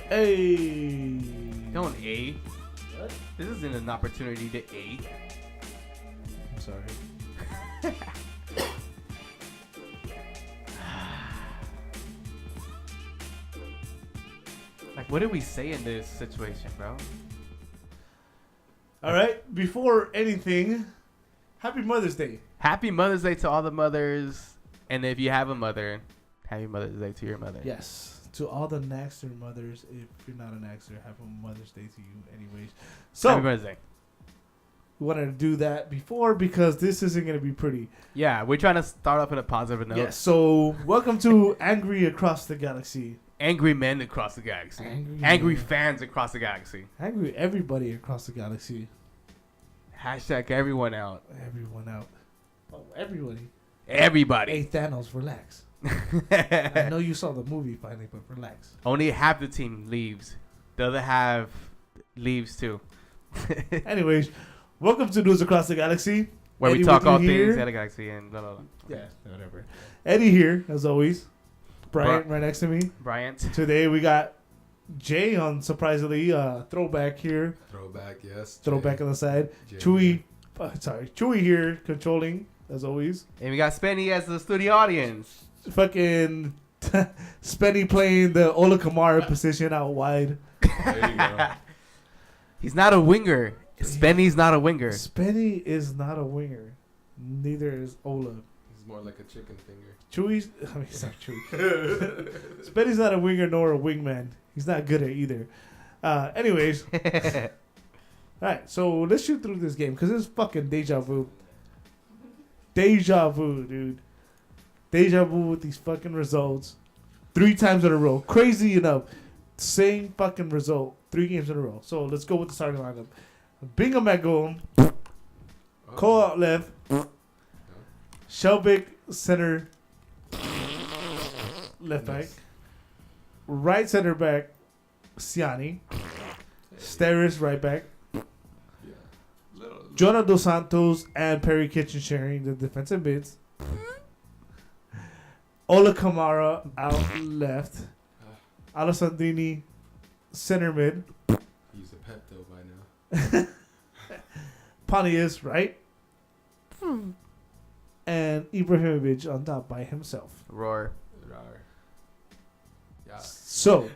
Hey. Don't A. What? This isn't an opportunity to A. I'm sorry. Like, what did we say in this situation, bro? All right. Before anything, Happy Mother's Day. Happy Mother's Day to all the mothers. And if you have a mother, happy Mother's Day to your mother. Yes. To all the Naxter mothers, if you're not an Naxter, Happy Mother's Day to you anyways. So, Happy Mother's Day. we wanted to do that before because this isn't going to be pretty. Yeah, we're trying to start off in a positive note. Yes. So, welcome to Angry Across the Galaxy. Angry men across the galaxy. Angry fans across the galaxy. Angry everybody across the galaxy. Hashtag everyone out. Everyone out. Oh, everybody. Everybody. Hey, Thanos, relax. I know you saw the movie finally, but relax. Only half the team leaves. The other half leaves too. Anyways, welcome to News Across the Galaxy. Where Eddie we talk with you all here. things at the galaxy and blah, blah, blah. Yeah, whatever. Eddie here, as always. Bryant right next to me. Bryant. Today we got Jay on, surprisingly, throwback here. Throwback, yes. Throwback Jay. on the side. Jay. Chewy here, controlling, as always. And we got Spenny as the studio audience. Fucking Spenny playing the Ola Kamara position out wide. There you go. He's not a winger. Spenny's not a winger. Spenny is not a winger. Neither is Ola. He's more like a chicken finger. Chewy's, I mean, it's not Chewy. Spenny's not a winger nor a wingman. He's not good at either. Anyways. Alright, so let's shoot through this game because it's fucking deja vu. Deja vu, dude. Deja vu with these fucking results. 3 times in a row. Crazy enough. Same fucking result. 3 games in a row. So let's go with the starting lineup. Bingham at goal. Cole out left. Shelbick center. Left back. Nice. Right center back. Siani. Steris right back. Jonah Dos Santos and Perry Kitchen sharing the defensive bids. Ola Kamara out left. Alessandrini center mid. He's a Pepto by now. Pontius right. And Ibrahimovic on top by himself. Roar. Rar. Yeah. So,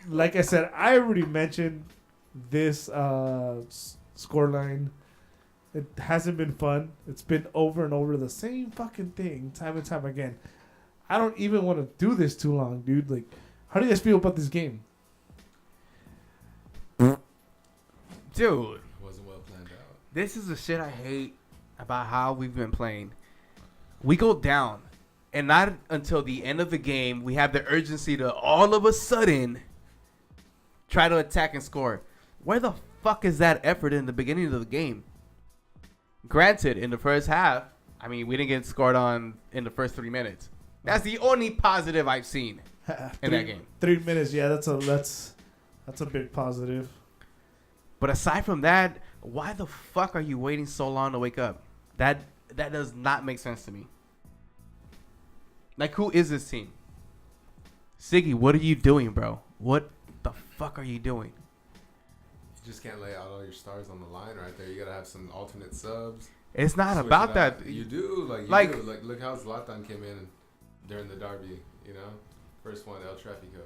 like I said, I already mentioned this scoreline. It hasn't been fun. It's been over and over the same fucking thing time and time again. I don't even want to do this too long, dude. Like, how do you guys feel about this game? Dude, It wasn't well planned out. this is the shit I hate about how we've been playing. We go down, and not until the end of the game we have the urgency to all of a sudden try to attack and score. Where the fuck is that effort in the beginning of the game? Granted, in the first half, I mean, we didn't get scored on in the first 3 minutes. That's the only positive I've seen in that game. 3 minutes, yeah, that's a big positive. But aside from that, why the fuck are you waiting so long to wake up? That does not make sense to me. Like, who is this team? Siggy, what are you doing, bro? What the fuck are you doing? You just can't lay out all your stars on the line right there. You gotta have some alternate subs. It's not Switch about it out. that. You do. Like- Like, look how Zlatan came in during the derby, you know? First one, El Tráfico.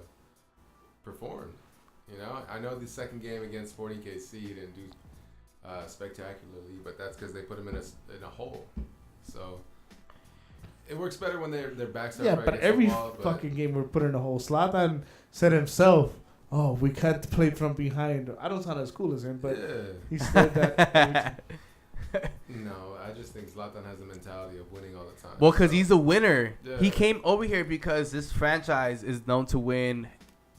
Performed, you know? I know the second game against Sporting KC, he didn't do spectacularly, but that's because they put him in a hole. So it works better when their backs are Yeah, right but against every the wall, but fucking game we're put in a hole. Zlatan said himself, "Oh, we can't play from behind." I don't sound as cool as him, but he said that. No, I just think Zlatan has the mentality of winning all the time. Well, because So, he's a winner. Yeah. He came over here because this franchise is known to win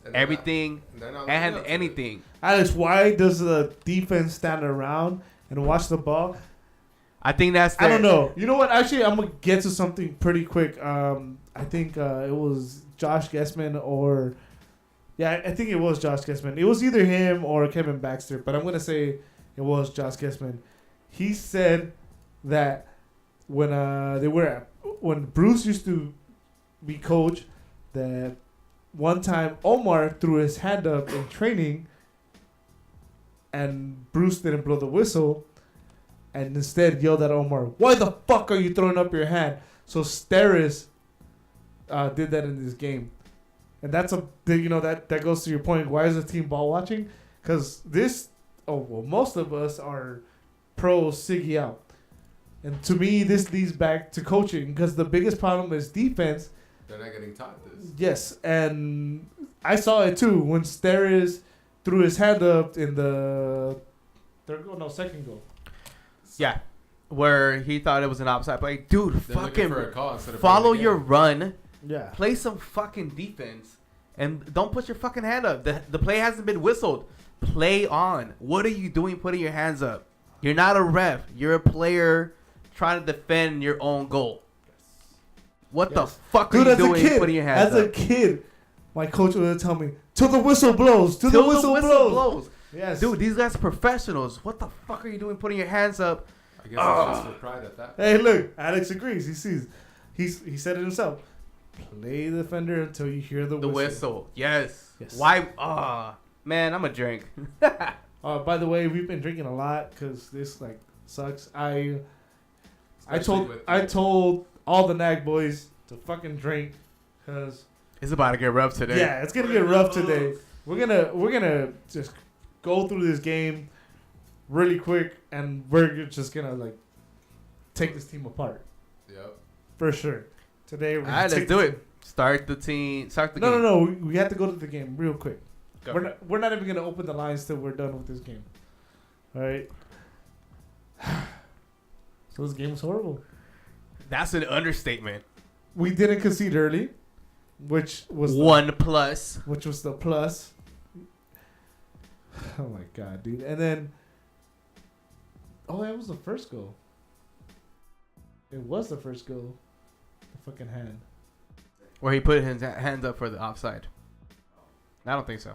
and they're everything not- they're not and living up to it. anything. Alex, why does the defense stand around and watch the ball? I think that's I don't know. You know what? Actually, I'm gonna get to something pretty quick. I think it was Josh Gessman or I think it was Josh Gessman. It was either him or Kevin Baxter, but I'm gonna say it was Josh Gessman. He said that when Bruce used to be coach, that one time Omar threw his hand up in training, and Bruce didn't blow the whistle, and instead yelled at Omar, "Why the fuck are you throwing up your hand?" So Steris did that in this game, and that's that goes to your point. Why is the team ball watching? Because most of us are pro Siggy out, and to me this leads back to coaching because the biggest problem is defense. They're not getting taught this. Yes, and I saw it too when Steris threw his hand up in the second goal. Yeah, where he thought it was an offside play. Dude, They're looking fucking for a call instead of follow playing the your game. run. Yeah. Play some fucking defense. And don't put your fucking hand up. The play hasn't been whistled. Play on. What are you doing putting your hands up? You're not a ref. You're a player trying to defend your own goal. What the fuck are you doing putting your hands up? As a kid, my coach would tell me, till the whistle blows. Till the whistle blows. Yes. Dude, these guys are professionals. What the fuck are you doing putting your hands up? I guess it's just for pride at that. Hey, look. Alex agrees. He said it himself. Play the defender until you hear the whistle. Yes. Yes. Why? Man, I'm a drink. By the way, we've been drinking a lot because this sucks. I told all the NAG boys to fucking drink because It's about to get rough today. yeah, it's gonna get rough today. We're gonna just go through this game really quick, and we're just gonna take this team apart Yep. for sure. Today, we're All right, let's do it. Start the game. No. We have to go to the game real quick. Go. We're not even gonna open the lines till we're done with this game. All right. So this game was horrible. That's an understatement. We didn't concede early, which was One plus. which was the plus. Oh my god, dude! And then, that was the first goal. It was the first goal. The fucking hand. Where he put his hands up for the offside. I don't think so.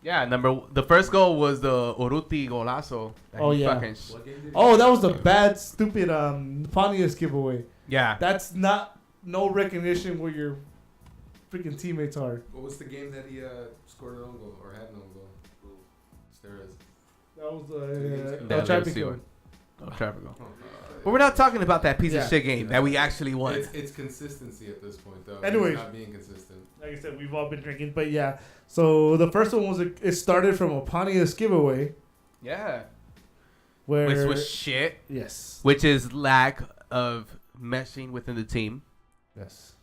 Yeah, the first goal was the Urruti golazo. Oh, yeah. What game did he Oh, that was the bad, stupid Pontius giveaway. Yeah. That's no recognition where your freaking teammates are. What was the game that he scored an own goal or had an own goal? Steris. That was That Trapico. Trapico. But we're not talking about that piece of shit game that we actually won. It's consistency at this point, though. Anyways. It's not being consistent. Like I said, we've all been drinking, but yeah. So the first one was it started from a Pontius giveaway. Yeah. Where Which was shit. yes. Which is lack of meshing within the team. Yes.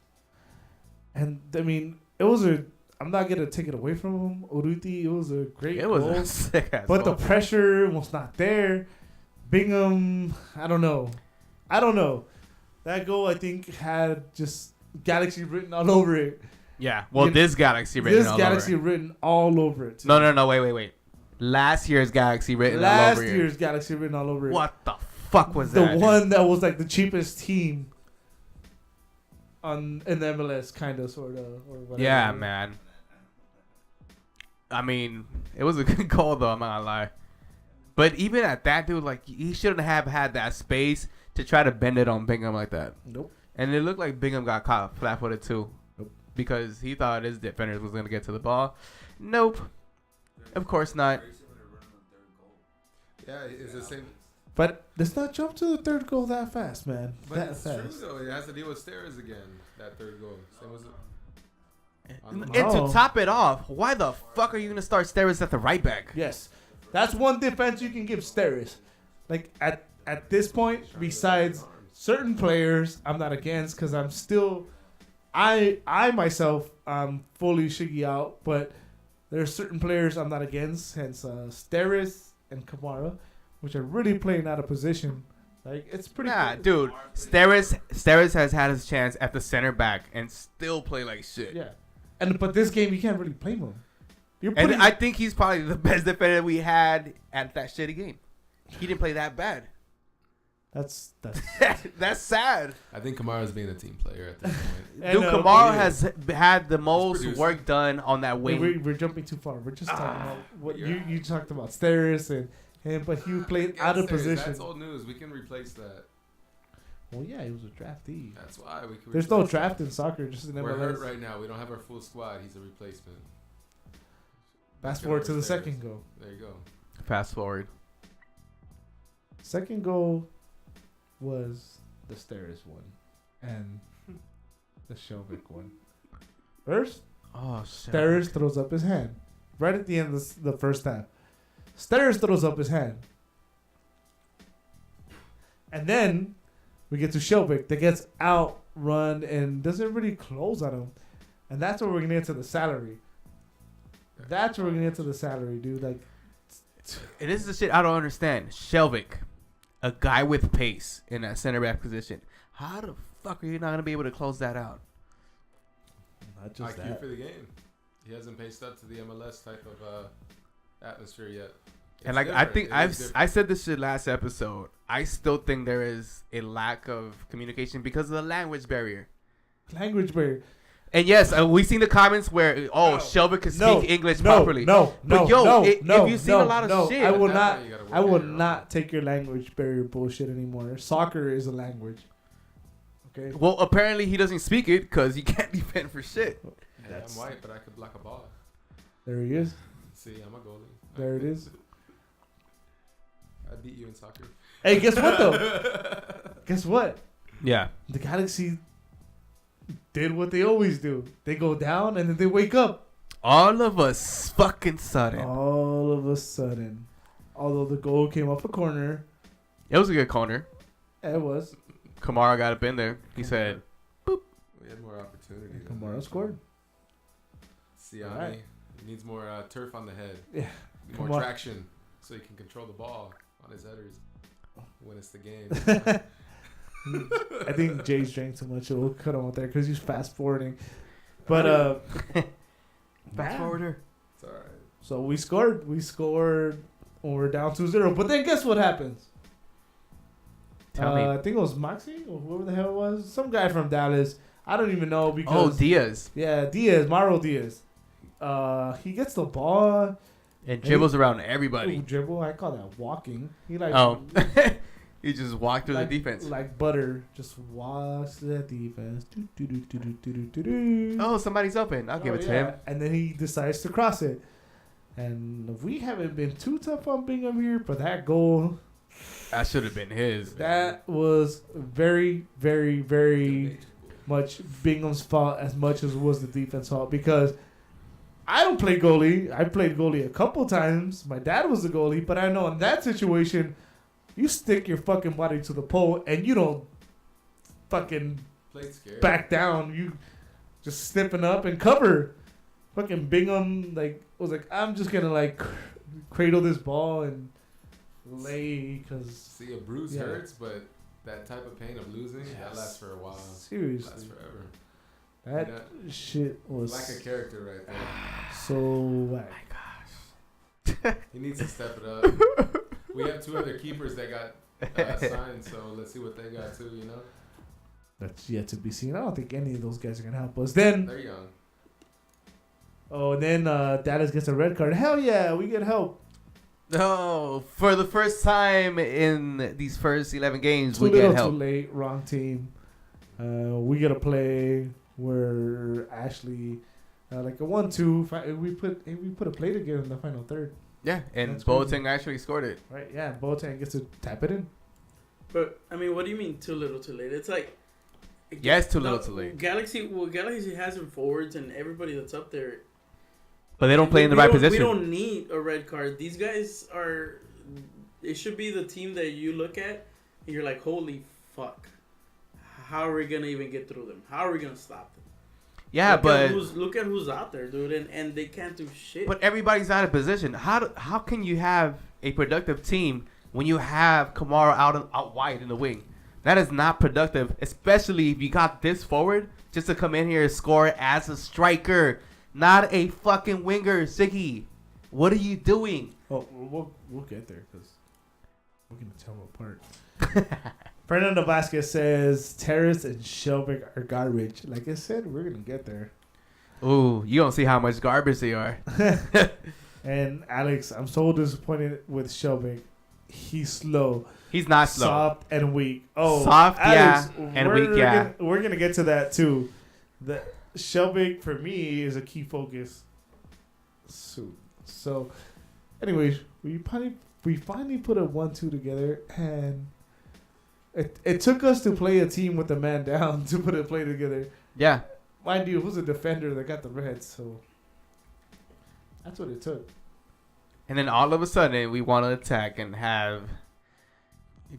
And I mean, I'm not gonna take it away from him. Urruti, it was a great It was goal, a sick ass but goal. the pressure was not there. Bingham, I don't know. That goal I think had just Galaxy written all over it. Yeah. Well, this Galaxy written all over it. Written all over it. Too. No. Wait. Last year's Galaxy written all over Last it. year's Galaxy written all over it. What the fuck was the that? one that was like the cheapest team in the MLS, kind of, sort of, or whatever. Yeah, man. I mean, it was a good goal, though. I'm not gonna lie. But even at that, dude, he shouldn't have had that space to try to bend it on Bingham like that. Nope. And it looked like Bingham got caught flat-footed too. Nope. Because he thought his defenders was gonna get to the ball. Nope. Of course not. Yeah, it's the same. But let's not jump to the third goal that fast, man. But that it's fast. true, though. It has to deal with Steris again, that third goal. Same as And to top it off, why the fuck are you gonna start Steris at the right back? Yes. That's one defense you can give Steris. Like, at this point, besides certain players I'm not against, because I'm still... I myself, I'm fully Shiggy out, but there are certain players I'm not against, hence Steris and Kamara, which are really playing out of position. Like, it's pretty... Nah, dude. Steris has had his chance at the center back and still play like shit. Yeah. But this game, you can't really blame him. And I think he's probably the best defender we had at that shitty game. He didn't play that bad. That's That's sad. I think Kamara's being a team player at this point. And, Dude, Kamara has had the most producing. work done on that wing. We're jumping too far. We're just talking about what you talked about Steris and but he played out of Steris, position. That's old news. We can replace that. Well, yeah, he was a draftee. That's why we could. There's no draft in soccer, just in MLS. We're hurt right now. We don't have our full squad. He's a replacement. Fast forward to the second goal. There you go. Fast forward. Second goal was the Steris one and the Shelvick one. First, Steris throws up his hand right at the end of the first half. Steris throws up his hand. And then we get to Shelvick that gets outrun and doesn't really close on him. And that's where we're going to get to the salary. That's where we're going to get to the salary, dude. Like, And this is the shit I don't understand. Shelvick, a guy with pace in that center back position. How the fuck are you not going to be able to close that out? not just IQ that. for the game. He hasn't paced up to the MLS type of atmosphere yet. And like I think I said this shit last episode. I still think there is a lack of communication because of the language barrier. Language barrier. And yes, we've seen the comments where Shelby can speak English properly. But if you've seen a lot of shit, I will not take your language barrier bullshit anymore. Soccer is a language. Okay. Well, apparently he doesn't speak it because he can't defend for shit. Hey, I'm white, but I could block a ball. There he is. See, I'm a goalie. There it is. I beat you in soccer. Hey, guess what though? Guess what? Yeah. The Galaxy did what they always do. They go down and then they wake up. All of us fucking sudden. All of a sudden. Although the goal came off a corner. It was a good corner. It was. Kamara got up in there. He said, boop. We had more opportunity. Kamara scored. Siani Right. needs more turf on the head. Yeah. More Kamara. traction so he can control the ball on his headers when it's the game. I think Jay's drank too much. We'll cut him out there because he's fast forwarding. But Fast forwarder. It's all right. So we scored. We scored when we're down 2-0. But then guess what happens? Tell me. I think it was Moxie or whoever the hell it was. Some guy from Dallas. I don't even know because. Diaz. Yeah, Diaz. Mauro Diaz. He gets the ball. And dribbles around everybody. Ooh, dribble. I call that walking. He like. He just walked through like, the defense. Like butter. Just walks to that defense. Oh, somebody's open. I'll give it to him. And then he decides to cross it. And we haven't been too tough on Bingham here, but that goal. That should have been his. That was very, very, very much Bingham's fault as much as it was the defense fault because I don't play goalie. I played goalie a couple times. My dad was the goalie, but I know in that situation, you stick your fucking body to the pole and you don't fucking back down. You just stepping up and cover. Fucking Bingham was like, I'm just gonna like cradle this ball and lay because. See, a bruise hurts, but that type of pain of losing that lasts for a while. Seriously, lasts forever. That shit was like a character right there. So whack. Oh my gosh. He needs to step it up. We have two other keepers that got signed, so let's see what they got too. You know. That's yet to be seen. I don't think any of those guys are gonna help us. Then they're young. Oh, and then Dallas gets a red card. Hell yeah, we get help. No, for the first time in these first 11 games, we get get help. Too late, wrong team. We get a play where Ashley, like a 1-2. We put a play together in the final third. Yeah, and Boateng actually scored it. Right, yeah, Boateng gets to tap it in. But I mean, what do you mean too little, too late? It's like yes, too little, too late. Galaxy has him forwards and everybody that's up there. But they don't play in the right position. We don't need a red card. These guys are. It should be the team that you look at and you're like, holy fuck. How are we going to even get through them? How are we going to stop them? Yeah, look at who's out there, dude, and they can't do shit. But everybody's out of position. How can you have a productive team when you have Kamara out wide in the wing? That is not productive, especially if you got this forward just to come in here and score as a striker. Not a fucking winger, Ziggy. What are you doing? Oh, we'll get there because we're gonna tell them apart. Fernando Vasquez says Terrace and Shelvick are garbage. Like I said, we're gonna get there. Ooh, you don't see how much garbage they are. And Alex, I'm so disappointed with Shelvick. he's slow. He's not slow. Soft and weak. Oh, Soft, Alex, yeah, and weak, yeah. We're gonna get to that too. The Shelby for me is a key focus. So, anyways, we finally put a 1-2 together, and it took us to play a team with a man down to put a play together. Yeah. Mind you, it was a defender that got the red, so that's what it took. And then all of a sudden, we want to attack and have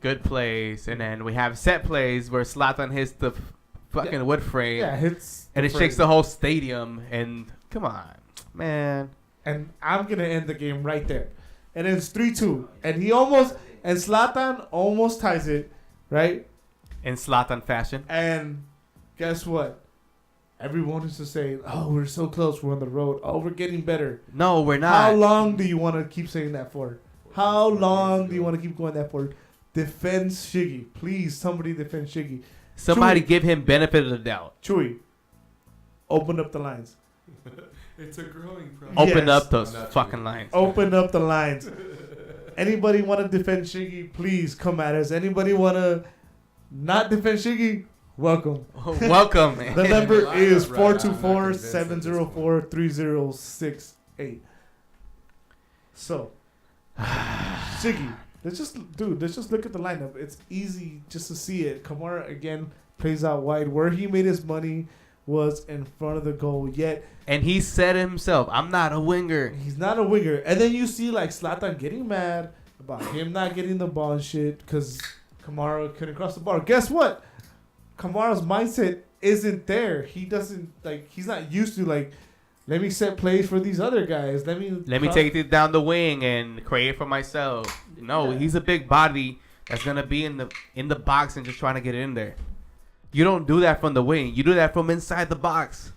good plays, and then we have set plays where Zlatan hits the fucking wood frame. Yeah, hits. And it shakes the whole stadium. And come on, man. And I'm gonna end the game right there. And then it's 3-2, and Zlatan almost ties it, right? In Zlatan fashion. And guess what? Everyone is to say, "Oh, we're so close. We're on the road. Oh, we're getting better." No, we're not. How long do you want to keep saying that for? How long do you want to keep going that for? Defend Shiggy. Please, somebody defend Shiggy. Somebody Chewy. give him benefit of the doubt. Chewy, open up the lines. It's a growing problem. Open Yes. up those I'm not fucking Chewy. lines. Open up the lines. Anybody want to defend Shiggy? Please come at us. Anybody want to not defend Shiggy? Welcome. Welcome. The number Line is up right now. I'm not 424-704-3068. So, Shiggy, let's just look at the lineup. It's easy just to see it. Kamara again plays out wide. Where he made his money was in front of the goal. Yet And he said himself, I'm not a winger. he's not a winger. And then you see like Zlatan getting mad about him not getting the ball and shit because Kamara couldn't cross the ball. Guess what? Kamara's mindset isn't there. He doesn't he's not used to let me set plays for these other guys. Let me take it down the wing and create for myself. No, Yeah. he's a big body that's gonna be in the box and just trying to get in there. You don't do that from the wing. You do that from inside the box.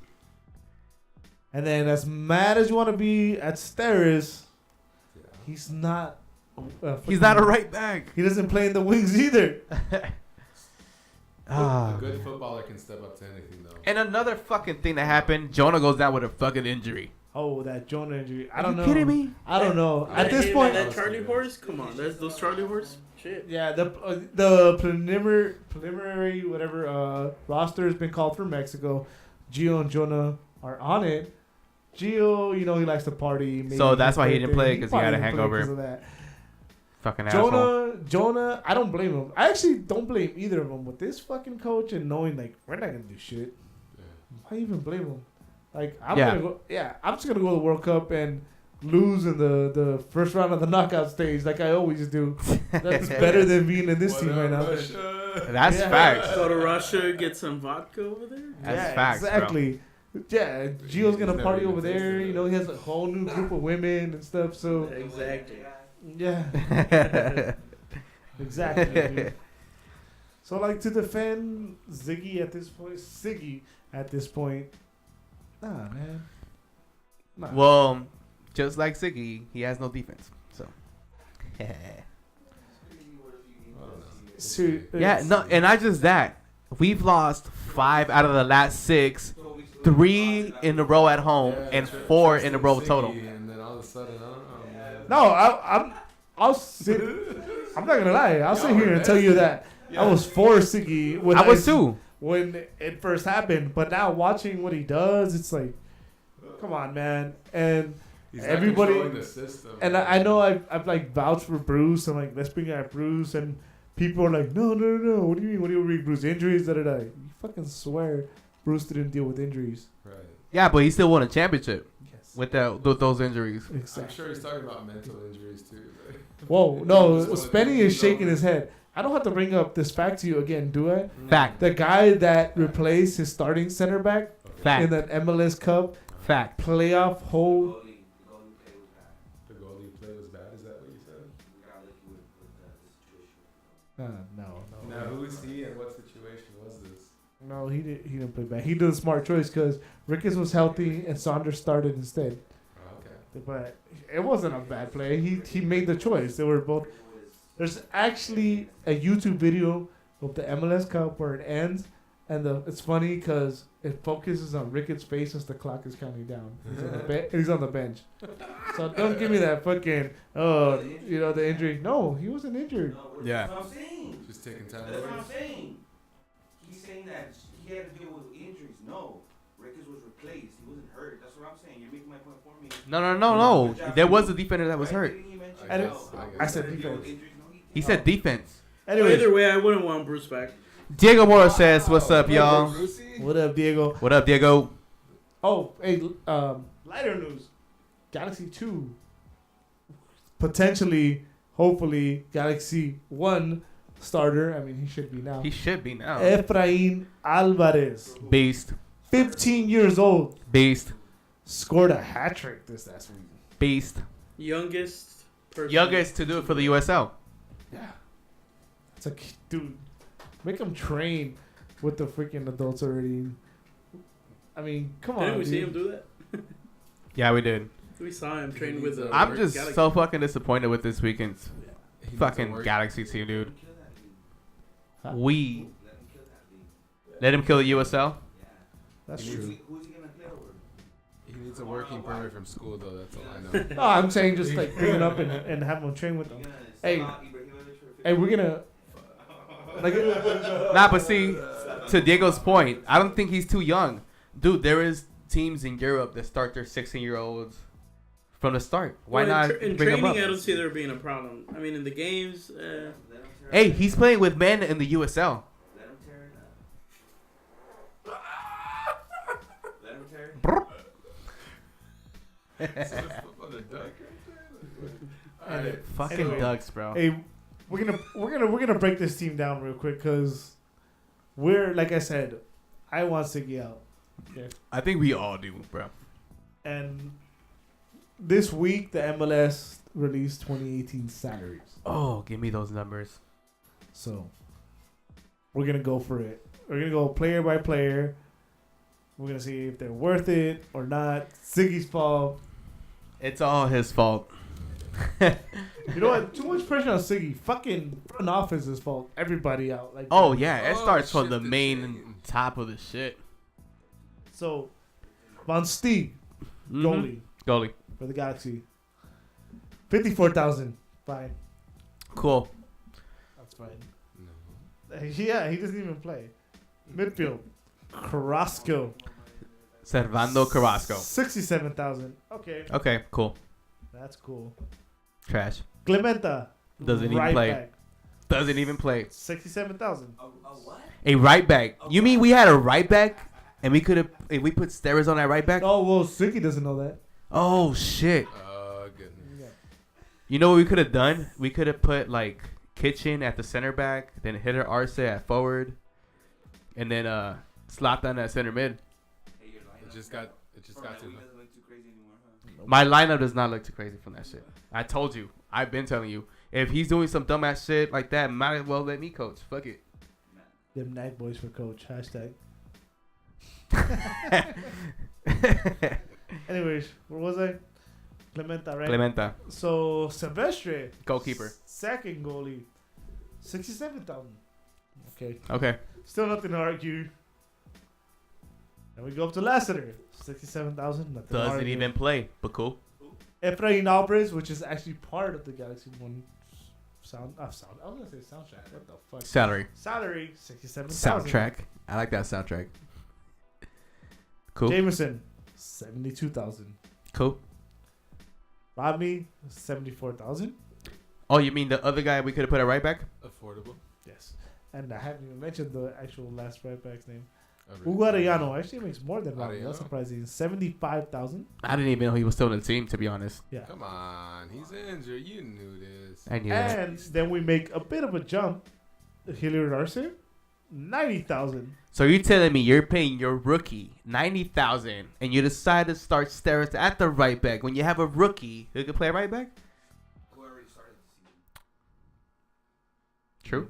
And then as mad as you want to be at Steris, he's not. He's not a right back. He doesn't play in the wings either. A good footballer can step up to anything, though. And another fucking thing that happened, Jonah goes down with a fucking injury. Oh, that Jonah injury. I Are don't you know. kidding me? I don't know. I At this Hey, point, man, that Charlie horse? Come on, that's those Charlie horse? Shit. yeah, the preliminary whatever roster has been called for Mexico. Gio and Jonah are on it. Gio, he likes to party. Maybe So that's why he his didn't play, birthday. 'cause he had a probably didn't play hangover. 'cause of that. Fucking asshole. Jonah, I don't blame him. I actually don't blame either of them. With this fucking coach and knowing we're not gonna do shit, Yeah. why even blame him? I'm Yeah. gonna go. Yeah, I'm just gonna go to the World Cup and lose in the first round of the knockout stage like I always do. That's better than being in this What team up, right now. Russia? That's Yeah. facts. Go to Russia, get some vodka over there? That's Yeah, facts, bro. exactly. Yeah, Gio's gonna He's party never over even there. tasted it. He has a whole new group of women and stuff. So Exactly. yeah, exactly. Dude. So to defend Siggy at this point, nah, man. Nah. Well, just like Siggy, he has no defense. So. I don't know. Yeah, no, and not just that. We've lost 5 out of the last 6, 3 in a row at home, Yeah, and tr- 4 trust in a row Siggy, total. And then all of a sudden, I don't know, man. No, I'll sit. I'm not gonna lie. I'll sit here and tell you that I was for Siggy when I was too. when it first happened. But now watching what he does, it's like, come on, man. And He's not everybody- controlling the system. and I know I've vouched for Bruce. I'm like, let's bring out Bruce. And people are like, no. What do you mean? What do you mean Bruce? Injuries? Da-da-da. You fucking swear Bruce didn't deal with injuries. Right. Yeah, but he still won a championship Yes. with those injuries. I'm Exactly. sure he's talking about mental injuries, too. But Whoa, no. Just wanna Spenny think is shaking over. his head. I don't have to bring up this fact to you again, do I? Fact. The guy that replaced his starting center back in Fact. that MLS Cup Fact. playoff hold. The goalie play was bad. Is that what you said? No. Now, who is he and what situation was this? No, he didn't play bad. He did a smart choice because Ricketts was healthy and Saunders started instead. Oh, okay. But it wasn't a bad play. He made the choice. They were both. There's actually a YouTube video of the MLS Cup where it ends, And it's funny because it focuses on Ricketts' face as the clock is counting down. He's on the bench. So don't give me that fucking, the injury. No, he wasn't injured. Yeah. That's what I'm saying. Just taking time. That's what I'm saying. He's saying that he had to deal with injuries. No. Ricketts was replaced. He wasn't hurt. That's what I'm saying. You're making my point for me. No. There was a defender that was hurt. I said defense. He said defense. Anyway, Either way, I wouldn't want Bruce back. Diego Mora says, "What's up, y'all? what up, Diego? What up, Diego? Oh, hey, lighter news. Galaxy 2. Potentially, hopefully, Galaxy 1 starter. I mean, he should be now. He should be now. Efrain Alvarez. Beast. 15 years old. Beast. Scored a hat trick this last week. Beast. Youngest person. Youngest to do it for the USL. Yeah. It's like, dude, make him train with the freaking adults already. I mean, come on. Didn't we dude. see him do that? Yeah, we did. We saw him train with the. I'm just Galaxy. so fucking disappointed with this weekend's He needs to fucking work. Galaxy team, dude. Huh? We let him kill the USL. That's He true. Who's he gonna play over? He needs a working permit from school, though. That's all I know. No, I'm saying just like bring it up and have him train with them. Hey, hey, we're gonna. Like, Nah, but see, to Diego's point, I don't think he's too young. Dude, there is teams in Europe that start their 16-year-olds from the start. Why Well, not in bring him training, up? I don't see there being a problem. I mean, in the games, Hey, he's playing with men in the USL. Let him tear it up. Let him tear it. Brr. Alright, Fucking anyway. Ducks, bro. hey, we're gonna break this team down real quick because we're, like I said, I want Siggy out. Okay. I think we all do, bro. And this week the MLS released 2018 salaries. Oh, give me those numbers. So we're gonna go for it. We're gonna go player by player. We're gonna see if they're worth it or not. Siggy's fault. It's all his fault. You know what? Too much pressure on Siggy. Fucking front office's fault. Everybody out. Like Oh, yeah. It Oh, starts from shit, the the main chain. top of the shit. So Von Steeg, goalie Goalie. for the Galaxy. 54,000. Fine. Cool. That's fine. No. Yeah, he doesn't even play. Midfield. Carrasco. Servando Carrasco. 67,000. Okay, Okay, cool. that's cool. Trash. Clementa. Doesn't even right play. back, Doesn't even play. 67,000. A what? A right back. You mean we had a right back and we could have we put Steres on that right back? Oh, well, Siggy doesn't know that. Oh shit. Oh, goodness. You know what we could have done? We could have put like Kitchen at the center back, then Hitter Arce at forward, and then Zlatan at center mid. Hey, your lineup. It just got to. Doesn't look too crazy anymore, huh? My lineup does not look too crazy from that shit. I told you. I've been telling you. If he's doing some dumbass shit like that, might as well let me coach. Fuck it. Them NAG boys for coach. Hashtag. Anyways, where was I? Clementa, right? Clementa, So, Silvestre. goalkeeper. Second goalie. 67,000. Okay. Okay. Still nothing to argue. And we go up to Lassiter. 67,000. Nothing to Doesn't argue. even play, but cool. Efrain Alvarez, which is actually part of the Galaxy 1 sound. I was going to say soundtrack. What the fuck? Salary. Salary, 67,000. Soundtrack. I like that soundtrack. Cool. Jameson, 72,000. Cool. Rodney, 74,000. Oh, you mean the other guy we could have put at right back? Affordable. Yes. And I haven't even mentioned the actual last right back's name. I really- Hugo Arellano actually makes more than Rodney. That's Arellano? surprising. 75,000. I didn't even know he was still in the team, to be honest. Yeah. Come on, he's injured. You knew this. I knew that. And then we make a bit of a jump. Hilliard Arce, 90,000. So you're telling me you're paying your rookie $90,000 and you decide to start Steres at the right back when you have a rookie who can play right back? Who already started the season? True.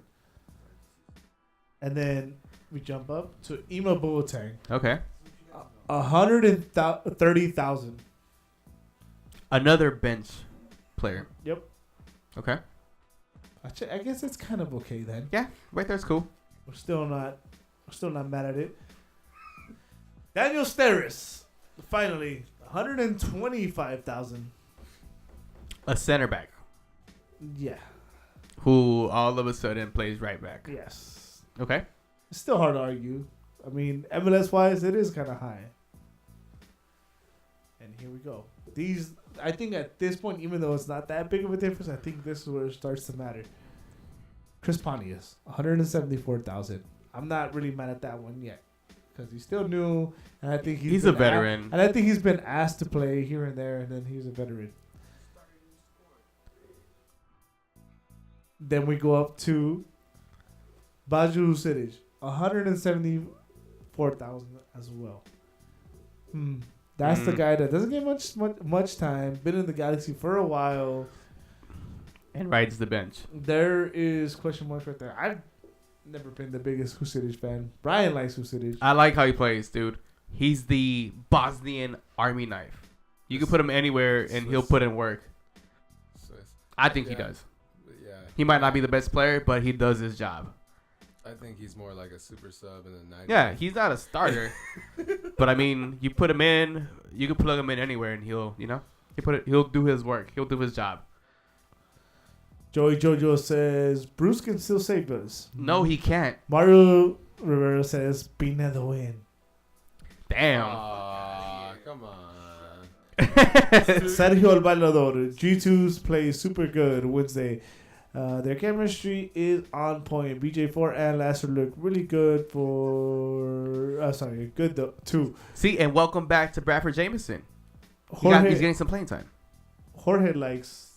And then we jump up to Ima Boateng, Okay. 130,000. Another bench player. Yep. Okay. I guess it's kind of okay then. Yeah, right there's cool. We're still not Still not mad at it. Daniel Steris, finally, 125,000. A center back Yeah. who all of a sudden plays right back. Yes. Okay. It's still hard to argue. I mean, MLS wise, it is kind of high. And here we go. These, I think at this point, even though it's not that big of a difference, I think this is where it starts to matter. Chris Pontius, 174,000. I'm not really mad at that one yet because he's still new, and I think He's a veteran. and I think he's been asked to play here and there, and then he's a veteran. Then we go up to Baju Sidic, 174,000 as well. That's the guy that doesn't get much time. Been in the Galaxy for a while. And rides the bench. There is question marks right there. I've never been the biggest Husidic fan. Brian likes Husidic. I like how he plays, dude. He's the Bosnian army knife. You can put him anywhere and he'll put in work. I think he does. Yeah. He might not be the best player, but he does his job. I think he's more like a super sub in the 90s. Yeah, he's not a starter. But I mean, you put him in, you can plug him in anywhere and he'll do his work. He'll do his job. Joey Jojo says Bruce can still save us. No, he can't. Mario Rivera says Pinedo in. Damn. Aw, come on. Sergio El Bailador. G2's play super good Wednesday. Their chemistry is on point. BJ4 and Lasser look really good good though too. See, and welcome back to Bradford Jameson. He's getting some playing time. Jorge likes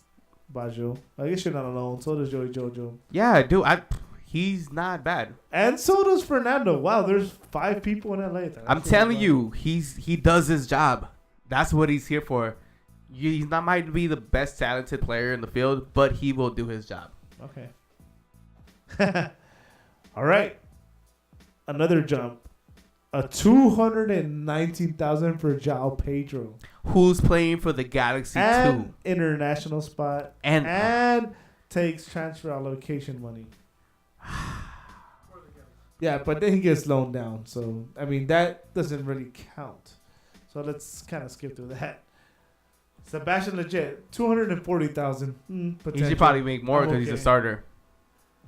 Baggio. I guess you're not alone. So does Joey Jojo. Yeah, dude. He's not bad. And so does Fernando. Wow, there's 5 people in LA. I'm telling you, he does his job. That's what he's here for. He's not might be the best talented player in the field, but he will do his job. Okay. All right. Another jump. A 219,000 for João Pedro. Who's playing for the Galaxy And too? international spot. And takes transfer allocation money. Yeah, but then he gets loaned down. So, I mean, that doesn't really count. So let's kind of skip through that. Sebastian Legit, 240,000. He should probably make more because he's a okay. starter.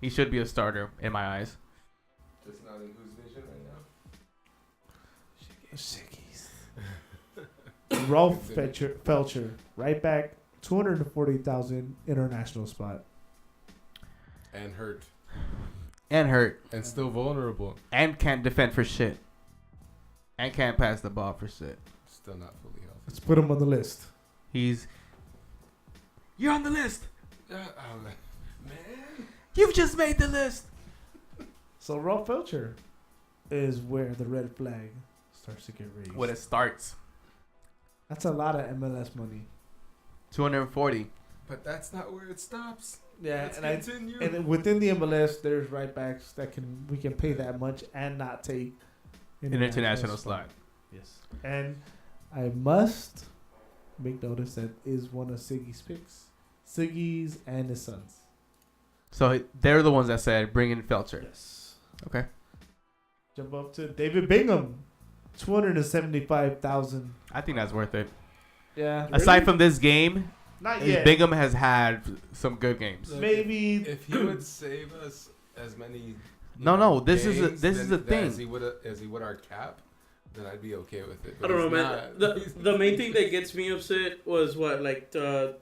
He should be a starter in my eyes. Just not in whose vision right now. Shiggies. Rolf Felcher, right back, 240,000 international spot. And hurt. And hurt. And still vulnerable. And can't defend for shit. And can't pass the ball for shit. Still not fully healthy. Let's put him on the list. You're on the list. Man. You've just made the list. So Rolf Felcher is where the red flag starts to get raised. When it starts. That's a lot of MLS money. 240. But that's not where it stops. Yeah, Let's and continue. and within the MLS, there's right backs that we can pay that much and not take An international slot. Yes, and I must make notice that is one of Siggy's picks. Siggy's and his sons. So they're the ones that said bring in Felcher. Yes. Okay. Jump up to David Bingham, 275,000. I think that's worth it. Yeah. Aside from this game, not yet. Bingham has had some good games. Maybe If he would save us as many. This is games the thing. As he would our cap, then I'd be okay with it. I don't know, man. The main thing that gets me upset was what, like, a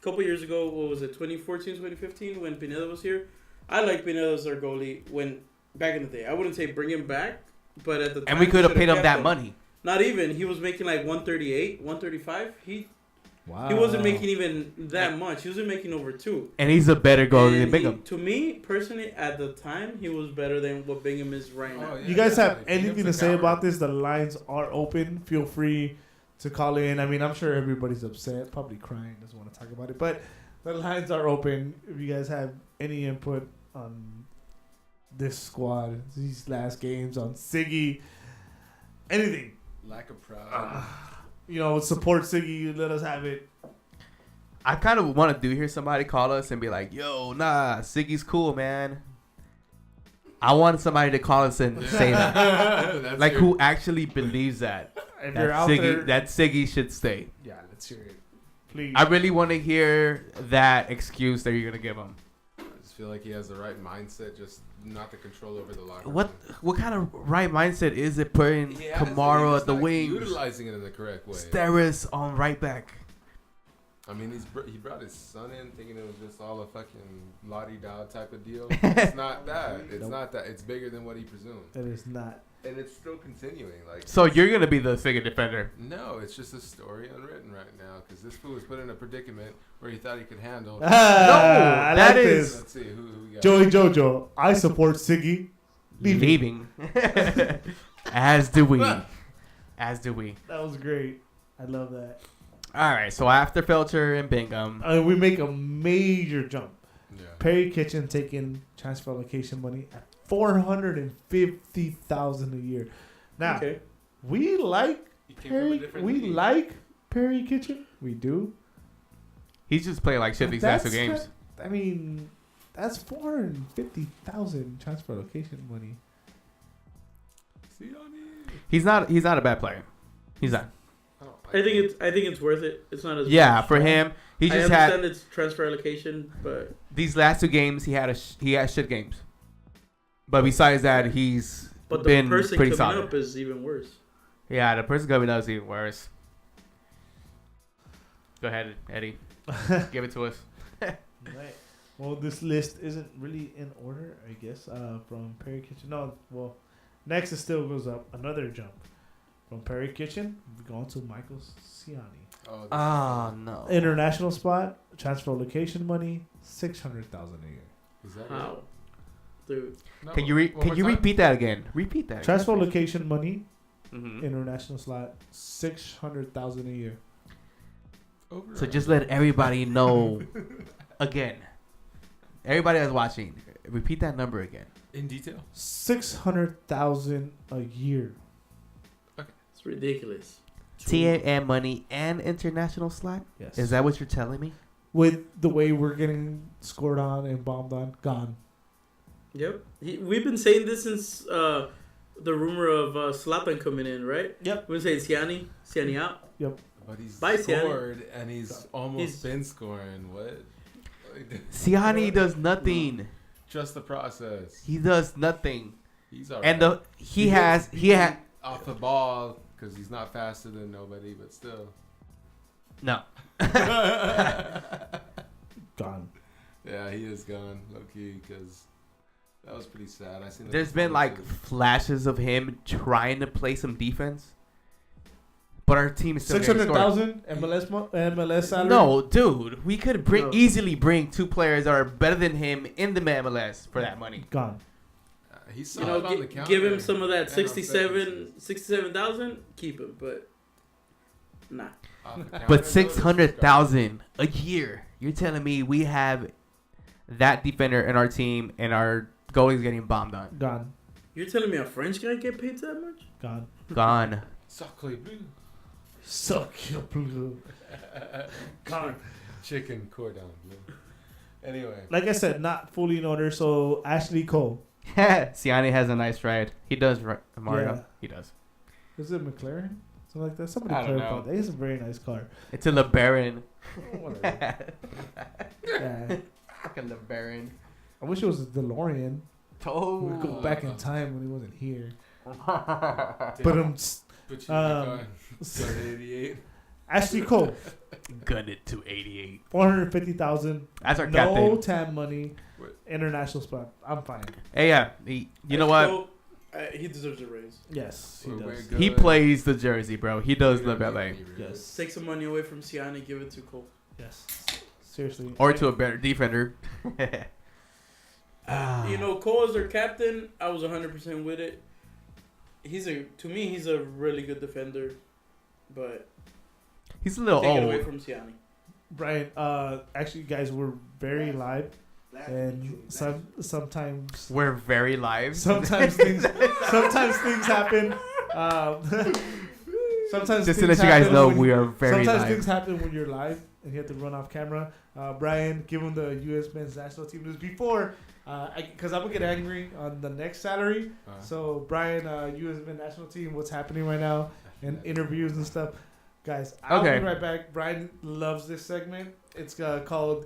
couple years ago, what was it, 2014, 2015, when Pineda was here? I like Pineda as our goalie when back in the day. I wouldn't say bring him back, but at the time. And we could have paid him kept that money. Not even. He was making like 138, 135. He wow. He wasn't making even that much. He wasn't making over 2. And he's a better goalie than And Bingham. to me, personally, at the time, he was better than what Bingham is right now. Oh, yeah, You guys have definitely. anything to Bingham's a say coward. about this? The lines are open. Feel free to call in. I mean, I'm sure everybody's upset, probably crying, doesn't want to talk about it. But the lines are open. If you guys have any input on this squad, these last games, on Siggy, anything, Lack of pride. support Siggy, let us have it. I kind of want to hear somebody call us and be like, yo, nah, Siggy's cool, man. I want somebody to call us and say that. That's Like, your- who actually believes that. If That you're out Siggy, there, that Siggy should stay. yeah, let's hear it, please. I really want to hear that excuse that you're going to give him. I just feel like he has the right mindset, just not the control over the locker What room. what kind of right mindset is it putting He has it, Kamara he's at the not wings, utilizing it in the correct way. Steris on right back? I mean, he brought his son in thinking it was just all a fucking la-di-da type of deal. It's not that. It's Nope. not that. It's bigger than what he presumed. It is not. And it's still continuing. Like, So you're going to be the Siggy defender. no, it's just a story unwritten right now because this fool was put in a predicament where he thought he could handle. I that like is- this. Let's see who we got. Joey Jojo. I support Siggy. Leaving. As do we. As do we. That was great. I love that. All right, so after Felcher and Bingham, We make a major jump. Yeah. Perry Kitchen taking transfer allocation money at $450,000 a year. Now Okay. we like He came from a Perry. different We league. like Perry Kitchen. We do. he's just playing like shit these last two That's games. not- I mean, that's $450,000 transfer allocation money. See on it? He's not a bad player. He's not. I think it's worth it. It's not as Yeah, much. for him, he I just understand had it's transfer allocation, but these last two games. He had shit games, but besides that, he's the been person pretty coming solid. up is even worse. Yeah, the person coming up is even worse. Go ahead, Eddie. Give it to us. Right. Well, this list isn't really in order, I guess. From Perry Kitchen. No, well, next it still goes up another jump. From Perry Kitchen, we go on to Michael Ciani. Oh, this Oh no. International spot, transfer location money, $600,000 a year. is that How, dude? No, Can you one can more you time? repeat that again? Repeat that. Transfer location money, Mhm. international slot, $600,000 a year. Over So or just under? let everybody know again. Everybody that's watching, repeat that number again. in detail. 600,000 a year. It's ridiculous. TAM money and international slot. Yes. Is that what you're telling me? With the way we're getting scored on and bombed on, gone. Yep. We've been saying this since the rumor of Zlatan coming in, right? Yep. We've been saying Ciani out. But he's Bye, Ciani. scored and he's almost He's- been scoring. What? Like, Siani does nothing. Just the process. He does nothing. He's alright. And he had off the ball because he's not faster than nobody, but still. no. Gone. Yeah, he is gone, low key, because that was pretty sad. I seen. the There's been like performances. flashes of him trying to play some defense, but our team is still getting scored. 600,000 MLS salary. No, dude, we could No. easily bring two players that are better than him in the MLS for that money. Gone. He's You solid know, on the counter. give him some of that and on set 67,000, keep him, but nah. Off the counter, But though, 600,000 a year. You're telling me we have that defender in our team and our goalie's getting bombed on. Gone. You're telling me a French guy get paid that much? Gone. Gone. Sacre bleu. Suck your blue. Gone. Chicken cordon bleu. Anyway. Like I said, not fully in order. So Ashley Cole. Siani has a nice ride. He does, Mario. Yeah. He does. Is it McLaren? Something like that. Somebody I don't clarify know. that. It's a very nice car. It's a LeBaron. Whatever. Yeah. Fucking LeBaron. I wish it was a DeLorean. Oh. We could go back in time when he wasn't here. Damn, But put you in the um, car. Start at 88. Ashley Cole, Gun it to 88. 450,000. That's our No captain. TAM money. What? International spot. I'm fine. Hey, yeah. You know what? So, he deserves a raise. Yes, he We're does. good. He plays the jersey, bro. He does We live don't LA. need to be rude. Yes. Take some money away from Ciani, give it to Cole. Yes. Seriously. Or to a better defender. You know, Cole as their captain, I was 100% with it. To me, he's a really good defender, but He's a little take it away old. from Ciani. Brian, actually, guys, we're very live, and sometimes We're very live. sometimes things happen. Sometimes Just to things let you guys happen know, when- we are very sometimes live. things happen when you're live, and he had to run off camera. Brian, give him the U.S. men's national team news before, because I'm gonna get angry on the next salary. So Brian, U.S. men's national team, what's happening right now, and interviews and stuff. Guys, I'll be right back. Brian loves this segment. It's called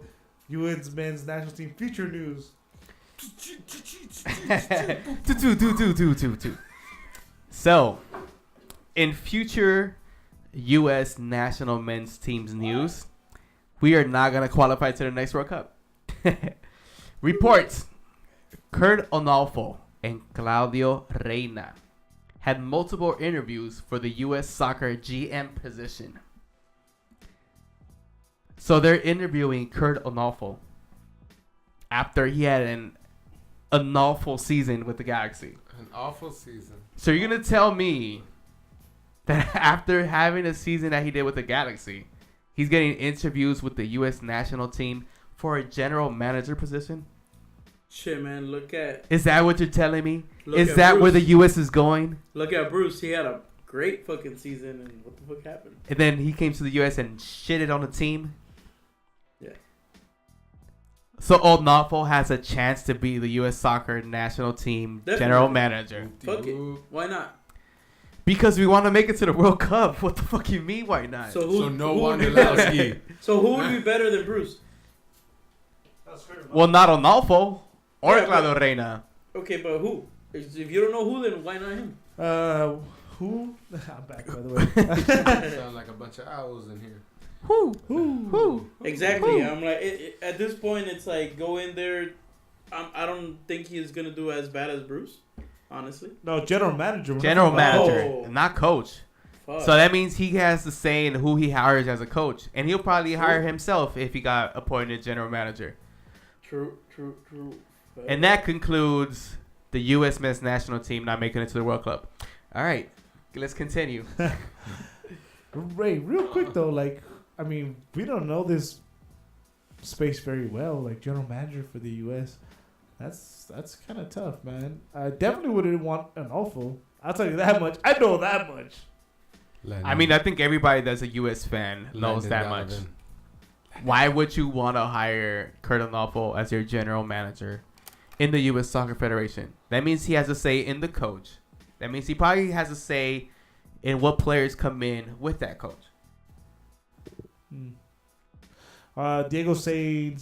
U.S. men's national team future news. So, in future U.S. national men's team's news, we are not going to qualify to the next World Cup. Reports, Kurt Onalfo and Claudio Reyna had multiple interviews for the U.S. soccer GM position. So they're interviewing Kurt Onalfo after he had an awful season with the Galaxy. An awful season. So you're going to tell me that after having a season that he did with the Galaxy, he's getting interviews with the U.S. national team for a general manager position? Shit, man, look at... Is that what you're telling me? Look Is at that Bruce. where the U.S. is going? Look at Bruce. He had a great fucking season, and what the fuck happened? And then he came to the U.S. and shitted on the team? Yeah. So Onalfo has a chance to be the U.S. soccer national team Definitely. general manager. Fuck it. Why not? Because we want to make it to the World Cup. What the fuck you mean, why not? So So no who one would be allows better? you. So who would be better than Bruce? Well, not Onalfo or Yeah, Claudio Reyna. Okay, but who? If you don't know who, then why not him? Who? I'm back, by the way. Sound like a bunch of owls in here. Who? Exactly. I'm like, at this point, it's like go in there. I don't think he is gonna do as bad as Bruce, honestly. No, general manager. General manager, Oh. not coach. Fuck. So that means he has the say in who he hires as a coach. And he'll probably hire himself if he got appointed general manager. True. And that concludes the U.S. men's national team not making it to the World Cup. All right, let's continue. Ray, real quick though, like, I mean, we don't know this space very well. Like, general manager for the U.S. That's kind of tough, man. I definitely wouldn't want an awful. I'll tell you that much. I know that much. I mean, I think everybody that's a U.S. fan knows that much. Why would you want to hire Kurt Onalfo as your general manager in the U.S. Soccer Federation? That means he has a say in the coach. That means he probably has a say in what players come in with that coach. Diego saying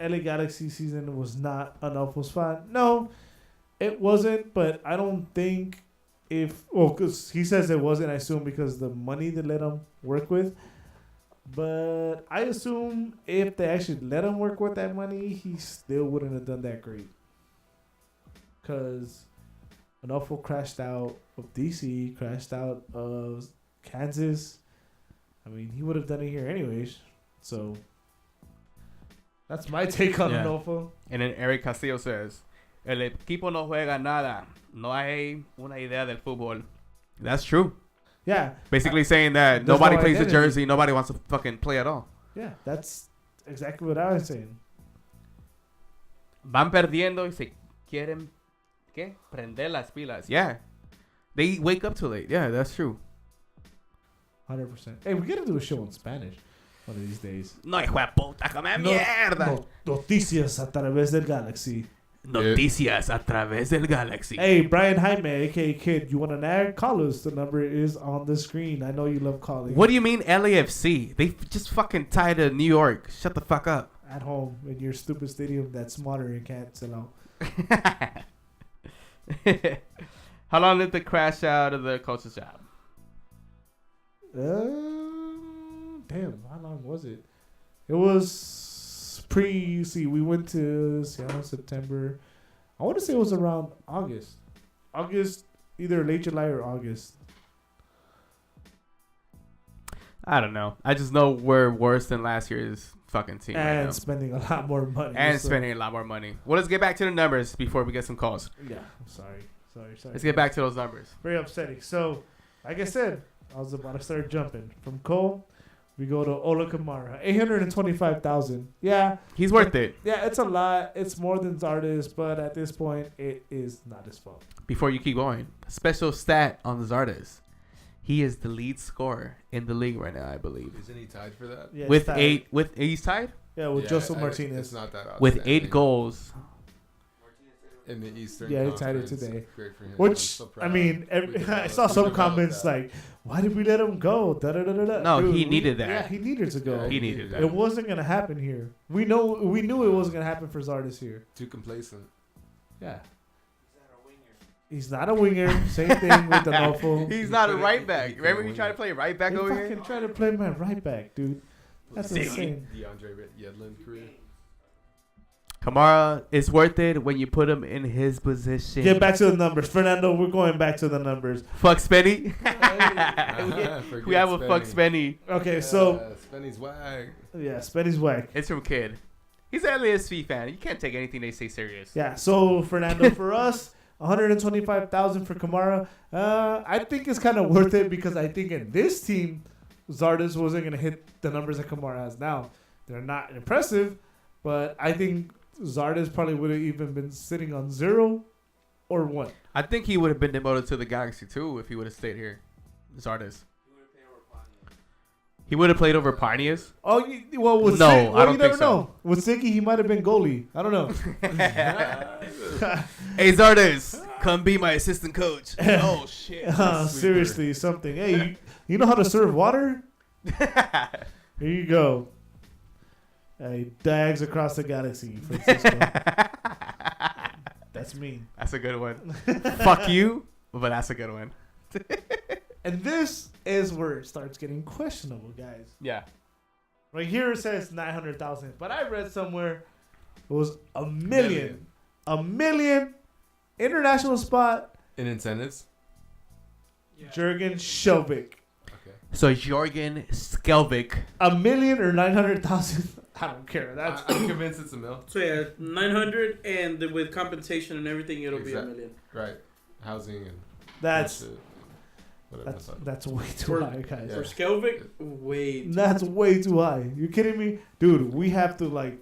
LA Galaxy season was not an awful spot. No, it wasn't, but I don't think because he says it wasn't, I assume because the money they let him work with. But I assume if they actually let him work with that money, he still wouldn't have done that great. Because an awful crashed out of DC, crashed out of Kansas. I mean, he would have done it here anyways. So that's my take on an awful. And then Eric Castillo says, El equipo no juega nada. No hay una idea del fútbol. That's true. Yeah. Basically saying that There's nobody no plays the identity. jersey. Nobody wants to fucking play at all. Yeah, that's exactly what I was saying. Van perdiendo y se quieren, ¿qué? Prender las pilas. Yeah. They wake up too late. Yeah, that's true. 100%. Hey, we gotta do a show in Spanish one of these days. No, hijo de puta, come mierda. Noticias a través del Galaxy. Noticias a través del Galaxy. Hey, Brian Jaime, aka Kid, you want an ad? Call us. The number is on the screen. I know you love calling. What do you mean LAFC? They just fucking tied to New York. Shut the fuck up. At home in your stupid stadium that's smaller and can't sell out. How long did the crash out of the coach's job? Damn, how long was it? It was we went to Seattle September. I want to say it was around August. Either late July or August. I don't know. I just know we're worse than last year's fucking team. And right now. spending a lot more money. And spending a lot more money. Well, let's get back to the numbers before we get some calls. Yeah, I'm sorry. Let's get back to those numbers. Very upsetting. So, like I said, I was about to start jumping. From Cole, we go to Ola Kamara. 825,000. Yeah. He's worth it. Yeah, it's a lot. It's more than Zardes, but at this point, it is not his fault. Before you keep going, special stat on the Zardes. He is the lead scorer in the league right now, I believe. Isn't he tied for that? Yeah, With he's tied. 8, he's tied Yeah, with Joseph Martinez. It's not that with outstanding. 8 goals. In the Eastern Yeah, he tied it Conference. today. Great for him. I'm Which, so I proud. mean, I saw some comments like, why did we let him go? Da-da-da-da-da. No, Dude, he needed that. Yeah, he needed to go. Yeah, He needed that. It wasn't going to happen here. We knew it wasn't going to happen for Zardes here. Too complacent. Yeah. He's not a winger. Same thing with the Nofo. He's not a couldn't- right he back. couldn't Remember he win tried it. to play right back They over fucking here? try to play my right back, dude. That's The insane. DeAndre Yedlin career. Kamara is worth it when you put him in his position. Get back to the numbers. Fernando, we're going back to the numbers. Fuck Spenny. Forget We have a fuck Spenny. Okay, so, Spenny's whack. yeah, Spenny's whack. It's from Kid. He's an LASV fan. You can't take anything they say serious. Yeah, so Fernando, for us, 125,000 for Kamara. I think it's kind of worth it because I think in this team, Zardes wasn't going to hit the numbers that Kamara has now. They're not impressive, but I think Zardes probably would have even been sitting on 0 or 1. I think he would have been demoted to the Galaxy too if he would have stayed here. Zardes. He would have played over Parnias. Oh, well, with No, Sig, I don't you never think so. know. With Siggy, he might have been goalie. I don't know. Hey Zardes, come be my assistant coach. Oh shit. Seriously, something. Hey, you know how to serve water? Here you go. Hey, Dags across the galaxy, Francisco. That's mean. That's a good one. Fuck you, but that's a good one. And this is where it starts getting questionable, guys. Yeah. Right here it says 900,000, but I read somewhere it was a million. A million international spot. In incentives. Jurgen Shelvik. Okay. So Jorgen Skelvik. A million or 900,000? I don't care. That's I'm convinced it's a mill. So yeah, 900 and with compensation and everything, it'll be a million. Right. Housing and that's whatever the fuck. that's way too For- high, guys. Yeah. For Skelvik, wait. That's way too high. You kidding me, dude? We have to like.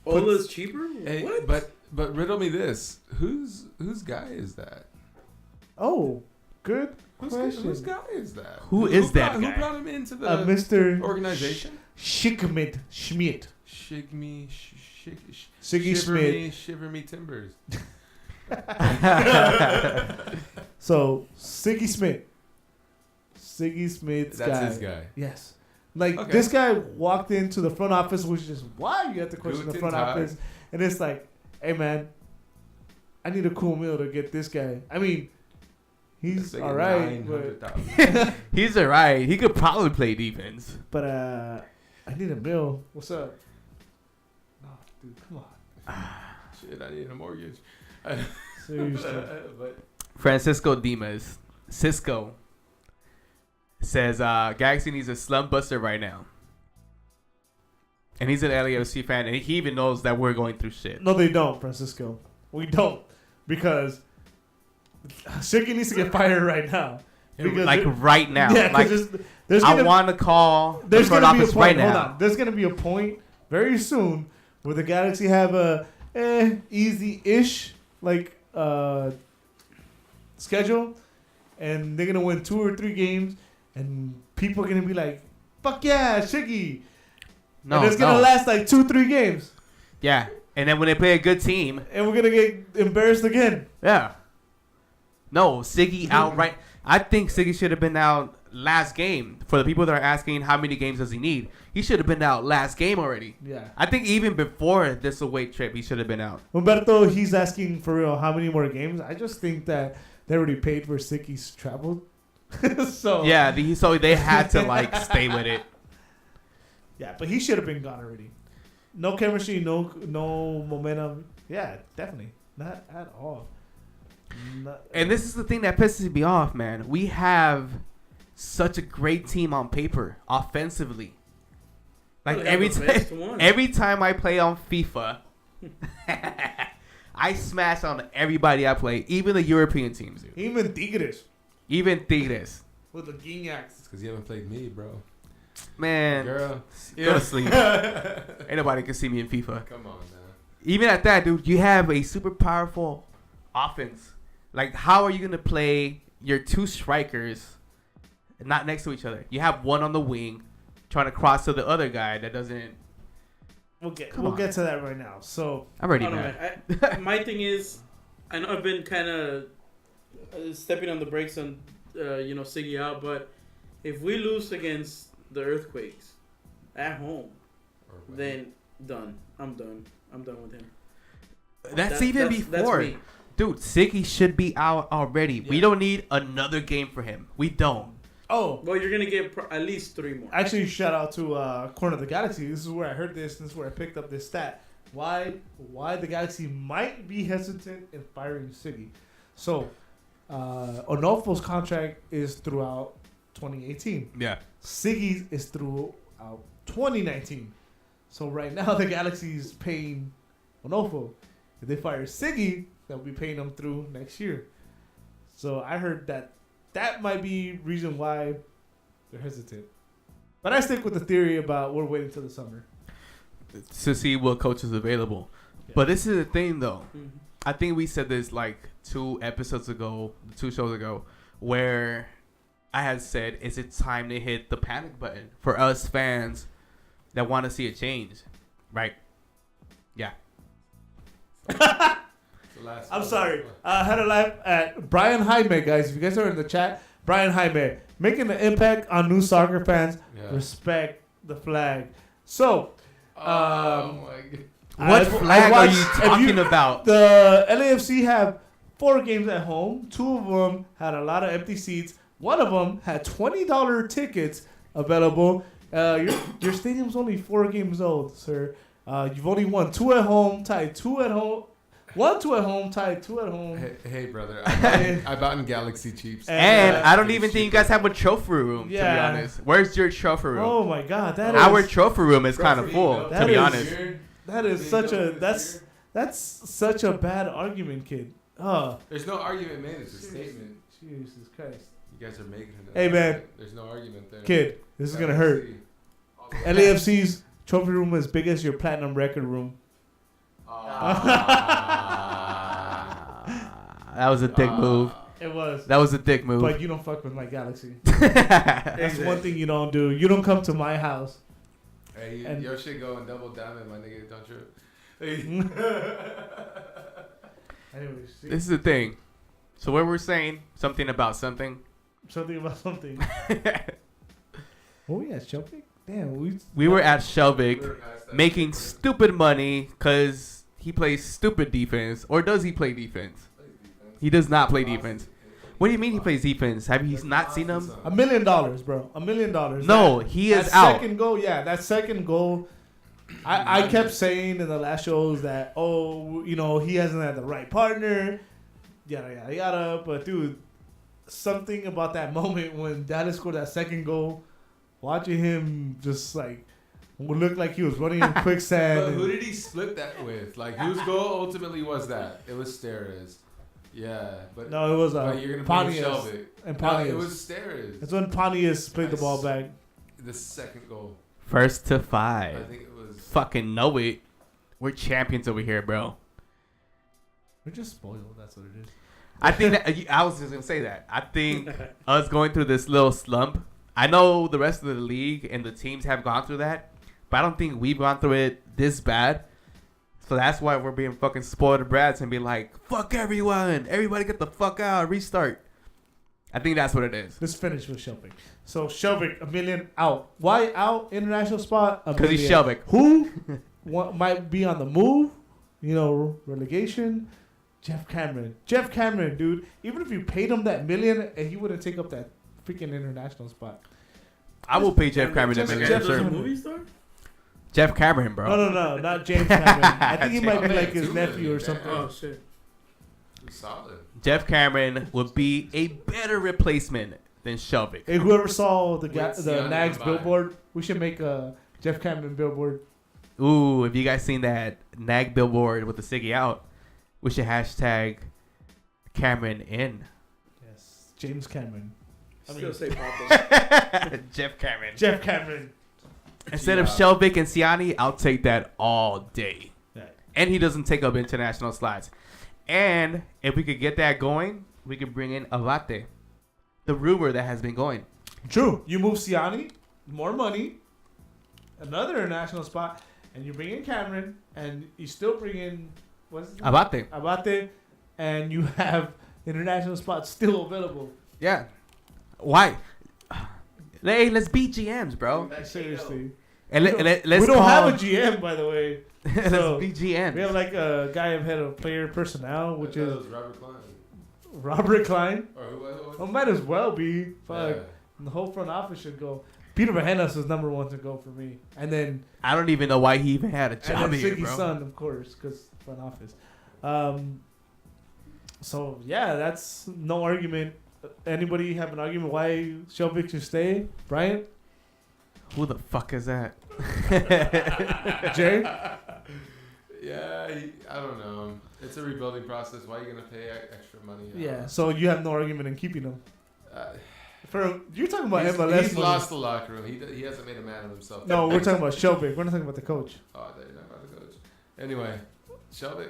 Ola's cheaper? Hey, What? but riddle me this: whose guy is that? Oh, good question. Whose guy is that? Who is that Who guy? brought him into the Mr. organization? Schmidt. Shig me, Siggy Schmidt. Shiver me timbers. So Siggy Smith. Siggy Smith's That's guy. his guy. Yes. Like Okay. this guy walked into the front office, which is why you have to question the Guten front Tag. office, and it's like, hey man, I need a cool meal to get this guy. I mean, he's That's like all right, but 900,000. He's alright. He could probably play defense. I need a meal. What's up? No, dude, come on. Shit, I need a mortgage. Seriously. But Francisco Dimas. Cisco. Says Galaxy needs a slump buster right now. And he's an LAFC fan, and he even knows that we're going through shit. No, they don't, Francisco. We don't. Because Siggy needs to get fired right now. Because Like right now. Yeah, Like, because there's I gonna, want to call the there's front gonna be a office point. right Hold now. on. There's gonna be a point very soon where the Galaxy have a easy-ish like schedule, and they're gonna win 2 or 3 games, and people are gonna be like, "Fuck yeah, Shiggy!" No, and it's gonna no. last like 2-3 games, Yeah. And then when they play a good team, and we're gonna get embarrassed again. yeah. No, Siggy outright. I think Siggy should have been out last game. For the people that are asking how many games does he need, he should have been out last game already. Yeah. I think even before this away trip, he should have been out. Humberto, he's asking for real how many more games. I just think that they already paid for Siggy's travel. So Yeah, so they had to like stay with it. yeah, but he should have been gone already. No chemistry, no momentum. Yeah, definitely not at all. Not- And this is the thing that pisses me off, man. We have such a great team on paper, offensively. Like Probably have the best one. every time I play on FIFA, I smash on everybody I play, even the European teams, dude. even Tigres Even Tigres. with the Guignacs. it's because you haven't played me, bro. Man, Girl. go to sleep. Ain't nobody can see me in FIFA. Come on, man. Even at that, dude, you have a super powerful offense. Like, how are you going to play your 2 strikers not next to each other. You have one on the wing trying to cross to the other guy that doesn't. We'll get Come we'll on. get to that right now. So I'm already I don't mad. know, man. My thing is, I know I've been kind of stepping on the brakes on, Siggy out, but if we lose against the Earthquakes at home, Or when. then done. I'm done. I'm done with him. That's even before. me. Dude, Siggy should be out already. Yeah. We don't need another game for him. We don't. oh, Well, you're gonna get at least 3 more. actually, shout out to Corner of the Galaxy. This is where I heard this. This is where I picked up this stat. Why the Galaxy might be hesitant in firing Siggy. So, Onofo's contract is throughout 2018. Yeah. Siggy's is throughout 2019. So right now the Galaxy's paying Onofo. If they fire Siggy, they'll be paying him through next year. So I heard that might be reason why they're hesitant. But I stick with the theory about we're waiting till the summer. To see what coach is available. Yeah. But this is the thing, though. Mhm. I think we said this like 2 shows ago, where I had said, is it time to hit the panic button for us fans that want to see a change? Right? Yeah. The last I'm one. sorry. I had a live at Brian Jaime, guys. If you guys are in the chat, Brian Jaime making an impact on new soccer fans. Yeah. Respect the flag. So, Oh my god. What flag are you if talking about? The LAFC have 4 games at home. 2 of them had a lot of empty seats. One of them had $20 tickets available. Your stadium's only 4 games old, sir. You've only won 2 at home, tied 2 at home. 2 at home, tied 2 at home. Hey, brother. I bought in Galaxy cheaps. And Uh, I don't even think you guys have a trophy room, to be Yeah. honest. Where's your trophy room? Oh my God, that Our is trophy room is kind of Trophy, full, no? to That be is- honest. that is such a that's such a bad argument, kid. Oh, There's no argument made. It's a statement. Jesus Christ, You guys are making it. Hey, man. There's no argument there. kid, this is gonna hurt. Galaxy. LAFC's trophy room is big as your platinum record room. That was a dick move. It was. That was a dick move. But you don't fuck with my Galaxy. That's one thing you don't do. You don't come to my house. Hey, And- your shit going double diamond, my nigga. Don't you? Hey. Anyways, see, This is the thing. So what we're saying, something about something. something about something. Oh yeah, Shelby. Damn, We were at Shelvick We're past that making shit, stupid money because he plays stupid defense. Or does he play defense? brother. He does not play defense. What do you mean he plays defense? Have you not seen him? $1 million, bro. $1 million. No, he is out. Second goal, yeah, that second goal. I kept saying in the last shows that he hasn't had the right partner, yada yada yada. But dude, something about that moment when Dallas scored that second goal, watching him just like look like he was running in quicksand. But and- who did he split that with? Like, whose goal ultimately was that? It was Steres. Yeah, but no, it was but you're gonna bring Pontius Shelby. and No, Pontius. it was Steres. That's when Pontius played the ball back. The second goal. First to I 5. think it was. Fucking know it. We're champions over here, bro. We're just spoiled. That's what it is. I think that I was just gonna say that. I think us going through this little slump. I know the rest of the league and the teams have gone through that, but I don't think we've gone through it this bad. So that's why we're being fucking spoiled brats and be like, fuck everyone, everybody get the fuck out, restart. I think that's what it is. Let's finish with Shelvick. So Shelvick, $1 million out. Why out? International spot. Because he's $1 million. Shelvick. Who might be on the move? Relegation. Jeff Cameron, dude. Even if you paid him that $1 million, and he wouldn't take up that freaking international spot. I will pay Jeff Cameron Just that Jeff- million, a sure. movie star? Jeff Cameron, bro. No, not James Cameron. I think he might be like his $2 nephew or million, something. Oh shit. Solid. Jeff Cameron would be a better replacement than Shelvick. Hey, whoever saw the Wait, Siani NAG's Mbaye. billboard, we should make a Jeff Cameron billboard. Ooh, if you guys seen that NAG billboard with the Siggy out, we should hashtag Cameron in. Yes, James Cameron. Still say Papa. Jeff Cameron. Jeff Cameron. Instead of Yeah. Shelvick and Siani, I'll take that all day. Right. And he doesn't take up international slots. And if we could get that going, we could bring in Avate. The rumor that has been going. True. You move Siani, more money, another international spot, and you bring in Cameron, and you still bring in what's his name? Abate, and you have international spots still available. Yeah. Why? Hey, let's beat GMs, bro. Seriously. And let's we don't call, have a GM, by the way. let's So, beat GMs. We have like a guy head of player personnel, which I thought is it was Robert Klein. Robert Klein. Or who was Well, might as well be. Fuck. Yeah. The whole front office should go. Peter Vagenas is number one to go for me. And then I don't even know why he even had a job here, Siggy's bro. son, of course, because front office. So, yeah, that's no argument. Anybody have an argument why Shelby should stay? Brian? Who the fuck is that? Jay? Yeah, I don't know. It's a rebuilding process. Why are you gonna pay extra money? Yeah, so you have no argument in keeping him. You're talking about He's MLS. money. lost the locker room. He hasn't made a man of himself. No, we're talking about Shelby. We're not talking about the coach. Oh, they're not about the coach. Anyway, Shelby.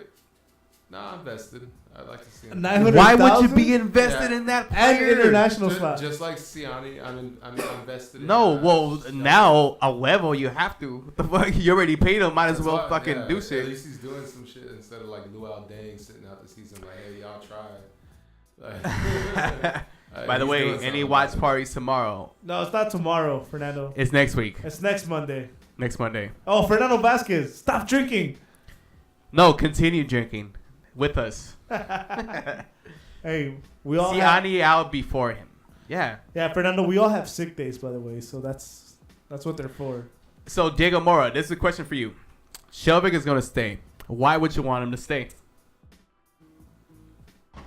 Nah, I'm invested. I'd like to see him. 900,000? Why would you be invested Yeah. in that And player? international Just, slot. just like Siani, I'm invested. No, in well, stuff. now a level you have to. What the fuck? You already paid him. Might as That's well why- fucking yeah, do At shit. least he's doing some shit instead of like Luau Deng sitting out the season like, hey, y'all try. Like, By the he's way, doing any something watch about it. parties tomorrow? No, it's not tomorrow, Fernando. It's next week. It's next Monday. Next Monday. Oh, Fernando Vasquez, stop drinking. No, continue drinking with us. Hey, we all See have, Ani out before him. Yeah. yeah, Fernando. We all have sick days, by the way. So that's what they're for. So Diego Mora, this is a question for you. Shelvick is gonna stay. Why would you want him to stay?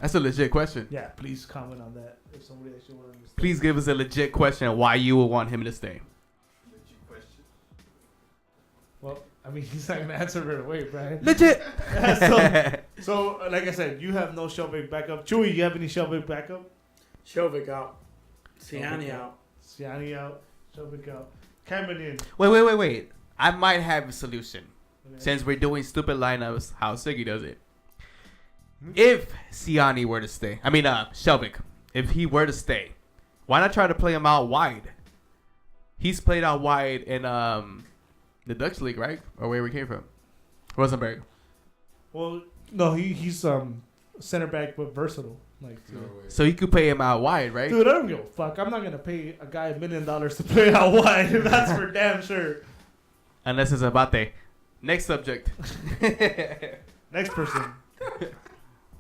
That's a legit question. Yeah, please comment on that. If somebody actually wanted to understand. Please give us a legit question on why you would want him to stay. Well, I mean, he's not gonna answer right away, Brian. Legit. So, like I said, you have no Shelvick backup. Chewy, you have any Shelvick backup? Shelvick out. Siani out. Siani out. Shelvick out. Cameron in. Wait. I might have a solution. Okay. Since we're doing stupid lineups, how Siggy does it. If Siani were to stay, Shelvick, if he were to stay, why not try to play him out wide? He's played out wide in the Dutch league, right? Or where we came from, Rosenberg. Well, no, he's center back but versatile. Like, Norway. So you could play him out wide, right? dude, I don't give a fuck. I'm not gonna pay a guy $1 million to play out wide. That's for damn sure. Unless it's Abate. Next subject. Next person.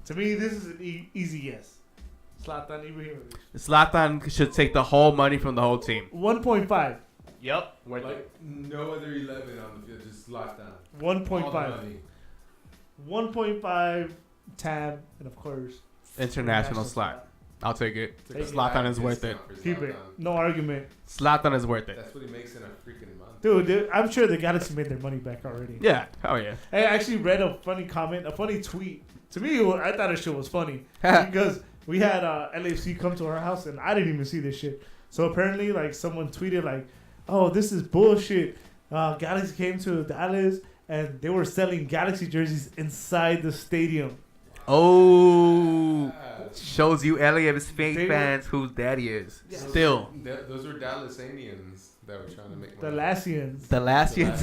To me, this is an easy yes. Zlatan Ibrahimovic. Zlatan should take the whole money from the whole team. 1.5. Yep. Worth it. Like no other 11 on the field, just locked down. 1.5. 1.5 tab, and of course, International slot. I'll take it. Took Take a it. Zlatan bad is worth it. discount for Keep it. Zlatan. No argument. Zlatan is worth it. That's what he makes in a freaking month. Dude, I'm sure the Galaxy made their money back already. Yeah. Oh yeah. I actually read a funny comment, a funny tweet. To me, I thought this shit was funny because we had LAFC come to our house and I didn't even see this shit. So apparently, like, someone tweeted like, "Oh, this is bullshit. Galaxy came to Dallas and they were selling Galaxy jerseys inside the stadium." Oh, Ah, shows you LAFC They were- fans whose daddy is. Yeah. Still, those were Dallasanians that were trying to make The money. Lassians. the last year.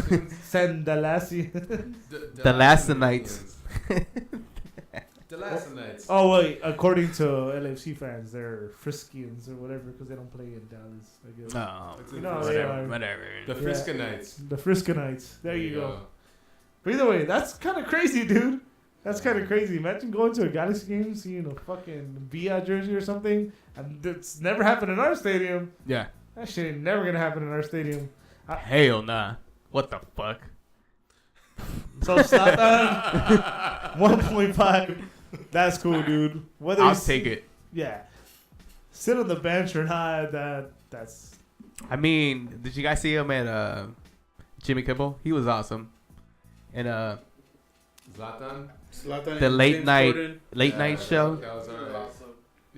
Send the Lassians. The Lassanites. The Lassanites. Oh, wait. According to LAFC fans, they're Friskians or whatever because they don't play in Dallas, I guess. No, It's You know, interesting. they are. whatever. The Yeah. Friskanites. The Friskanites. There you go. But either way, that's kind of crazy, dude. That's kind of crazy. Imagine going to a Galaxy game, seeing a fucking Via jersey or something, and it's never happened in our stadium. Yeah. That shit ain't never gonna happen in our stadium. Hell nah. What the fuck? So Zlatan, 1.5. That's cool, dude. Whether I'll you take sit- it. Yeah. Sit on the bench or not, that's I mean, did you guys see him at Jimmy Kimmel? He was awesome. And Zlatan. Zlatan The and late James night- Corden. late night show, That was alright.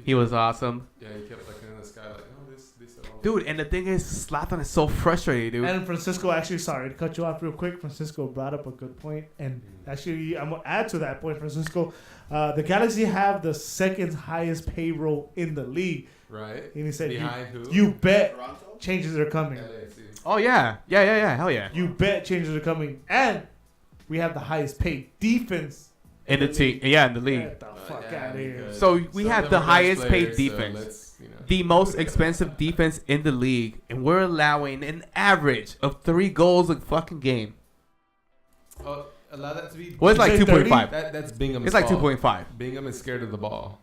he was awesome. Yeah, he kept looking in the sky like, oh, this all Dude, and the thing is, Zlatan is so frustrated, dude. And Francisco, actually, sorry to cut you off real quick. Francisco brought up a good point, and actually, I'm gonna add to that point, Francisco. The Galaxy have the second highest payroll in the league, Right. and he said, Behind who? "You bet Toronto? changes are coming. LAFC. Oh, yeah. Hell yeah. You bet changes are coming, and we have the highest paid defense." In the team. Yeah, in the league. Get the fuck out of here. because So we some have of the them are highest bench paid players, so defense. let's, you know. The most expensive defense in the league, and we're allowing an average of 3 goals a fucking game. Oh, allow that to be. Well, it's like You say 2.5. That's Bingham's It's like fault. 2.5. Bingham is scared of the ball.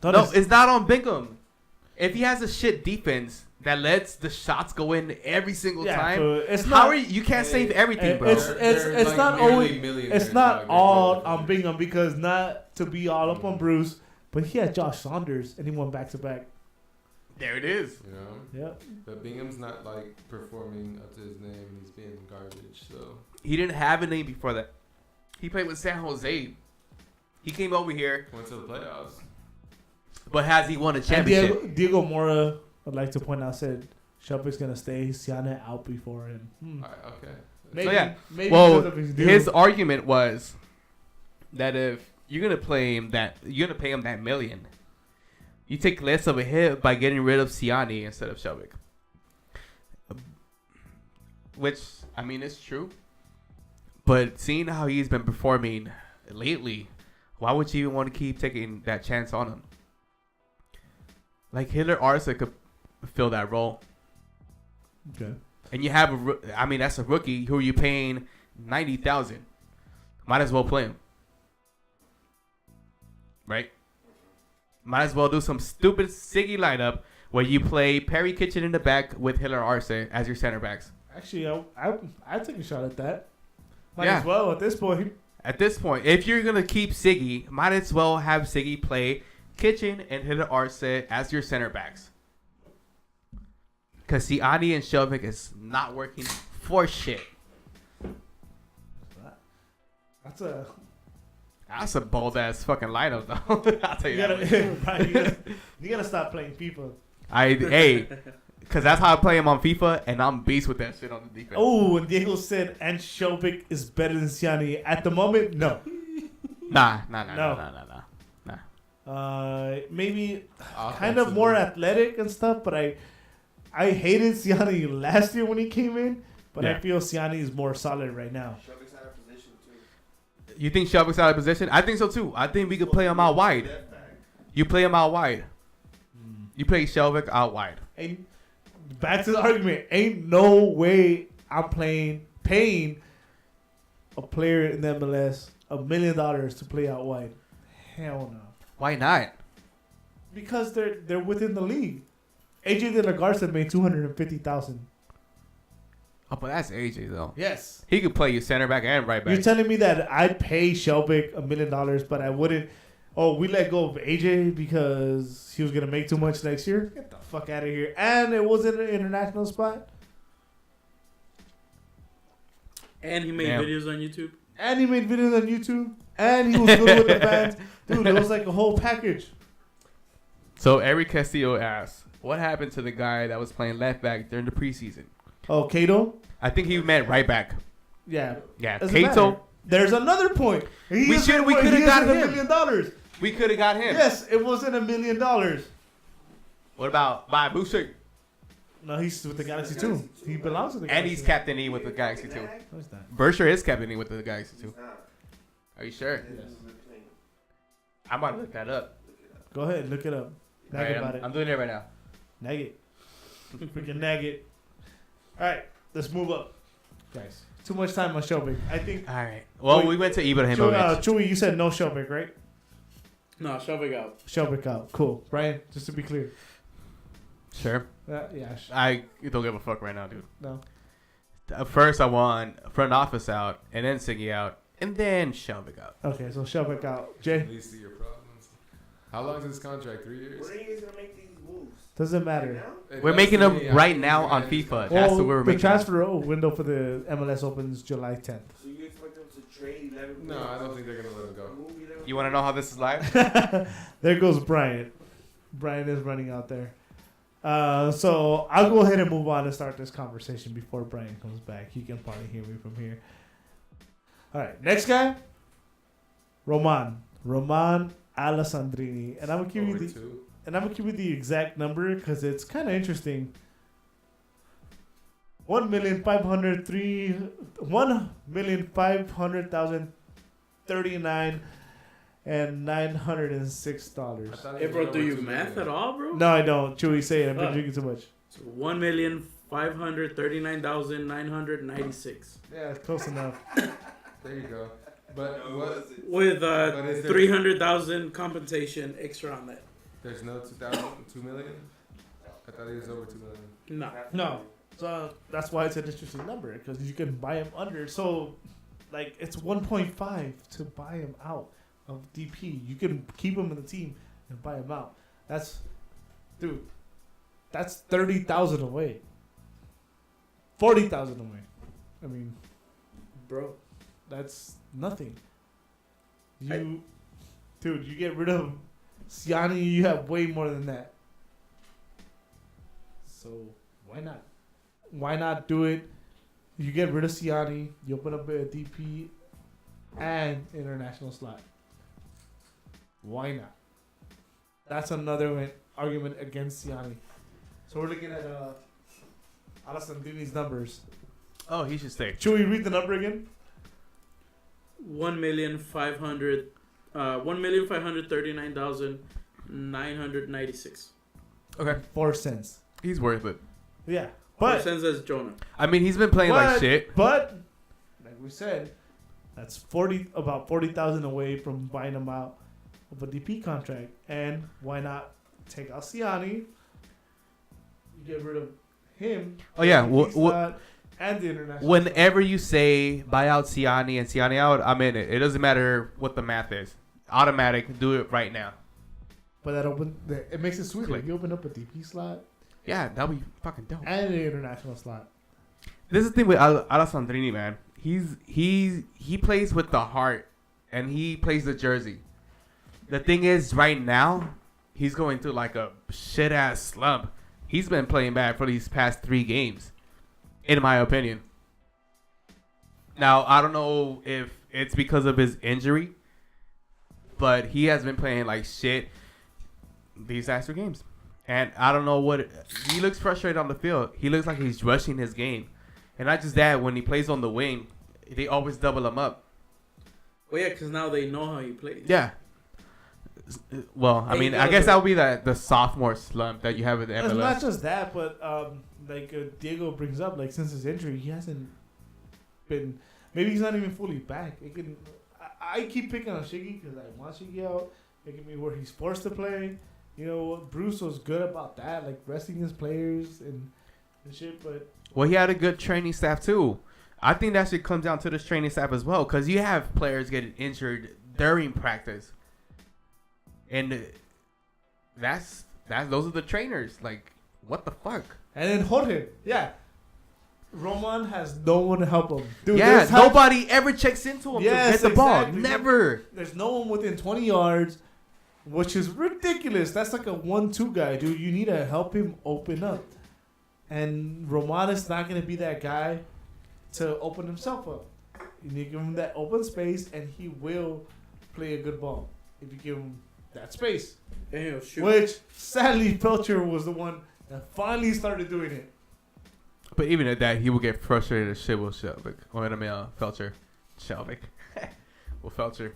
No, it's not on Bingham. If he has a shit defense that lets the shots go in every single time, so it's how not. are you can't save everything, bro. It's not always. It's not all on Bingham, because not to be all up on Bruce, but he had Josh Saunders and he won back to back. There it is. You know, Yep. but Bingham's not like performing up to his name. He's being garbage. So He didn't have a name before that. He played with San Jose. He came over here, went to the playoffs. but has he won a And championship? Diego Mora, I'd like to point out, said Shelby's gonna stay. Siana out before him. All right, okay. Maybe, yeah. maybe Well, because of his deal. his argument was that if you're gonna play him you're gonna pay him that $1 million. You take less of a hit by getting rid of Siani instead of Shelvick. Which, I mean, it's true. But seeing how he's been performing lately, why would you even want to keep taking that chance on him? Like, Hitler Arce could fill that role. Okay. And you have that's a rookie who you're paying $90,000. Might as well play him. Right? Might as well do some stupid Siggy lineup where you play Perry Kitchen in the back with Hitler Arce as your center backs. Actually, I take a shot at that. Might Yeah. as well at this point. At this point, if you're gonna keep Siggy, might as well have Siggy play Kitchen and Hitler Arce as your center backs. Because Siani and Shelvick is not working for shit. That's a bold ass fucking lineup, though. I'll tell you, You that. gotta, Brian, you gotta stop playing FIFA. Because that's how I play him on FIFA, and I'm beast with that shit on the defense. Oh, and Diego said, and Shelvick is better than Siani. At the moment, no. Nah. Maybe kind of more athletic and stuff, but I hated Siani last year when he came in, but I Yeah. feel Siani is more solid right now. Shelby's out of position too. You think Shelvick's out of position? I think so too. I think we could play him out wide. You play him out wide. You play Shelvick out wide. Ain't, back to the argument. Ain't no way I'm paying a player in the MLS $1 million to play out wide. Hell no. Why not? Because they're within the league. AJ De La Garza made $250,000. Oh, but that's AJ though. Yes. He could play you center back and right back. You're telling me that I'd pay Shelvick $1 million, but I wouldn't. Oh, we let go of AJ because he was gonna make too much next year. Get the fuck out of here! And it wasn't an international spot. And he made Damn. videos on YouTube. And he made videos on YouTube. And he was good with the fans. Dude, it was like a whole package. So Eric Castillo asks, what happened to the guy that was playing left back during the preseason? Oh, Cato? I think he meant right back. Yeah. Yeah, Doesn't matter. Cato. There's another point. We could have got $1 him. million. We could have got him. Yes, it wasn't $1 million. What about Boucher? No, he's with the Galaxy too. He belongs to the Galaxy. And he's captain E with the Galaxy too. No, he's not. Bersher is captain E with the Galaxy too. He's not. Are you sure? Yes. I'm about to look that up. Go ahead, look it up. Nag Alright, about I'm it. doing it right now. Nag it. Freaking nag it. All right, let's move up, guys. Too much time on Shelby. I think. All right. Well, Wait. we went to Ibrahimovic. Chewy, you said no Shelby, right? No, Shelby out. Shelby out. Cool. Brian, just to be clear. Sure. Yeah. I don't give a fuck right now, dude. No. First, I want front office out, and then Siggy out, and then Shelby out. Okay, so Shelby out. Jay, At least see your problems. How long is this contract? 3 years? When are you guys gonna make these moves? doesn't Right matter. now? We're making them right now on FIFA. That's what we're the making. transfer window for the MLS opens July 10th. So you expect them to trade 11 No, I don't think they're gonna let him go. Move 11 You want to know how this is live? There goes Brian. Brian is running out there. So I'll go ahead and move on and start this conversation before Brian comes back. He can probably hear me from here. All right, next guy, Roman Alessandrini, and I'm gonna give you the exact number because it's kind of interesting. 1,500,039 and $906. Hey, bro, do you math at all, bro? No, I don't. Chewy, say it. I've been drinking too much. So 1,539,996. Yeah, close enough. There you go. But what? With But is there- 300,000 compensation extra on that. There's no 2 million. I thought it was over 2 million. No. No. So that's why it's an interesting number because you can buy him under. So, like, it's 1.5 to buy him out of DP. You can keep him in the team and buy him out. That's 30,000 away. 40,000 away. I mean, Bro. that's nothing. Dude, you get rid of Siani, you have way more than that. So why not? Why not do it? You get rid of Siani, you open up a DP and international slot. Why not? That's another argument against Siani. So we're looking at Alessandrini's numbers. Oh, he should stay. Should we read the number again? 1,539,996. Okay, 4 cents. he's worth it. Yeah. But But sends as Jonah. I mean, he's been playing like shit. But like we said, that's about 40,000 away from buying him out of a DP contract. And why not take out Siani? You get rid of him. Oh yeah, DP slot, and the international. whenever you say buy out Siani and Siani out, I'm in it. It doesn't matter what the math is. Automatic, do it right now. But it makes it sweeter. Click. You open up a DP slot Yeah, that'll be fucking dope. and the international slot. This is the thing with Alessandrini, man. He plays with the heart, and he plays the jersey. The thing is, right now, he's going through like a shit ass slump. He's been playing bad for these past 3 games, in my opinion. Now, I don't know if it's because of his injury, but he has been playing like shit these last 2 games. And I don't know what... He looks frustrated on the field. He looks like he's rushing his game. And not just that, when he plays on the wing, they always double him up. Well, yeah, because now they know how he plays. Yeah. Well, I mean, I guess that would be the sophomore slump that you have with the It's MLS. not just that, but Diego brings up, like, since his injury, he hasn't been... Maybe he's not even fully back. I keep picking on Shiggy because I want Shiggy out. Making me where he's forced to play. You know, Bruce was good about that, like resting his players and shit. But Well, he had a good training staff too. I think that should come down to this training staff as well, because you have players getting injured during practice, and those are the trainers. Like, what the fuck? and then Jorge, yeah, Roman has no one to help him. Dude, Yeah, there's nobody ever checks into him Yes, to get the ball. exactly. Never. There's no one within 20 yards, which is ridiculous. That's like a 1-2 guy, dude. You need to help him open up, and Roman is not gonna be that guy to open himself up. You need to give him that open space, and he will play a good ball if you give him that space. And he'll shoot. Which, sadly, Felcher was the one that finally started doing it. But even at that, he will get frustrated as shit with Shelvick. Or I mean, Felcher. Shelvick. With Felcher.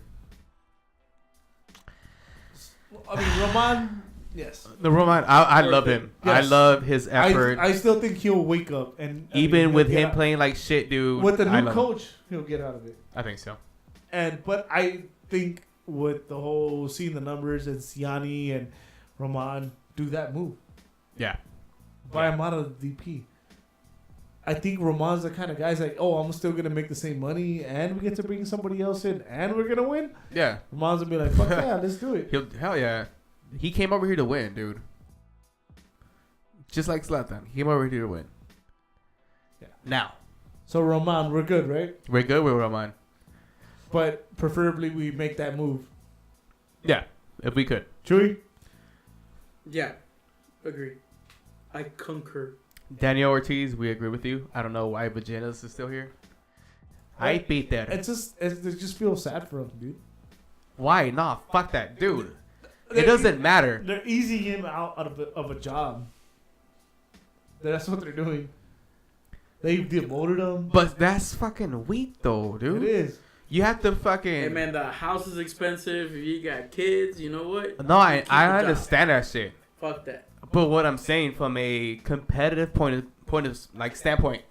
I mean, Roman, yes. The Roman, I love him. Yes. I love his effort. I still think he'll wake up. And Even he'll with get him out. playing like shit, dude. With the I new love coach, he'll get out of it. him. I think so. But I think with the whole seeing the numbers and Siani and Roman do that move. Yeah. Buy him out of the DP. I think Roman's the kind of guy's like, oh, I'm still going to make the same money and we get to bring somebody else in and we're going to win. Yeah. Roman's going to be like, fuck yeah, let's do it. Hell yeah. He came over here to win, dude. Just like Zlatan. He came over here to win. Yeah. Now. So Roman, we're good, right? We're good with Roman. But preferably we make that move. Yeah. If we could. Chewy? Yeah. Agree. I concur. Daniel Ortiz, we agree with you. I don't know why Vaginas is still here. I beat that. It just feels sad for him, dude. Why? Nah, fuck that, dude. It doesn't matter. They're easing him out of a job. That's what they're doing. They demoted him. But that's fucking weak, though, dude. It is. You have to fucking. Hey man, the house is expensive. If you got kids, you know what? No, I Keep the understand that shit. Fuck that. But what I'm saying from a competitive point of like standpoint,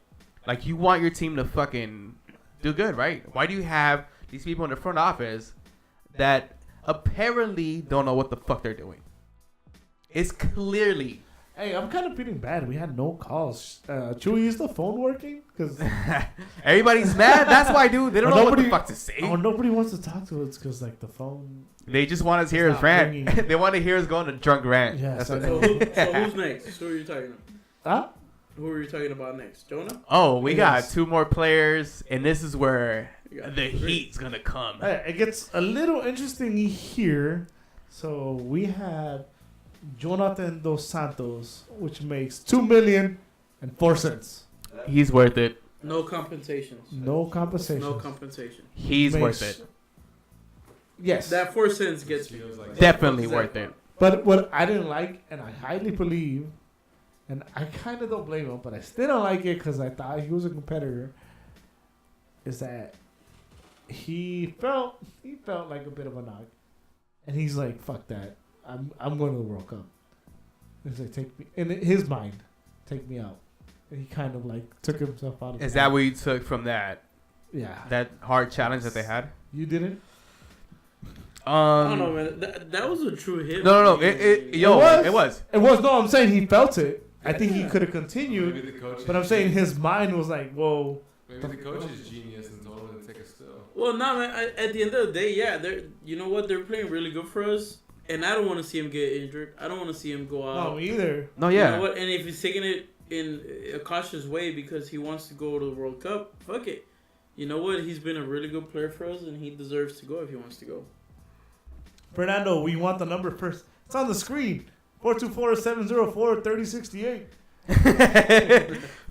like you want your team to fucking do good, right? Why do you have these people in the front office that apparently don't know what the fuck they're doing? It's clearly. Hey, I'm kind of feeling bad. We had no calls. Chewy, is the phone working? Because Everybody's mad. That's why, dude. They don't know what the fuck to say. Oh, nobody wants to talk to us because like the phone. They just want us to hear It's us not rant. ringing. They want to hear us go on a drunk rant. Yes, That's I what- know. So who's next? Who are you talking about? Huh? Who are you talking about next? Jonah? Oh, we got Yes. 2 more players, and this is where You got the 3. heat's gonna come. Hey, it gets a little interesting here. So we have Jonathan Dos Santos, which makes $2,000,004. He's worth it. No compensations. No compensation. No compensation. He's Makes- worth it. Yes. That 4 cents gets me. Feels like Definitely worth it. But what I didn't like, and I highly believe, and I kind of don't blame him, but I still don't like it because I thought he was a competitor, is that he felt like a bit of a knock, and he's like, "Fuck that, I'm going to the World Cup." He's like, "Take me," in his mind, "Take me out." And he kind of like took himself out of. Is the that game. what you took from that Yeah. hard challenge that they had? You didn't? I don't know, man. That was a true hit. No. It Yo, was. it was. It was no. I'm saying he felt it. I think he could have continued, Maybe the coach. but I'm saying his mind was like, "Whoa." Maybe the coach is genius and told him to take a still. Well, no, man. At the end of the day, yeah, they're. You know what? They're playing really good for us, and I don't want to see him get injured. I don't want to see him go out. No, either. No, You know yeah. what? And if he's taking it in a cautious way because he wants to go to the World Cup, fuck it. You know what? He's been a really good player for us, and he deserves to go if he wants to go. Fernando, we want the number first. It's on the screen. 424-704-3068.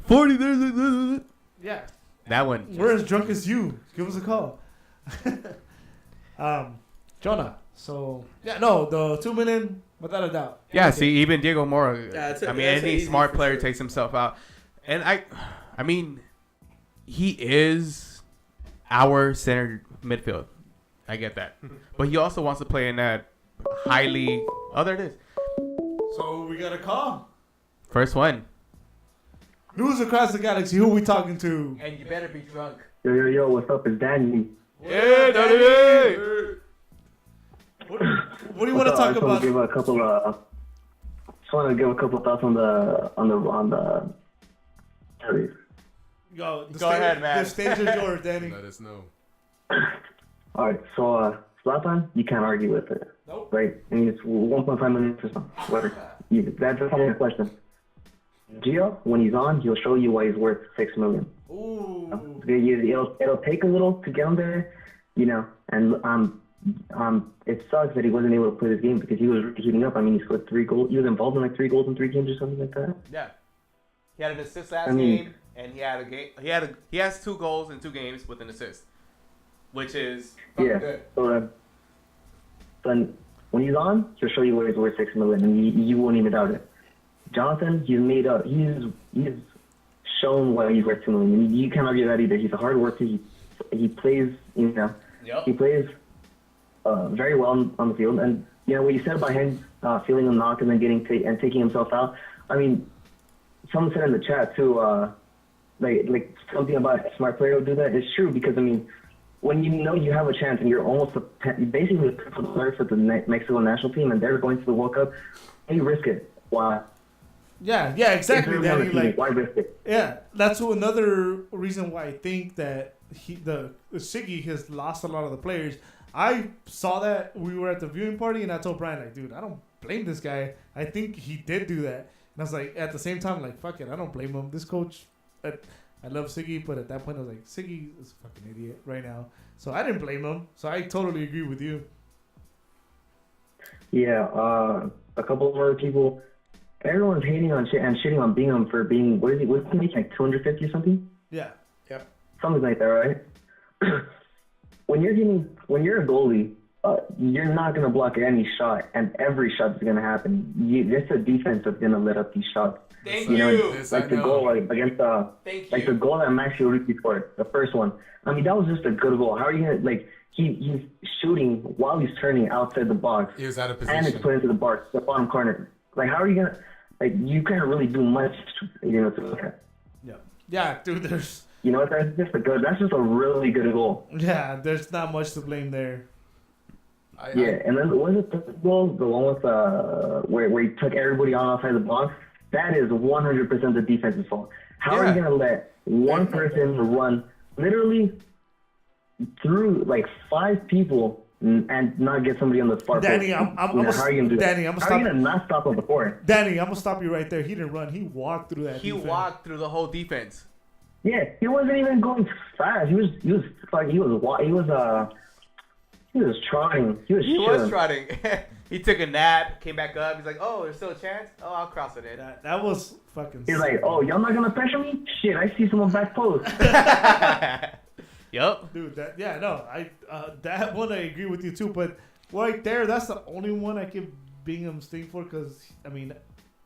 40. Yeah. That one. We're as drunk as you. Give us a call. Jonah. So, yeah, no, the 2 million, without a doubt. Yeah, see, even Diego Mora. Yeah, I mean, any easy smart for player sure. takes himself out. And I mean, he is our center midfield. I get that. But he also wants to play in that highly... Oh, there it is. So, we got a call. First one. News across the galaxy. Who we talking to? And you better be drunk. Yo, what's up? It's Danny. Yeah, Danny! What do you want to I talk just want about? to give a couple thoughts on the series. Go ahead, man. The stage is yours, Danny. Let us know. All right, so Zlatan, you can't argue with it, Nope. right? I mean, it's 1.5 million or something. Whatever. That's not a question. Gio, when he's on, he'll show you why he's worth 6 million. Ooh. It'll take a little to get him there, you know. And it sucks that he wasn't able to play this game because he was heating up. I mean, he scored 3 goals. He was involved in like 3 goals in 3 games or something like that. Yeah. He had an assist last I mean- game, and he had a game. He has 2 goals in 2 games with an assist, which is fucking Yeah. good. So then when he's on, he'll show you where he's worth 6 million, and you won't even doubt it. Jonathan, he's shown why he's worth 2 million. You can't argue that either. He's a hard worker. He plays, you know, he plays very well on the field. And you know what you said about him feeling a knock and then taking himself out. I mean, someone said in the chat too, like something about a smart player would do that. It's true because I mean, when you know you have a chance and you're almost basically a player for the Mexico national team and they're going to the World Cup, you risk it. Why? Yeah, exactly, Danny. Like, why risk it? yeah, that's another reason why I think that the Siggy has lost a lot of the players. I saw that we were at the viewing party, and I told Brian, like, dude, I don't blame this guy. I think he did do that. And I was like, at the same time, like, fuck it, I don't blame him. This coach, I love Siggy, but at that point, I was like, Siggy is a fucking idiot right now. So I didn't blame him. So I totally agree with you. Yeah, a couple of other people. everyone's hating on shit and shitting on Bingham for being what's he making, like 250 or something? Yeah. Something like that, right? when you're a goalie, you're not gonna block any shot, and every shot is gonna happen. Just the defense that's gonna let up these shots. Thank You know, you. like the goal against Thank like you. the goal that Maxi Urruti scored, the first one. I mean, that was just a good goal. How are you gonna like? He's shooting while he's turning outside the box, He was out of and it's position. put into the box, the bottom corner. Like, how are you gonna? Like, you can't really do much, to look at. Yeah, dude. There's You know what? That's just a really good goal. there's not much to blame there. Yeah, and then was it the goal, the one with where he took everybody on outside the box? That is 100% the defense's fault. How are you gonna let one person run literally through like 5 people and not get somebody on the far Danny, post? how are you gonna do Danny, that? I'm gonna How are you stop. gonna not stop him before? Danny, I'm gonna stop you right there. He didn't run. He walked through that. He defense. walked through the whole defense. Yeah, he wasn't even going fast. He was trotting. He was He chilling. was trotting. He took a nap, came back up. He's like, "Oh, there's still a chance. Oh, I'll cross it in." That was fucking. He's like, "Oh, y'all not gonna pressure me? Shit, I see someone back post." Yup. Dude, that one I agree with you too. But right there, that's the only one I give Bingham sting for. Because I mean,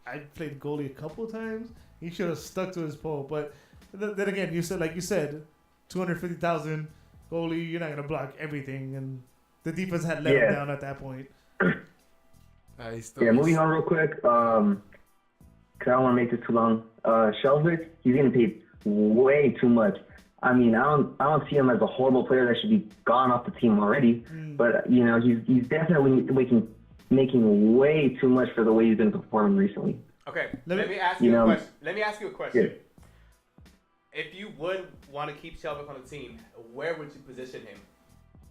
I played goalie a couple of times. He should have stuck to his pole. But then again, you said, 250,000 goalie. You're not gonna block everything, and the defense had let him down at that point. Moving on real quick. 'Cause I don't want to make this too long. Shelvick, he's getting paid way too much. I mean, I don't see him as a horrible player that should be gone off the team already. But you know, he's definitely making way too much for the way he's been performing recently. Okay, let me ask you a question. Let me ask you a question. Yeah. If you would want to keep Shelvick on the team, where would you position him?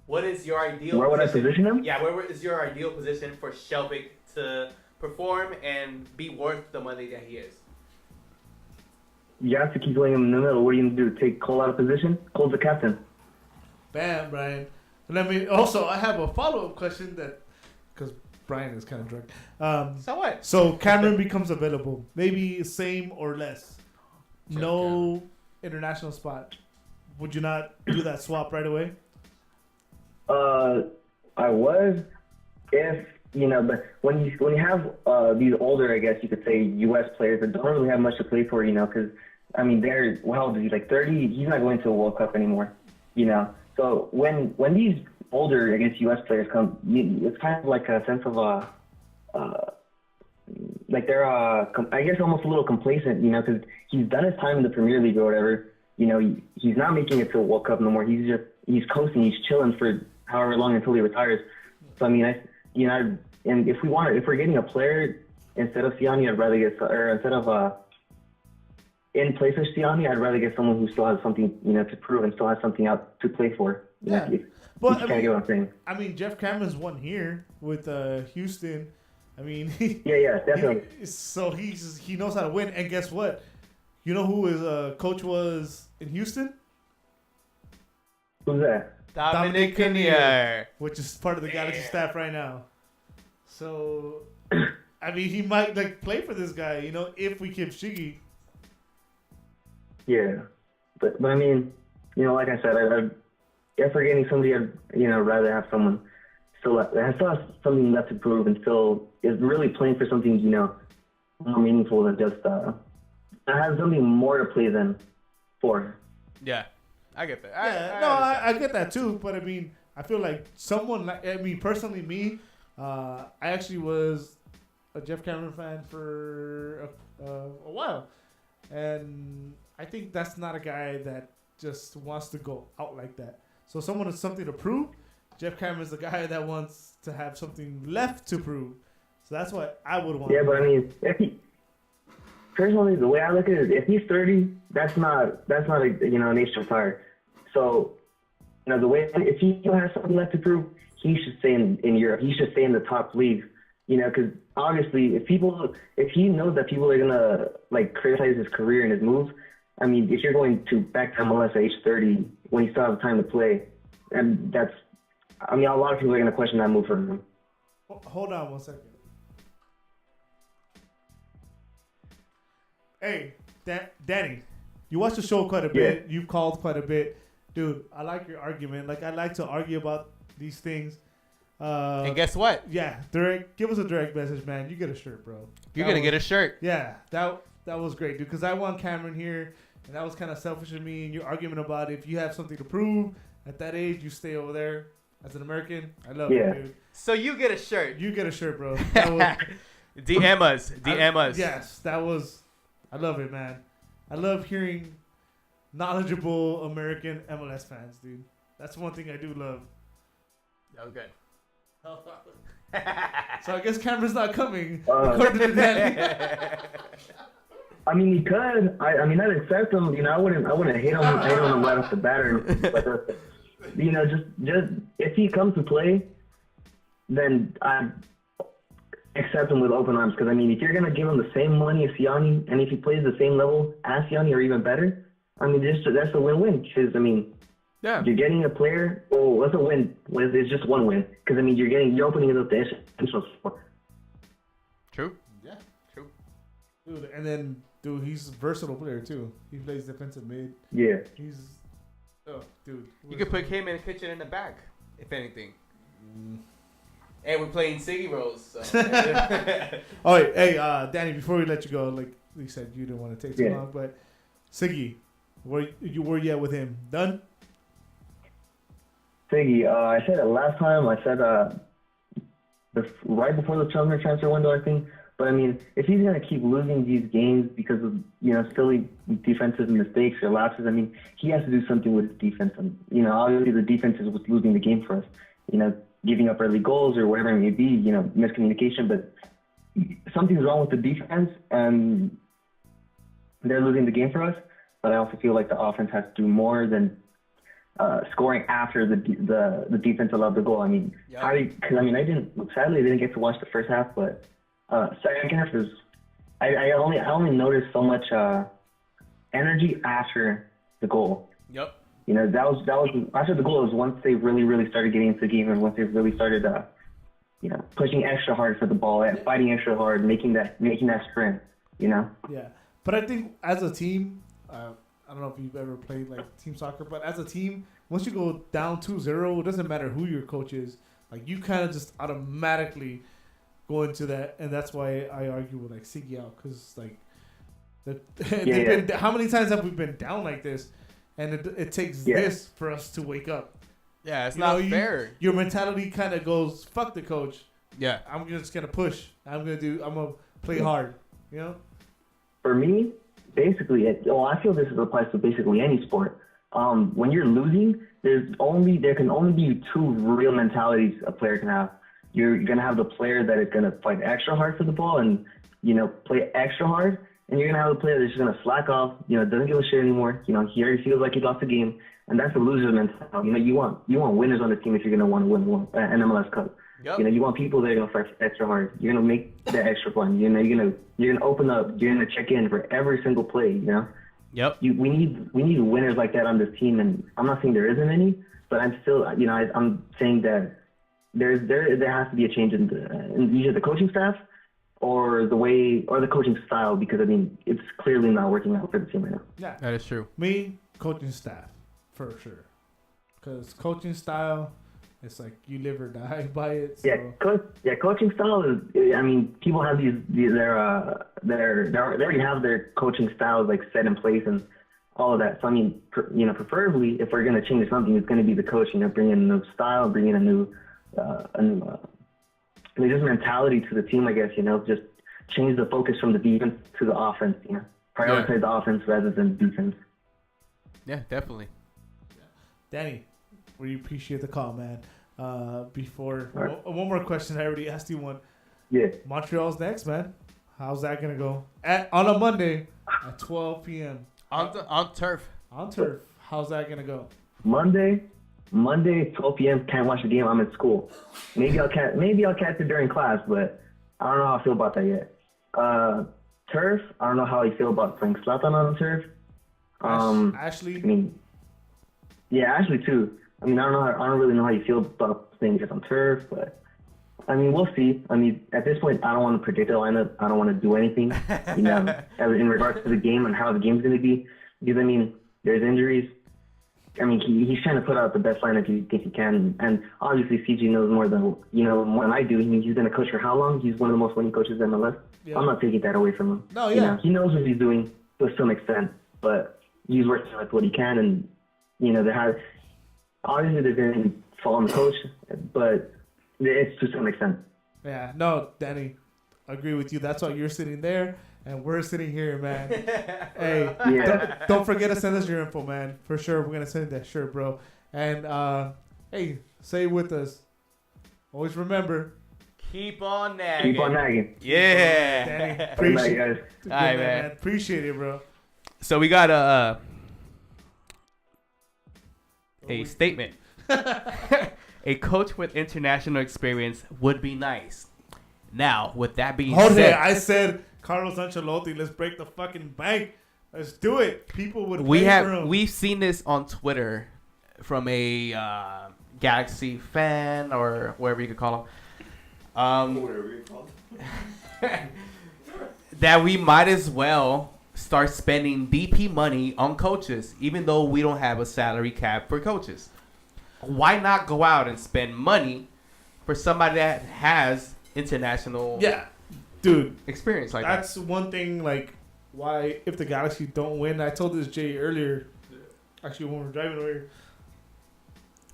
What is your ideal Where would I position him? Yeah, where is your ideal position for Shelvick to perform and be worth the money that he is? You have to keep playing him in the middle. What are you gonna do? Take Cole out of position? Cole's the captain. Bam, Brian. I have a follow-up question because Brian is kind of drunk. So what? So Cameron becomes available. Maybe same or less. No international spot. Would you not do that swap right away? I was, if but when you have these older, I guess you could say, U.S. players that don't really have much to play for, because I mean they're how old is he? Like 30. He's not going to a World Cup anymore, So when these older, I guess, U.S. players come, it's kind of like a sense of like they're I guess almost a little complacent, because he's done his time in the Premier League or whatever. He's not making it to a World Cup no more. He's coasting, he's chilling for however long until he retires. So I mean, and if we're getting a player instead of Siani, I'd rather get, or instead of in place of Siani, I'd rather get someone who still has something to prove and still has something out to play for. Yeah. But you get what I'm saying. I mean, Jeff Cameron's won here with Houston. I mean, yeah, definitely. So he knows how to win. And guess what? You know who his coach was in Houston? Who's that? Dominic Kinnear, which is part of the Galaxy staff right now. So, I mean, he might play for this guy, if we keep Shiggy. Yeah, but I mean, like I said, if we're getting somebody, I'd rather have someone that has something left to prove and still is really playing for something more meaningful than just that has something more to play than for. Yeah, I get that. I get that too. But I mean, I feel like someone personally, me, I actually was a Jeff Cameron fan for a while, and I think that's not a guy that just wants to go out like that. So someone has something to prove. Jeff Cameron's the guy that wants to have something left to prove. So that's what I would want. Yeah, but I mean, personally, the way I look at it is, if he's 30, that's not an age to retire. So, the way, if he has something left to prove, he should stay in Europe. He should stay in the top leagues. Because obviously, if he knows that people are gonna criticize his career and his moves, I mean, if you're going to back to MLS at age 30 when you still have time to play, and a lot of people are gonna question that move for him. Hold on 1 second. Hey, Danny, you watch the show quite a bit. You've called quite a bit. Dude, I like your argument. Like, I like to argue about these things. And guess what? Yeah, give us a direct message, man. You get a shirt, bro. You're going to get a shirt. Yeah, that was great, dude. Because I want Cameron here, and that was kind of selfish of me. And your argument about if you have something to prove at that age, you stay over there. As an American, I love it, dude. So you get a shirt. You get a shirt, bro. That was, DM us. DM us. Yes, that was. I love it, man. I love hearing knowledgeable American MLS fans, dude. That's one thing I do love. Oh, good. So I guess Cameron's not coming. According to Danny. I mean, he could. I mean, I'd accept him. You know, I wouldn't hate him right off the bat. But you know, just if he comes to play, then I accept him with open arms. Because I mean, if you're gonna give him the same money as Siani, and if he plays the same level as Siani or even better, I mean, that's a win-win. Because I mean, you're getting a player. Oh, what's a win? It's just one win. Because I mean, you're opening it up to essential sport. True. Yeah. True. Dude, and then he's a versatile player too. He plays defensive mid. Yeah. Oh, dude. You could put him in the kitchen in the back, if anything. And we're playing Siggy roles. So. All right, hey, Danny. Before we let you go, like we said, you didn't want to take too long, but Siggy, where you at with him? Done? Siggy, I said it last time. I said right before the summer transfer window, I think. But I mean, if he's gonna keep losing these games because of silly defensive mistakes or lapses, I mean, he has to do something with the defense. And obviously the defense is what's losing the game for us. Giving up early goals or whatever it may be. Miscommunication. But something's wrong with the defense, and they're losing the game for us. But I also feel like the offense has to do more than scoring after the defense allowed the goal. I mean, because I didn't get to watch the first half, but. Second half is, I only noticed so much energy after the goal. Yep. That was after the goal was once they really started getting into the game and once they really started pushing extra hard for the ball and fighting extra hard, making that sprint. Yeah, but I think as a team, I don't know if you've ever played like team soccer, but as a team, once you go down 2-0, it doesn't matter who your coach is. Like you kind of just automatically go into that, and that's why I argue with like Siggy out, because like, how many times have we been down like this, and it takes this for us to wake up. Yeah, it's not fair. Your mentality kind of goes, fuck the coach. Yeah, I'm just gonna push. I'm gonna play hard. For me, basically, I feel this applies to basically any sport. When you're losing, there can only be two real mentalities a player can have. You're going to have the player that is going to fight extra hard for the ball and, play extra hard. And you're going to have the player that's just going to slack off, doesn't give a shit anymore. He already feels like he lost the game. And that's the loser mentality. You want winners on the team if you're going to want to win an MLS Cup. Yep. You want people that are going to fight extra hard. You're going to make that extra fun. You're going to open up. You're going to check in for every single play, Yep. We need winners like that on this team. And I'm not saying there isn't any, but I'm still, I'm saying that there has to be a change in either the coaching staff or the coaching style, because I mean it's clearly not working out for the team right now. Yeah, that is true. Me, coaching staff for sure, because coaching style, it's like you live or die by it. So. Coaching style is. I mean, people have they already have their coaching styles like set in place and all of that. So I mean, preferably if we're gonna change something, it's gonna be the coach. Bring in a new style, bring in a new just mentality to the team, I guess. Just change the focus from the defense to the offense. Prioritize the offense rather than defense. Yeah, definitely. Danny, we appreciate the call, man. Before one more question, I already asked you one. Yeah. Montreal's next, man. How's that gonna go? On a Monday at 12 p.m. on turf. On turf. How's that gonna go? Monday, 12 p.m. Can't watch the game. I'm in school. Maybe I'll catch it during class, but I don't know how I feel about that yet. Turf. I don't know how I feel about playing Zlatan on the turf. Ashley. I mean, yeah, Ashley too. I mean, I don't really know how you feel about playing just on turf, but I mean, we'll see. I mean, at this point, I don't want to predict the lineup. I don't want to do anything, in regards to the game and how the game's going to be. Because, I mean, there's injuries. I mean, he's trying to put out the best lineup he thinks he can. And obviously, CG knows more than I do. I mean, he's been a coach for how long? He's one of the most winning coaches in MLS. Yeah. I'm not taking that away from him. No, yeah. He knows what he's doing to some extent, but he's working with what he can. And, obviously, there's going to be fault on the coach, but it's to some extent. Yeah, no, Danny, I agree with you. That's why you're sitting there and we're sitting here, man. Hey, don't forget to send us your info, man. For sure, we're gonna send that shirt, bro. And hey, say it with us. Always remember, keep on nagging. Keep on nagging. Yeah. Danny, appreciate it, guys. All right, man. Appreciate it, bro. So we got a statement. A coach with international experience would be nice. Now, with that being said, I said Carlos Ancelotti. Let's break the fucking bank. Let's do it. People would. We've seen this on Twitter from a Galaxy fan or whatever you could call him. Whatever you call him. That we might as well start spending DP money on coaches, even though we don't have a salary cap for coaches. Why not go out and spend money for somebody that has international experience like that? That's one thing, like, why if the Galaxy don't win, I told this Jay earlier, actually when we were driving over here,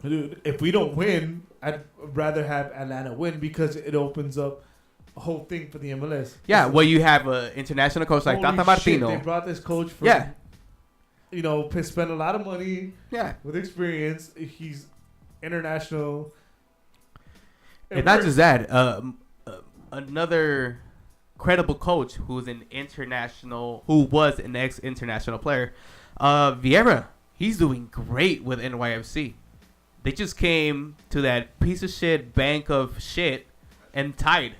dude, if we don't win, I'd rather have Atlanta win because it opens up a whole thing for the MLS. Yeah, well, you have an international coach like Tata Martino. They brought this coach for, spend a lot of money with experience. He's international. And not just that, another credible coach who was an ex-international player, Vieira. He's doing great with NYFC. They just came to that piece of shit bank of shit and tied.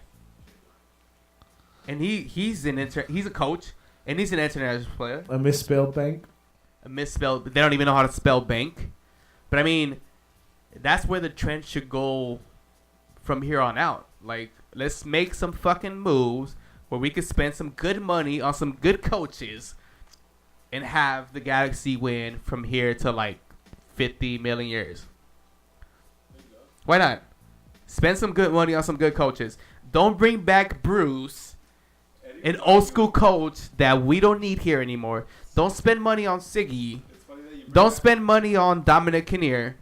And he's a coach and he's an international player. A misspelled bank. They don't even know how to spell bank. But I mean, that's where the trend should go from here on out. Like, let's make some fucking moves where we could spend some good money on some good coaches and have the Galaxy win from here to like 50 million years. Why not? Spend some good money on some good coaches. Don't bring back Bruce, an old school coach that we don't need here anymore. Don't spend money on Siggy. Don't spend money on Dominic Kinnear.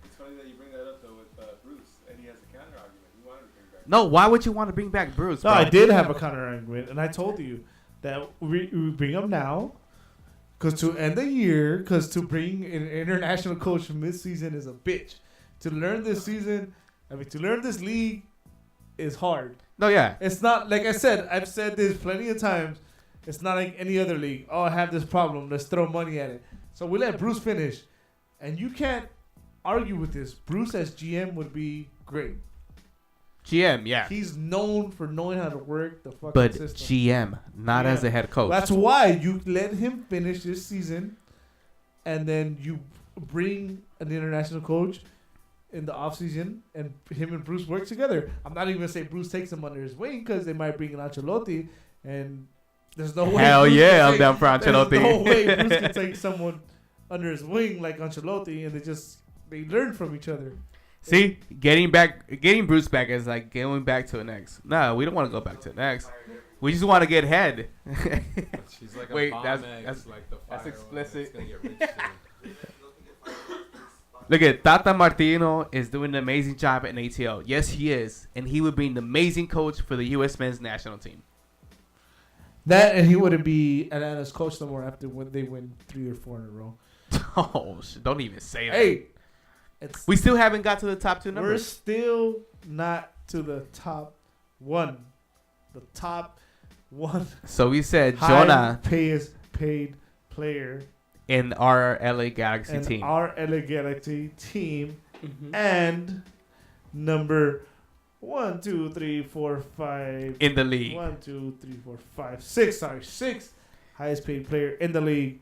No, why would you want to bring back Bruce? No, I did have a counter argument, and I told you that we bring him now because to end the year, because to bring an international coach from mid-season is a bitch. To learn this season, to learn this league is hard. No, yeah. It's not, like I said, I've said this plenty of times, it's not like any other league. Oh, I have this problem, let's throw money at it. So we let Bruce finish, and you can't argue with this. Bruce as GM would be great. GM, yeah. He's known for knowing how to work the fucking system. But GM, not as a head coach. That's why you let him finish this season, and then you bring an international coach in the offseason, and him and Bruce work together. I'm not even going to say Bruce takes him under his wing, because they might bring in Ancelotti, and there's no way. Hell yeah, I'm down for Ancelotti. There's no way Bruce can take someone under his wing like Ancelotti, and they learn from each other. See, getting Bruce back is like going back to the next. No, we don't want to go back to the next. We just want to get head. She's like wait, a that's like the that's explicit. Look at Tata Martino is doing an amazing job at ATL. Yes, he is, and he would be an amazing coach for the U.S. men's national team. That, and he wouldn't be Atlanta's coach no more after when they win 3 or 4 in a row. Oh, don't even say that. Hey. We still haven't got to the top 2 numbers. We're still not to the top 1. The top 1. So we said Jonah paid player in our LA Galaxy team. Our LA Galaxy team. Mm-hmm. And number 1, 2, 3, 4, 5 in the league. 1, 2, 3, 4, 5, 6. Sorry, 6 highest paid player in the league.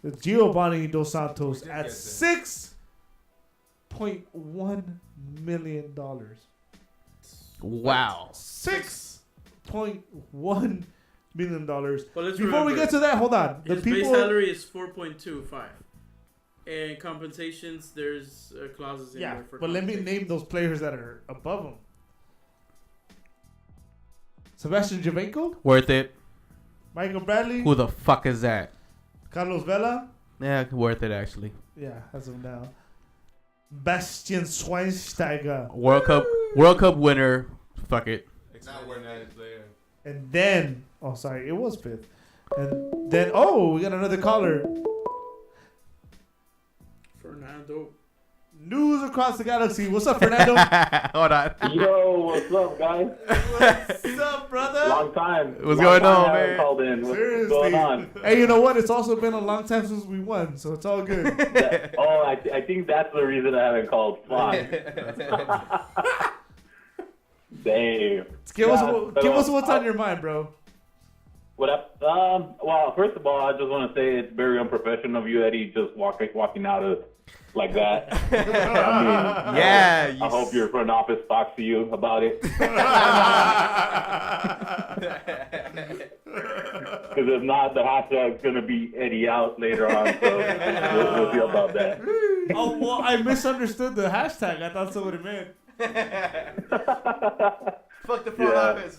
The Giovanni Dos Santos at $6.1 million. Wow. $6.1 million. But let's Before remember, we get to that, hold on. his base salary is 4.25, and compensations there's clauses in Yeah, there for. but let me name those players that are above him. Sebastian Javenko, Worth it. Michael Bradley, Who the fuck is that? Carlos Vela. Yeah, worth it actually. Yeah, that's him now. Bastian Schweinsteiger. World Cup winner. Fuck it. Extraordinary player. And then, oh, sorry, it was fifth. And then, we got another caller. Fernando. News across the galaxy. What's up, Fernando? Hold on. Yo, what's up, guys? What's up, brother? Long time. What's Long going time on, I haven't man? Called in. What's Seriously. going on? Hey, you know what? It's also been a long time since we won, so it's all good. I think that's the reason I haven't called. Fuck. Damn. Give us what's on your mind, bro. What up? Well, first of all, I just want to say it's very unprofessional of you, Eddie, just walking out of like that. I Yeah. I hope your front office talks to you about it. Because if not, the hashtag's going to be Eddie out later on. So we'll see about that. Oh, well, I misunderstood the hashtag. I thought somebody meant. Fuck the front office.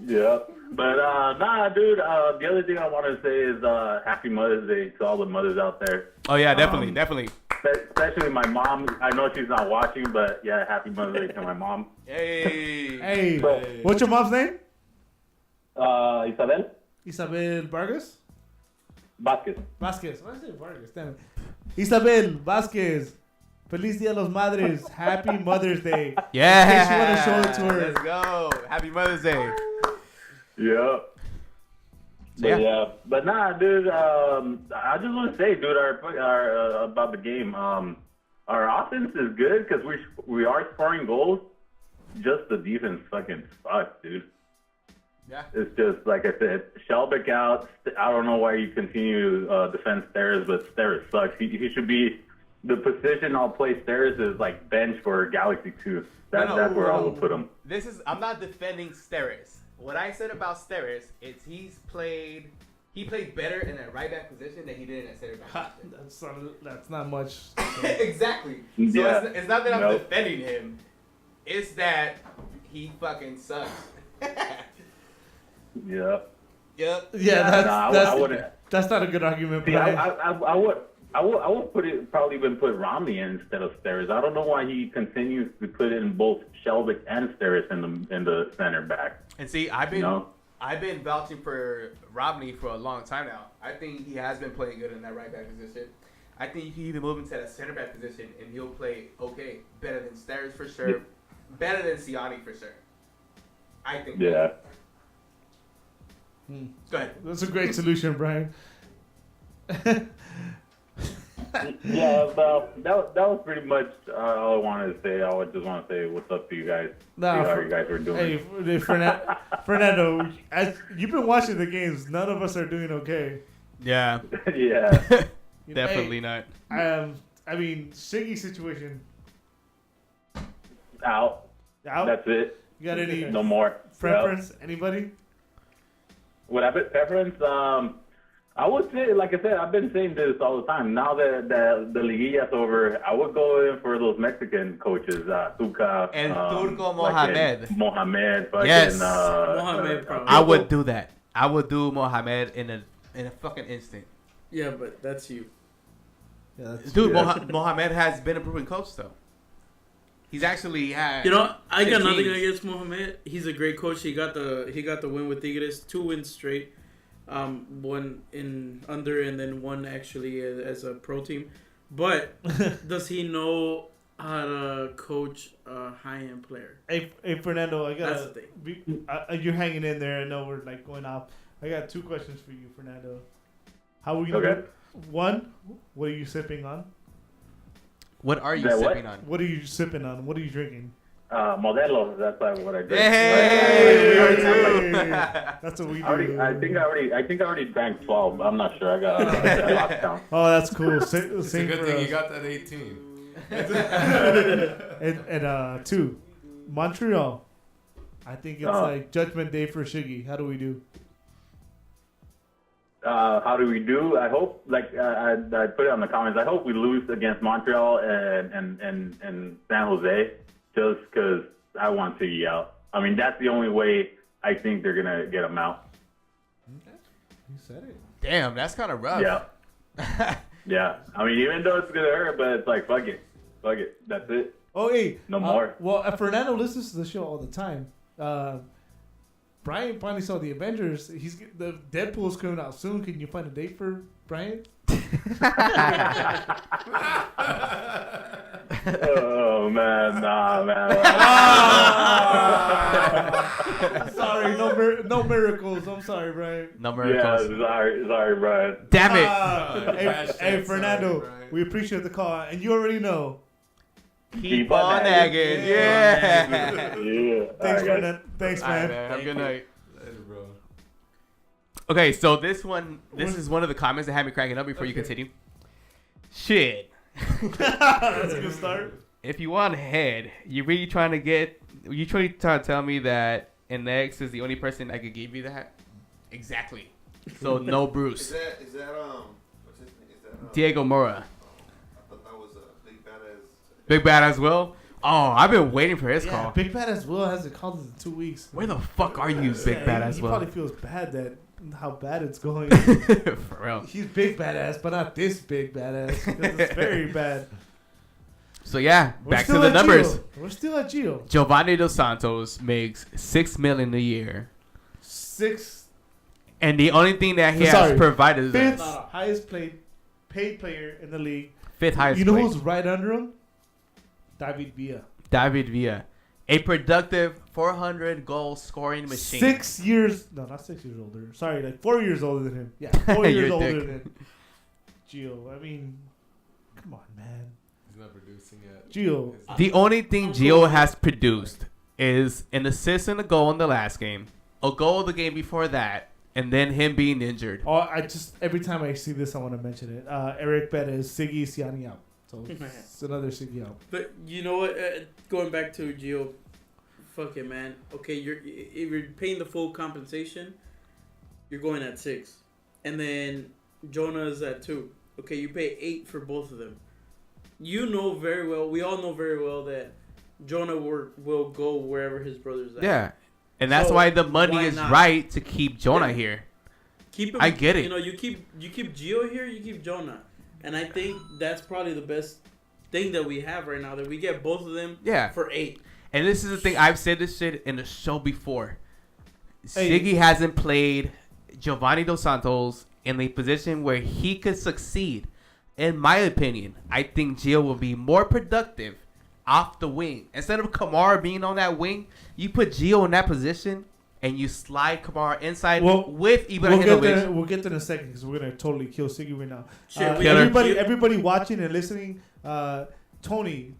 Yeah, but nah, dude. The other thing I want to say is Happy Mother's Day to all the mothers out there. Oh yeah, definitely. Especially my mom. I know she's not watching, but yeah, Happy Mother's Day to my mom. Hey. What's your mom's name? Isabel Isabel Vargas? Vasquez. Vasquez. Why did I say Vargas? Damn it. Isabel Vasquez. Feliz Dia de los Madres. Happy Mother's Day. Yeah. In case you want to show it to her. Let's go. Happy Mother's Day. Yeah. But nah, dude. I just want to say, dude, our about the game. Our offense is good because we are scoring goals. Just the defense fucking sucks, dude. Yeah. It's just like I said, Shelbeck out. I don't know why you continue to defend Steres, but Steres sucks. He should be the position I'll play Steres is like bench for Galaxy 2. That's where I will put him. I'm not defending Steres. What I said about Steres is he played better in that right back position than he did in that center back position. That's not much. Exactly. So Yeah. it's not that I'm defending him. It's that he fucking sucks. Yeah. Yep. Yeah, I wouldn't. that's not a good argument, See, Brian. I would probably even put Romney in instead of Steres. I don't know why he continues to put in both Shelbeck and Steres in the center back. And see, I've been vouching for Romney for a long time now. I think he has been playing good in that right back position. I think you can even move him to that center back position and he'll play okay, better than Steres for sure, better than Siani for sure. I think. Yeah. Go ahead. That's a great solution, Brian. Yeah, well, that was pretty much all I wanted to say. I would just want to say what's up to you guys. See how you guys are doing. Hey, Fernando, as you've been watching the games, none of us are doing okay. Yeah. Yeah. Definitely not. I mean, Shiggy's situation. Out. That's it. You got any No more. preference? Anybody? What I put preference? I would say, like I said, I've been saying this all the time. Now that the Liguilla's over, I would go in for those Mexican coaches, Tuca, El Turco Mohamed. Mohamed, Yes. Mohamed, probably. I would do that. I would do Mohamed in a fucking instant. Yeah, but that's you. Yeah, that's Dude, Mohamed has been a proven coach though. He's actually had. You know, I got 15. nothing against Mohamed. He's a great coach. He got the win with Tigres, 2 wins straight. One in under and then one actually as a pro team. But does he know how to coach a high-end player? Hey, Fernando, That's the thing. You're hanging in there. I know we're like going off. I got 2 questions for you, Fernando. How are you? Okay. One, what are you sipping on? What are you That what? sipping on? What are you sipping on? What are you drinking? Modelo. That's what I did. Hey! That's what we do. I think I already drank 12. I'm not sure. I got lockdown. Oh, that's cool. Same It's a good for thing us. you got that 18. And 2. Montreal. I think it's like Judgment Day for Shiggy. How do we do? How do we do? I hope, like I put it on the comments. I hope we lose against Montreal and San Jose, just because I want Siggy out. I mean, that's the only way I think they're gonna get him out. Okay. You said it. Damn, that's kind of rough. Yeah. Yeah. I mean, even though it's gonna hurt, but it's like fuck it. That's it. Oh, hey. No more. Well, Fernando listens to the show all the time. Brian finally saw the Avengers. The Deadpool's coming out soon. Can you find a date for Brian? Oh man, nah, man. Sorry, no miracles. I'm sorry, Brian. No miracles. Yeah, sorry, Brian. Damn it. Hey, Fernando, we appreciate the call, and you already know. Keep on nagging. Yeah. Yeah. Thanks, All right, Fernando. Thanks, All right, man. man. Have a good night. Later, bro. Okay, so this is one of the comments that had me cracking up before you continue. Shit. That's a good start. If you want head, you trying to tell me that NX is the only person that could give you that? Exactly. So no Bruce. Is that what's his name? Is that Diego Mora. I thought that was a big badass. Big Badass Will? Oh, I've been waiting for his call. Big Badass Will hasn't called us in 2 weeks. Where the fuck are you, Big Badass he Will? probably feels bad that how bad it's going. For real. He's big badass, but not this big badass. 'Cause it's very bad. So yeah, We're back to still the at numbers. Gio. We're still at Gio. Giovanni Dos Santos makes $6 million a year, 6th, and the only thing that he Sorry, has provided is 5th us. highest paid player in the league. 5th highest. You know paid. who's right under him? David Villa. David Villa, a productive 400 goal scoring machine. 6 years. No, not 6 years older. Sorry, like 4 years older than him. Yeah, 4 You're years a older dick. than Gio. I mean, come on, man. He's not producing yet. Gio. The only thing Gio has produced is an assist and a goal in the last game, a goal the game before that, and then him being injured. Oh, every time I see this, I want to mention it. Eric Bettis, Siggy Siani out. So it's another Siggy out. But you know what? Going back to Gio, fuck it, man. Okay, if you're paying the full compensation, you're going at 6, and then Jonah is at 2. Okay, you pay 8 for both of them. You know very well. We all know very well that Jonah will go wherever his brother's at. Yeah, and that's So, why the money why is not? right to keep Jonah Yeah. here. Keep him, I get it. You know, you keep Gio here, you keep Jonah, and I think that's probably the best thing that we have right now. That we get both of them. Yeah. For 8. And this is the thing, I've said this shit in the show before. Hey. Siggy hasn't played Giovanni Dos Santos in a position where he could succeed. In my opinion, I think Gio will be more productive off the wing. Instead of Kamara being on that wing, you put Gio in that position and you slide Kamara inside with Ibrahimovic. We'll get there in a second because we're gonna totally kill Siggy right now. Shit, we gotta- Everybody watching and listening. Tony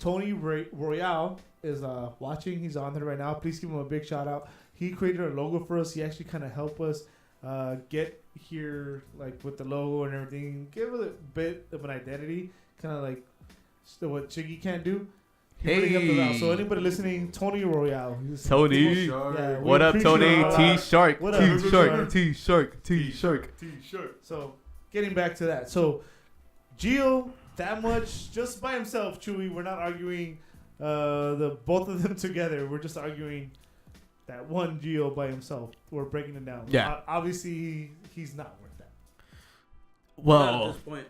Royale is watching. He's on there right now. Please give him a big shout out. He created a logo for us. He actually kind of helped us get here, like with the logo and everything. Give it a bit of an identity, kind of like what Chiggy can't do. He really helped us out. So anybody listening, Tony Royale. Tony. Yeah, we What up, appreciate Tony? him a lot. T-Shark. What up, T-Shark. T-Shark. T-Shark. T-shirt. So getting back to that. So Gio, that much just by himself, Chewy. We're not arguing the both of them together. We're just arguing that one Gio by himself. We're breaking it down. Yeah. Obviously, he's not worth that. Not at Well, this point.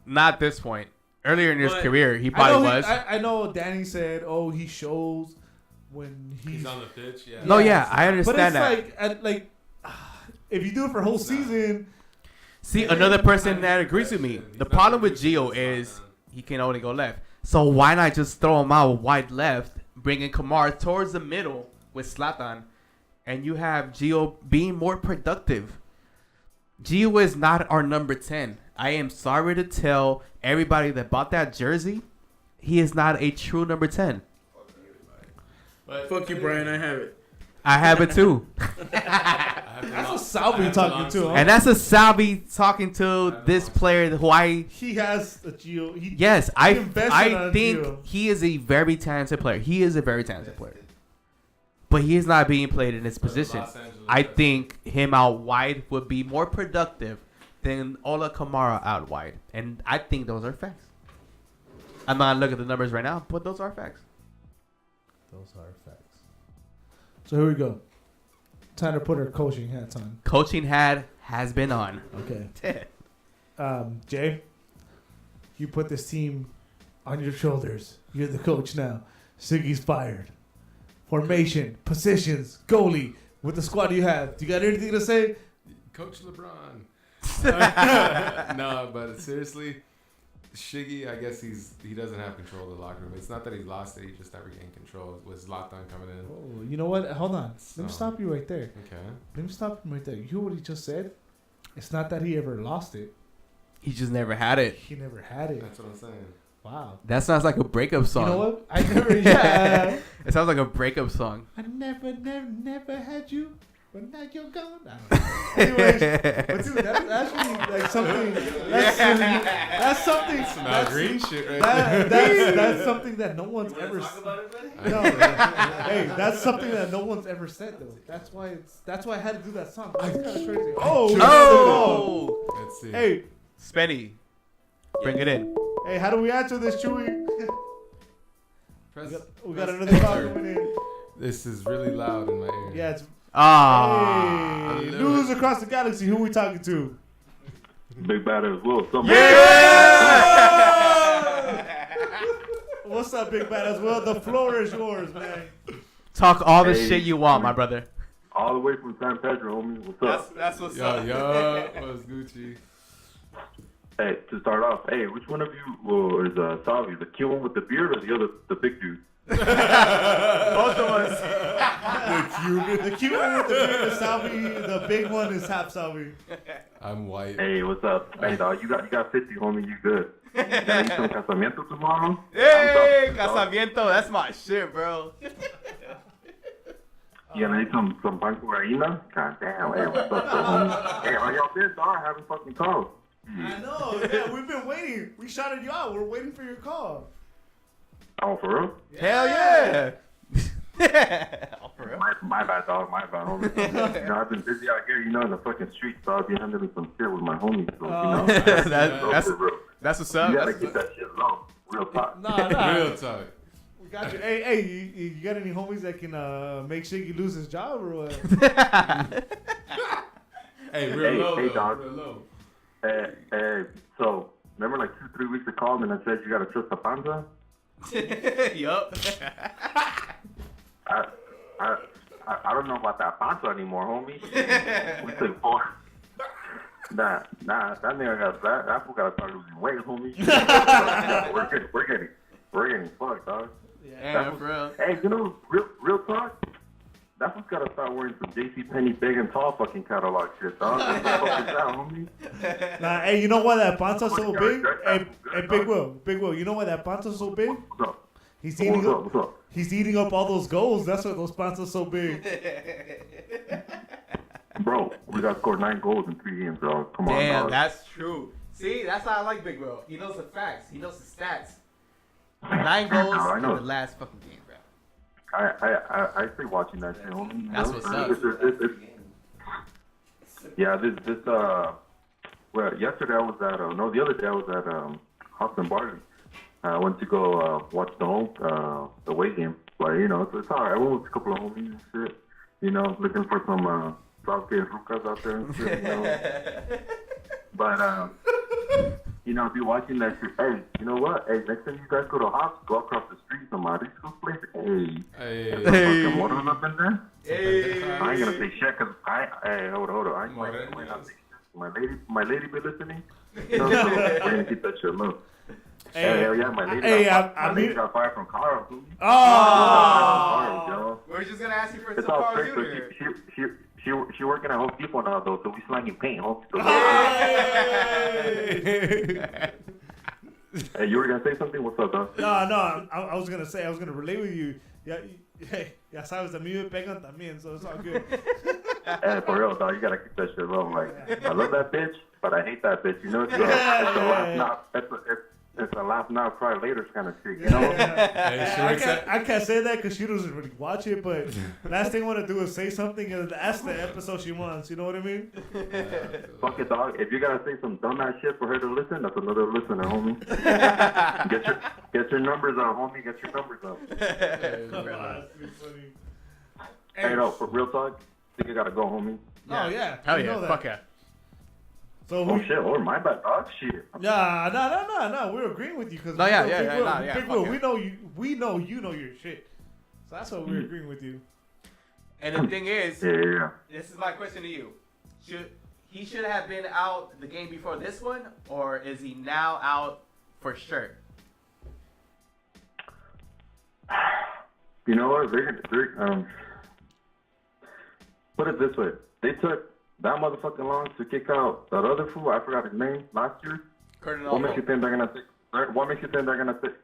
not at this point. Earlier in his But career, he probably was. I know Danny said, "Oh, he shows when He's on the pitch. Yeah. No, yeah, I understand but it's that. like if you do it for a whole season, See, another person that agrees with me. The problem with Gio is he can only go left. So why not just throw him out wide left, bringing Kamara towards the middle with Zlatan, and you have Gio being more productive? Gio is not our number 10. I am sorry to tell everybody that bought that jersey, he is not a true number 10. But Fuck you, Brian. I have it. I have it too. that's what Salvi talking to. Huh? And that's a Salvi talking to this player who He has a Gio. Yes, he invested I on think Gio. he is a very talented player. He is a very talented player. but he is not being played in his position. Los Angeles I FC. think him out wide would be more productive than Ola Kamara out wide, and I think those are facts. I'm not looking at the numbers right now, but those are facts. Those are facts. So here we go. Time to put our coaching hats on. Coaching has been on. Okay. Jay, you put this team on your shoulders. You're the coach now. Siggy's fired. Formation, positions, goalie. With the squad you have, do you got anything to say? Coach LeBron. No, but seriously, Shiggy, I guess he doesn't have control of the locker room. It's not that he's lost it; he just never gained control. With Zlatan coming in. Oh, you know what? Hold on. Let me So- stop you right there. Okay. Let me stop you right there. You hear what he just said? It's not that he ever lost it. He just never had it. He never had it. That's what I'm saying. Wow. That sounds like a breakup song. You know what? I never. Yeah. It sounds like a breakup song. I never had you, but now you're gone. I don't know. Anyways, but dude, that's actually like something. That's something. Some Al That's, Green shit right there. that's something that no one's You wanna ever. talk about it, buddy? No, hey, that's something that no one's ever said though. That's why I had to do that song. It's kind of crazy. Oh! Let's see. Hey, Spenny, bring it in. hey, how do we answer this, Chewy? Press, We got press another call enter. coming in. This is really loud in my ear. Yeah, it's Ah. hey, news across the galaxy. Who we talking to? Big bad as well. What's up, big bad as well? The floor is yours, man. Talk all the Hey. shit you want, my brother. All the way from San Pedro, homie. What's up? That's what's Yo, what's Gucci? Hey, to start off, hey, which one of you is Savi? The cute one with the beard or the other, the big dude? Both of us. The cute one with the beard is Salvi. The big one is half Salvi. I'm white. Hey, what's up? Hey, dog, you got 50, homie. You good? Gotta eat some casamiento tomorrow? Hey, I'm dog. casamiento. That's my shit, bro. You gonna eat some pan con harina? God damn, hey, what's up, homie? Hey, how y'all been, dog? I haven't fucking called. I know. Yeah, we've been waiting. We shouted you out. We're waiting for your call. Oh, for real? Hell yeah. Oh, for real? My bad, dog. My bad, homie. You know, I've been busy out here, you know, in the fucking streets, so I'll be handling some shit with my homies. So, you know, That's for real. what's up. You gotta That's- get that shit low. Real talk. Nah. Real talk. We got you. Hey, you got any homies that can make Shiggy lose his job or what? Hey, real Hey, low, hey, though. dog. Real low. Hey, so, remember like 2-3 weeks I called and I said you gotta trust the panza? Yup. I don't know about that panza anymore, homie. We took 4. Nah, that nigga got that fool gotta start losing weight, homie. we're getting fucked, dog. Yeah, bro. Hey, you know, real talk. That fool's gotta start wearing some JCPenney big and tall fucking catalog shit, dog. What the fuck is that, homie? Nah, hey, you know why that panza's so big? Hey, Big Will, you know why that panza's so big? What's up? He's eating up. What's up? He's eating up all those goals. That's why those panzas so big. Bro, we got scored 9 goals in 3 games, dog. Come on, Damn, dog. that's true. See, that's how I like Big Bro. He knows the facts. He knows the stats. 9 goals I in know. the last fucking game, bro. I stay watching that shit, homie. You That's know? what's up. Yeah, well, yesterday I was at, the other day I was at Austin Barley. I went to go watch the away game. But, you know, it's all right. I went with a couple of homies and shit. You know, looking for some Southgate Rucas out there and shit, you know. But, you know, be watching that shit. Hey, you know what? Hey, next time you guys go to Hops, go across the street to Marisco's place. Hey. Hey. Fucking water's up in there. Hey. I ain't gonna say shit because hey, hold on. I might Moreno. not say shit. My lady be listening. No, we're gonna keep that shit low. Hey, hell yeah, my lady got fired from Carl. Oh! We're just gonna ask you for It's some all Carl straight. Jr. So she working at Home Depot now though, so we slanging paint. Home Depot. Hey, you were gonna say something? What's up, dog? No, I was gonna say, I was gonna relate with you. Yeah, hey, ya sabes, a mí me pegan también, so it's all good. Hey, for real, dog, you gotta keep that shit low. Like, I love that bitch, but I hate that bitch. You know, it's the last knot. it's a laugh now, cry later kind of shit, you know? Hey, Sharik's I can't say that because she doesn't really watch it, but last thing I want to do is say something and that's the episode she wants. You know what I mean? Fuck it, dog. If you gotta say some dumbass shit for her to listen, that's another listener, homie. get your numbers out, homie. Get your numbers out. Hey, no, for real talk, I think you gotta go, homie. Oh, yeah. Hell we yeah. know that. Fuck yeah. So Oh shit, oh my bad, dog. Shit. Nah, no. We're agreeing with you because No, yeah, Big fuck Will, yeah. we know you know your shit. So that's why we're agreeing with you. And the thing is, Yeah. this is my question to you. Should have been out the game before this one, or is he now out for sure? You know what? Put it this way. They took that motherfucking long to kick out that other fool. I forgot his name last year. What makes you think they're gonna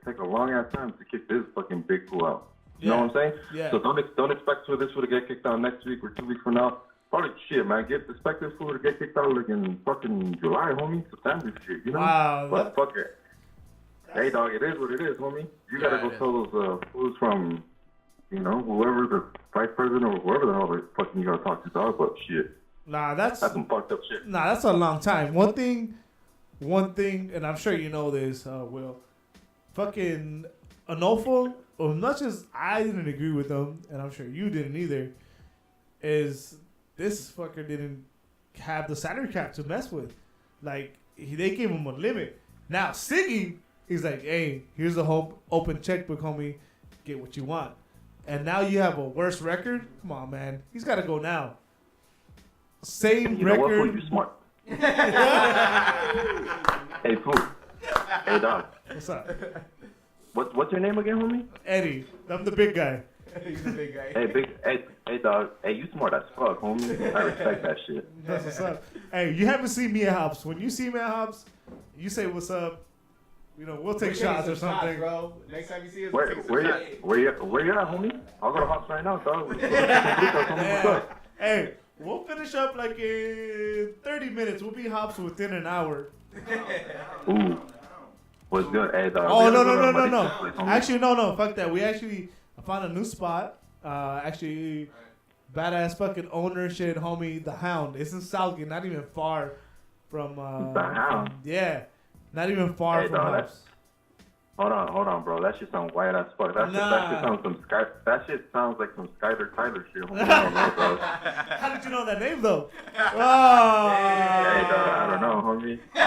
take a long ass time to kick this fucking big fool out? You know what I'm saying? Yeah. So don't expect for this fool to get kicked out next week or 2 weeks from now. Probably shit, man. Expect this fool to get kicked out like in fucking July, homie. September shit. You know? Wow. But fuck it. Hey, dog. It is what it is, homie. You gotta go tell those fools from, you know, whoever the vice president or whoever the hell the fucking you gotta talk to, dog. But shit. Nah, that's some fucked up shit. Nah, that's a long time. One thing, and I'm sure you know this, Will. Fucking Anofo, as much as I didn't agree with them, and I'm sure you didn't either, is this fucker didn't have the salary cap to mess with. Like, they gave him a limit. Now, Siggy, he's like, hey, here's a whole open checkbook, homie. Get what you want. And now you have a worse record? Come on, man. He's got to go now. Same You know what, record. fool? You smart. Hey, fool. Hey, dog. What's up? What's your name again, homie? Eddie. I'm the big guy. He's a big guy. Hey, dog. Hey, you smart as fuck, homie. I respect that shit. That's what's up. Hey, you haven't seen me at Hops. When you see me at Hops, you say what's up. You know, we'll take shots or something. Bro. Next time you see us, Where you at, homie? I'll go to Hops right now, dog. Hey, we'll finish up like in 30 minutes. We'll be Hops within an hour. Ooh. What's good? Hey, dog. Oh, no. Actually, no. Fuck that. I found a new spot. Actually, badass fucking owner shit, homie. The Hound. It's in Southgate, not even far from. The Hound? Yeah. Not even far from dog, Hops. Hold on, bro. That shit sounds white as fuck. That shit sounds like some Skyler Tyler shit. Homie. I don't know, bro. How did you know that name, though? Hey, dog, I don't know, homie. I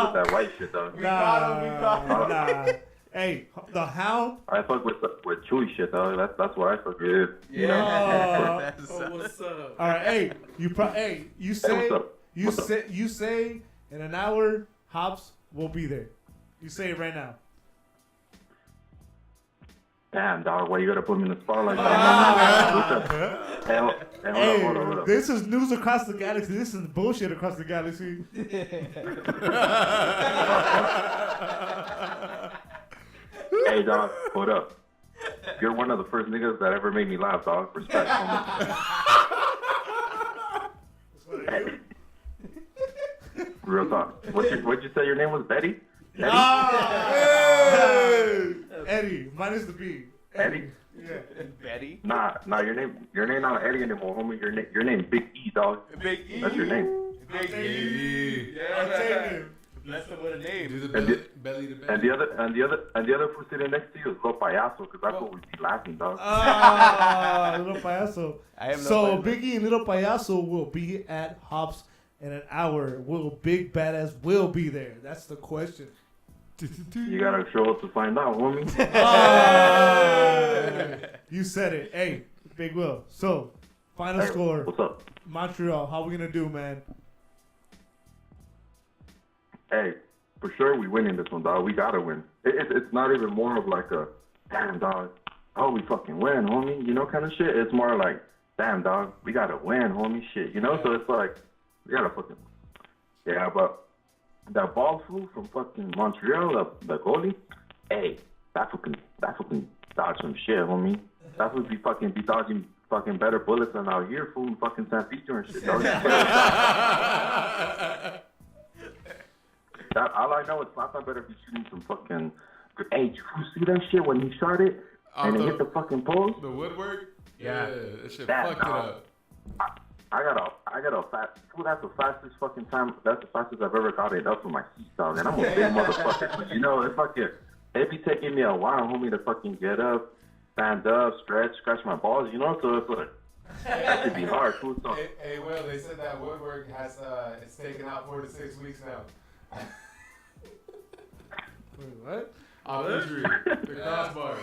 don't fuck with that white shit, though. Nah. Hey, the Hound. I fuck with chewy shit, though. That's what I fuck with. Yeah. What's up? All right, hey, you say, what's up? you say in an hour, Hops will be there. You say it right now. Damn, dog, why you gotta put me in the spotlight? Hey, hold on. This is news across the galaxy. This is bullshit across the galaxy. Hey, dog, hold up. You're one of the first niggas that ever made me laugh, dog. Respect, homie. Real talk. What'd you say your name was? Betty? Eddie, minus the B. Eddie? Yeah. Betty? Nah, your name not Eddie anymore, homie. Your name Big E, dog. Big E. That's your name. Big E. I'm taking him. Bless him with a name. Do the belly to belly. And the other fool sitting next to you is Little Payaso, because that's what we'd be laughing, dog. Little Payaso. I am So Biggie and Little Payaso will be at Hops in an hour. Will Big Badass will be there? That's the question. You gotta show up to find out, homie. You said it. Hey, Big Will. So, final score. What's up? Montreal. How we gonna do, man? Hey, for sure we winning this one, dog. We gotta win. It's not even more of like a, damn, dog. Oh, we fucking win, homie. You know, kind of shit. It's more like, damn, dog. We gotta win, homie. Shit. You know, so it's like, we gotta fucking. Yeah, but that ball fool from fucking Montreal, the goalie. Hey, that fucking dodge some shit, homie. That would be dodging fucking better bullets than out here, fool, in fucking San Pedro and shit, dog. That all I know is Zlatan better be shooting some fucking. Hey, you see that shit when he shot it and it hit the fucking post? The woodwork. Yeah. That shit That fucked it dog. up. I got a fast. That's the fastest fucking time. That's the fastest I've ever got it up with my feet, dog. And I'm a big motherfucker. But you know, it be taking me a while, homie, to fucking get up, stand up, stretch, scratch my balls. You know, so it's like that should be hard, too. So Hey, Will, they said that woodwork has it's taken out 4 to 6 weeks now. Wait, what? Injury. The crossbar.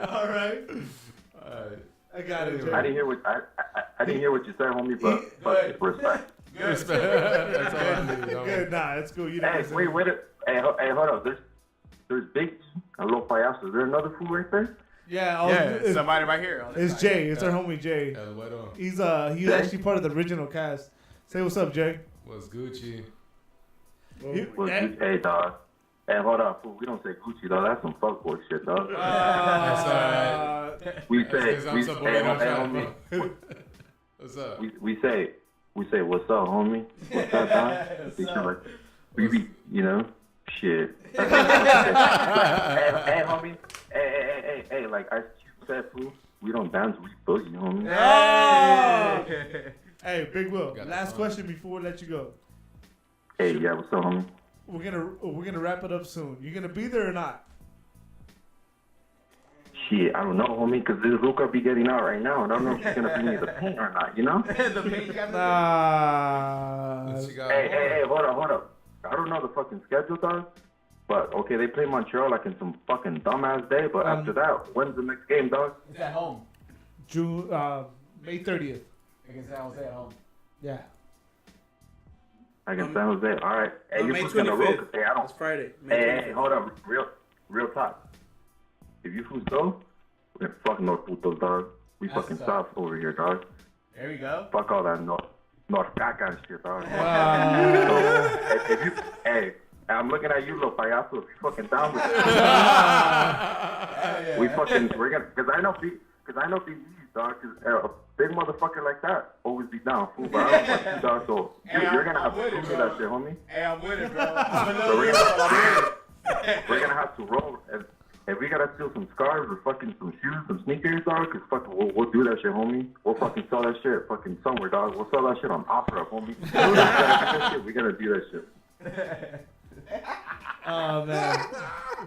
All right. Alright. I got it, Jay. I didn't hear what I didn't hear what you said, homie. But respect. Respect. That's all I need, homie. Good, nah, it's cool. You Hey, know wait. Hey, hold up. There's Big a little payaso. Is there another fool right there? Yeah, Yeah, somebody right here. On this it's side. Jay. It's our homie Jay. El Güero. He's actually part of the original cast. Say what's up, Jay. What's Gucci? Hey, dog. Hey, hold up, fool. We don't say Gucci, dog. That's some fuckboy shit, dog. That's alright. We say, That's 'cause I'm so bored, I'm trying to homie. What's up? We say, what's up, homie? What's up, dog? Like, we be, you know, shit. Hey, homie. Hey, like I said, fool. We don't dance, we boogie, homie. Hey, Big Will. Got Last the question before we let you go. Hey, yeah, what's up, homie? We're gonna wrap it up soon. You gonna be there or not? Shit, I don't know, homie, because this Luca be getting out right now, and I don't know if he's gonna bring me the paint or not, you know? The paint cabinet. Nah. What you got? Hey, hold up. I don't know the fucking schedule, dog. But, okay, they play Montreal like in some fucking dumbass day, but after that, when's the next game, dog? It's at home. May 30th. Against San Jose at home. Yeah. Against San Jose. All right. Hey, you May fools gonna roll? 25th. Hey, I don't. It's Friday. May Hey, 25th. hold up. Real talk. If you fools go, we're gonna fuck North Putos, dog. We That's fucking tough. south over here, dog. There we go. Fuck all that North Caca and shit, dog. So, if you, hey, I'm looking at you, little payaso. If you fucking down with it, we're gonna, cause I know BG's, dog. Cause a big motherfucker like that always be down, fool. But I don't fuck you, dog. So you're gonna have to with it, do bro. that shit, homie. Hey, I'm with it, bro. So we're gonna have to roll. If we gotta steal some scarves or fucking some shoes, some sneakers, dog, cause fucking we'll do that shit, homie. We'll fucking sell that shit fucking somewhere, dog. We'll sell that shit on OfferUp, homie. We gotta do that shit. Oh man,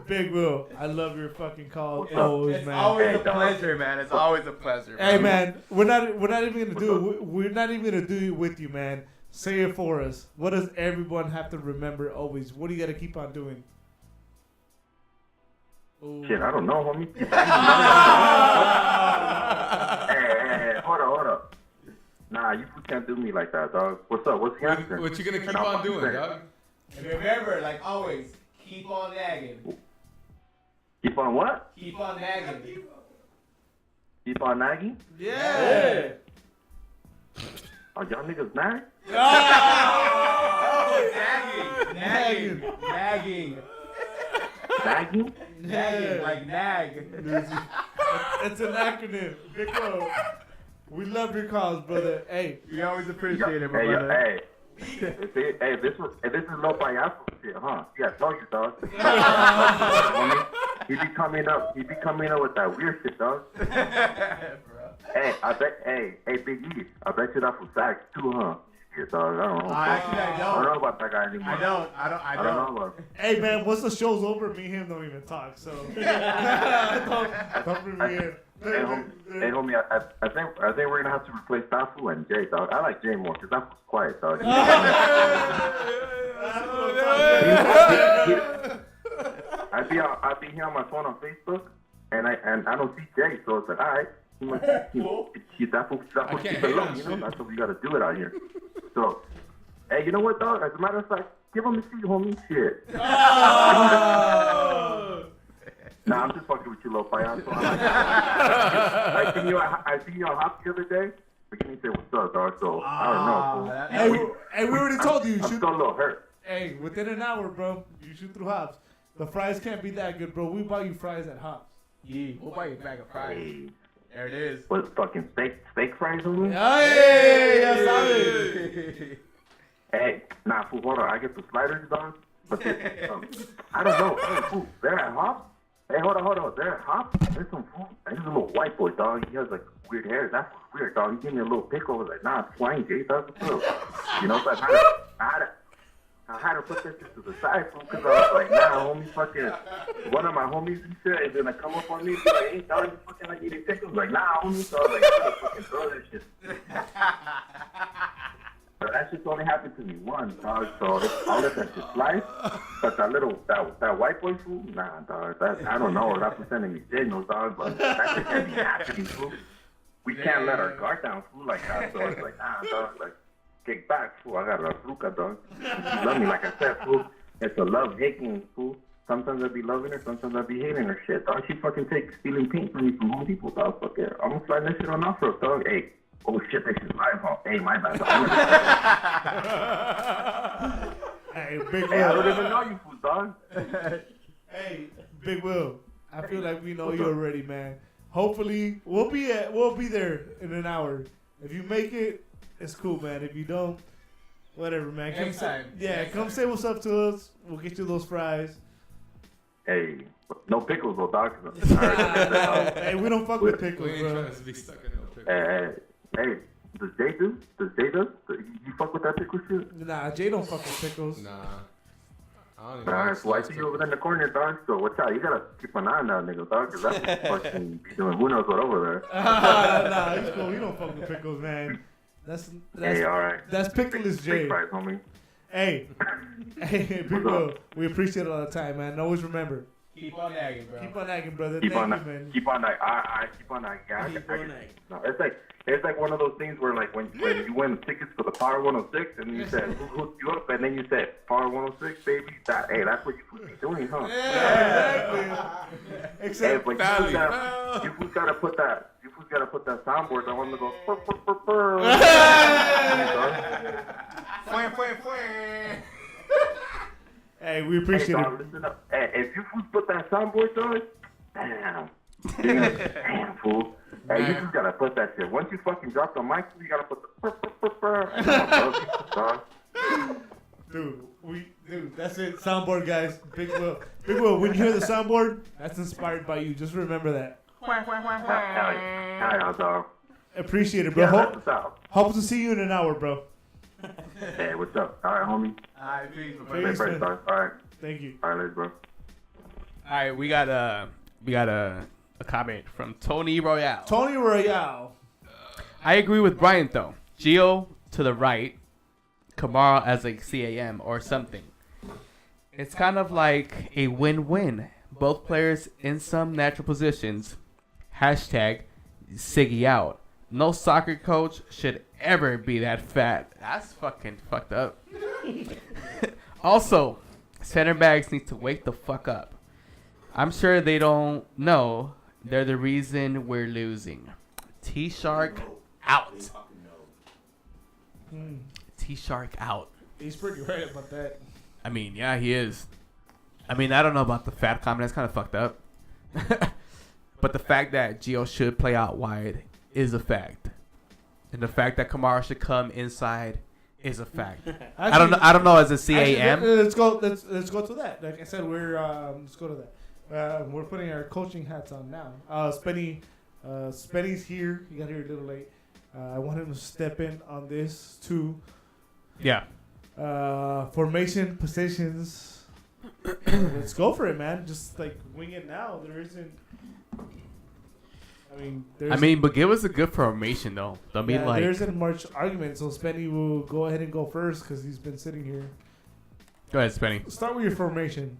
Big Will, I love your fucking calls What's up? always, It's man. always Hey, a dog. pleasure, man. It's always a pleasure. Hey bro. man, we're not even gonna do it. We're not even gonna do it with you, man. Say it for us. What does everyone have to remember always? What do you gotta keep on doing? Ooh. Shit, I don't know, homie. Hey, hold up. Nah, you can't do me like that, dog. What's up? What's the answer? What you gonna keep Nah, on fucking doing, say. dog? And remember, like always, keep on nagging. Keep on what? Keep on nagging. Keep on nagging? Yeah. Are y'all niggas nag? Nagging. Nagging. Nagging? Nagging. Like nag. It's an acronym. Big Will. We love your calls, brother. Hey, We always appreciate it, my Hey, brother. hey. Hey, this is low payaso shit, huh? Yeah, I told you, dog. Homie, he be coming up with that weird shit, dog. Hey, hey, Big E, I bet you that's from Sax too, huh? Shit, dog. I don't know. Actually, I I don't know don't. about that guy anymore. I don't I don't know about him. hey, man. Once the show's over, me and him don't even talk. So don't bring me in. Hey, homie, I think we're gonna have to replace Dafu and Jay, dog. I like Jay more because Dafu's quiet, dog. I be here on my phone on Facebook, and I don't see Jay, so it's like, all right, Dafu keep it low, you know. That's what we gotta do it out here. So, hey, you know what, dog? As a matter of fact, give him a seat, homie. Shit. Nah, I'm just fucking with you, little payaso. I seen you on Hop the other day. Beginning to say what's up, dog. So I don't know. Hey, we already told you. I'm still a little hurt. Hey, within an hour, bro, you shoot through Hops. The fries can't be that good, bro. We bought you fries at Hops. Yeah, we'll buy you a bag of fries. Hey, There it is. what fucking steak fries, homie? Hey, ya sabes. Hey, nah, fool, hold on. I get the sliders, dog. But I don't know. Hey, fool, they're at Hop. Hey, hold on. They're at Hop. There's some fool. There's a little white boy, dog. He has like weird hair. That's weird, dog. He gave me a little pickle. I was like, nah, flying Jay, dog. What's up? You know, but I had to put that shit to the side, fool, because I was like, nah, homie, fucking, one of my homies and shit is gonna come up on me and be like, hey, dog, you fucking like eating pickles? Like, nah, homie, so I was like, I'm gonna fucking throw that shit. But that shit's only happened to me once, dog, so I'll let that shit slide. But that white boy fool, nah, dog, I don't know, that's for sending me signals, dog, but that shit can't be happening, fool. We can't let our guard down, fool, like that, so it's like, nah, dog, like, kick back, fool. I got a ruka, dog. She love me, like I said, fool. It's a love-hate game, fool. Sometimes I be loving her, sometimes I be hating her. Shit, dog. She fucking takes stealing paint from me from Home Depot, dog. Fuck it. I'm gonna slide that shit on off road, dog. Hey, oh shit, that shit's live, huh? Hey, my bad, dog. Hey, Big Will. Hey, I don't even know you, fool, dog. Hey, Big Will. I feel like we know you already, man. Hopefully, we'll be there in an hour. If you make it, it's cool, man. If you don't, whatever, man. Come say what's up to us. We'll get you those fries. Hey, no pickles, though, dog. Hey, we don't fuck with pickles, We ain't bro. trying to be stuck in no pickle. Hey, does Jay do? You fuck with that pickle shit? Nah, Jay don't fuck with pickles. Nah. I don't even Alright, so I see you over there in the corner, dog. So watch out. You gotta keep an eye on that nigga, dog, because that's fucking be doing who knows what over there. Nah, he's cool. We don't fuck with pickles, man. That's Hey, alright. That's Pickleless Jay. Big price, homie. Hey, Big Will, we appreciate it all the time, man. Always remember. Keep on nagging, bro. Keep on nagging, brother. Keep Thank on you, that. man. Keep on that. I keep on that. Yeah, Keep on that. No, it's like one of those things where like when you win tickets for the Power 106 and you said who hooked you up and then you said Power 106, baby. That's what you supposed to be doing, huh? Yeah, exactly. Hey, but you gotta put that. You gotta put that soundboard. I want to go. Purr, purr, purr, purr. Hey, we appreciate Hey, dog, it. listen up. Hey, if you put that soundboard, dog, damn. Damn, fool. Hey, you just gotta put that shit. Once you fucking drop the mic, you gotta put the dog. Dude, that's it. Soundboard, guys. Big Will, when you hear the soundboard, that's inspired by you. Just remember that. Hell yeah, dog. Appreciate it, bro. Yeah, that's what's up. Hope to see you in an hour, bro. Hey, what's up? All right, homie. Alright, peace, bro. Peace, All man. right. Thank you. All right, later, bro. Alright, we got a comment from Tony Royale. Tony Royale. I agree with Brian though. Gio to the right, Kamara as a CAM or something. It's kind of like a win-win. Both players in some natural positions. Hashtag Siggy out. No soccer coach should ever be that fat. That's fucking fucked up. Also, center backs need to wake the fuck up. I'm sure they don't know they're the reason we're losing. T-Shark out. T-Shark out. He's pretty right about that. I mean, yeah, he is. I mean, I don't know about the fat comment. That's kind of fucked up. But the fact that Gio should play out wide is a fact. And the fact that Kamara should come inside is a fact. Actually, I don't know as a CAM. Actually, let's go to that. Like I said, let's go to that. We're putting our coaching hats on now. Spenny's here. He got here a little late. I want him to step in on this too. Yeah. Formation, positions. Let's go for it, man. Just like wing it now. There isn't. I mean, but give us a good formation though. I mean, there isn't much argument. So Spenny will go ahead and go first because he's been sitting here. Go ahead, Spenny. Start with your formation.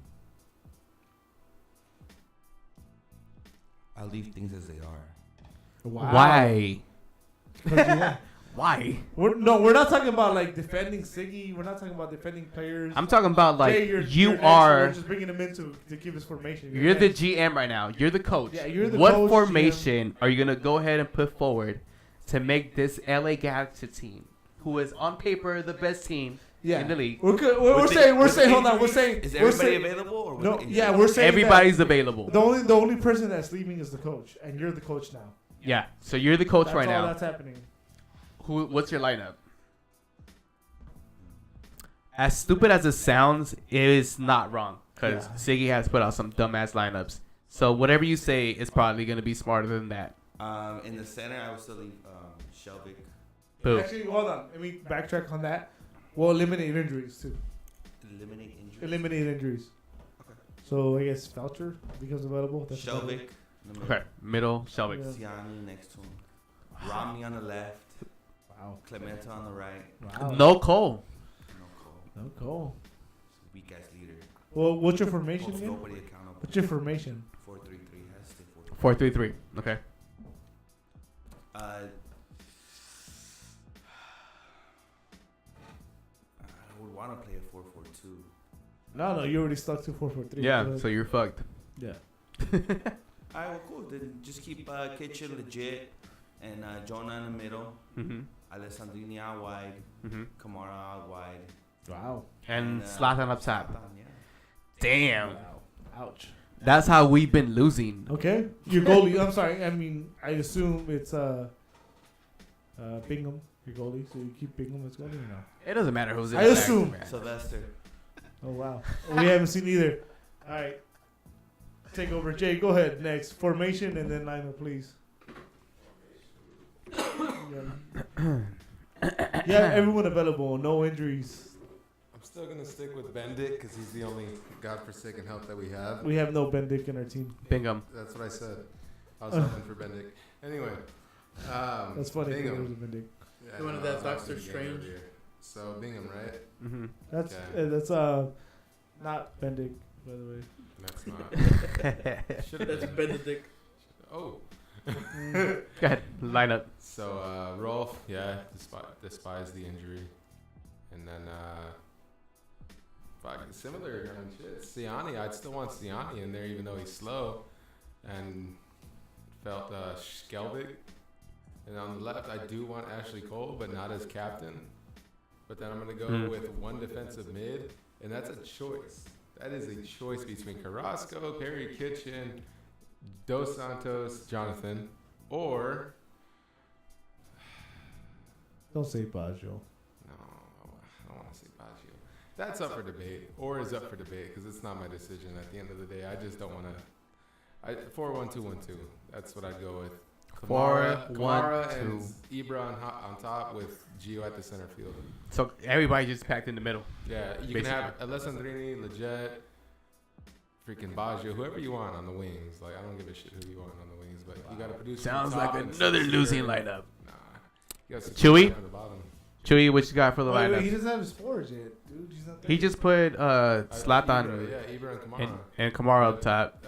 I'll leave things as they are. Wow. Why? Yeah. Why? We're not talking about like defending Siggy. We're not talking about defending players. I'm talking about like Jay, you next, are. we're just bringing him in to give his formation. You're the GM right now. You're the coach. Yeah, you're the what coach, formation are you gonna go ahead and put forward to make this LA Galaxy team, who is on paper the best team in the league? We're saying. Hold on. We're saying. Is we're everybody saying, available? Or No. what? Yeah, we're saying Everybody's available. The only person that's leaving is the coach, and you're the coach now. Yeah. So you're the coach That's right all now. That's happening. What's your lineup? as stupid as it sounds, it is not wrong because Yeah. Siggy has put out some dumbass lineups. So whatever you say is probably gonna be smarter than that. In the center, I would still leave Shelvick. Boo. Actually, hold on. Let me backtrack on that. We'll eliminate injuries too. Eliminate injuries. Eliminate injuries. Okay. So I guess Felcher becomes available. That's Shelvick. Okay, middle Shelvick. Yeah. Siani next to him. Romney on the left. Wow. Clementa on the right. Wow. No Cole. No Cole. No goal. Weak ass leader. Well, what's your formation Holds again? nobody accountable. What's your formation? 4-3-3 has to stay 4-3-3. 4-3-3. Okay. I would want to play a 4-4-2. No, you already stuck to 4-4-3. Yeah, so you're fucked. Yeah. Alright, well, cool. Then just keep Kitchen legit and Jonah in the middle. Mm-hmm. Alessandrini out wide. Mm-hmm. Kamara out wide. Wow. And Zlatan up top. Zlatan, yeah. Damn. Wow. Ouch. That's how we've been losing. Okay. Your goalie. I'm sorry. I mean, I assume it's Bingham, your goalie. So you keep Bingham as goalie or no? It doesn't matter who's in I the back, assume. man. Sylvester. Oh wow. We haven't seen either. All right. Take over, Jay. Go ahead. Next formation and then lineup, please. Yeah, everyone available. No injuries. I'm still gonna stick with Bendik because he's the only godforsaken help that we have. We have no Bendik in our team. Bingham. That's what I said. I was hoping for Bendik. Anyway, That's funny. 'cause Bingham. there's a Bendik. Yeah, You wanted no, that I was Doctor gonna get Strange? over here. So Bingham, right? Mm-hmm. That's Okay. that's not Bendik, by the way. That's not. Should've That's been. Benedict. Oh. Go ahead. Lineup. So Rolf, yeah, despise the injury, and then fucking similar kind of shit. Siani, I'd still want Siani in there even though he's slow, and felt Skelvik. And on the left, I do want Ashley Cole, but not as captain. But then I'm gonna go with one defensive mid, and that's a choice. That is a choice between Carrasco, Perry Kitchen, Dos Santos, Jonathan, or Don't say Baggio. no, I don't want to say Baggio. That's up for debate, or is up for debate because it's not my decision at the end of the day. I just don't want to. 4-1-2-1-2. That's what I'd go with. Kamara and Ibra on top with Gio at the center field. So everybody just packed in the middle. Yeah, you can have Alessandrini, Leggett, freaking Baggio, whoever you want on the wings. Like, I don't give a shit who you want on the wings, but you got to produce. from the Sounds top like and another center. losing lineup. Nah. You gotta Chewy? from the bottom. Chewy, what you got for the Wait, he lineup? doesn't have his forwards yet, dude. He's not there. He just put Ibra, Zlatan yeah, Ibra and Kamara. and Kamara up top.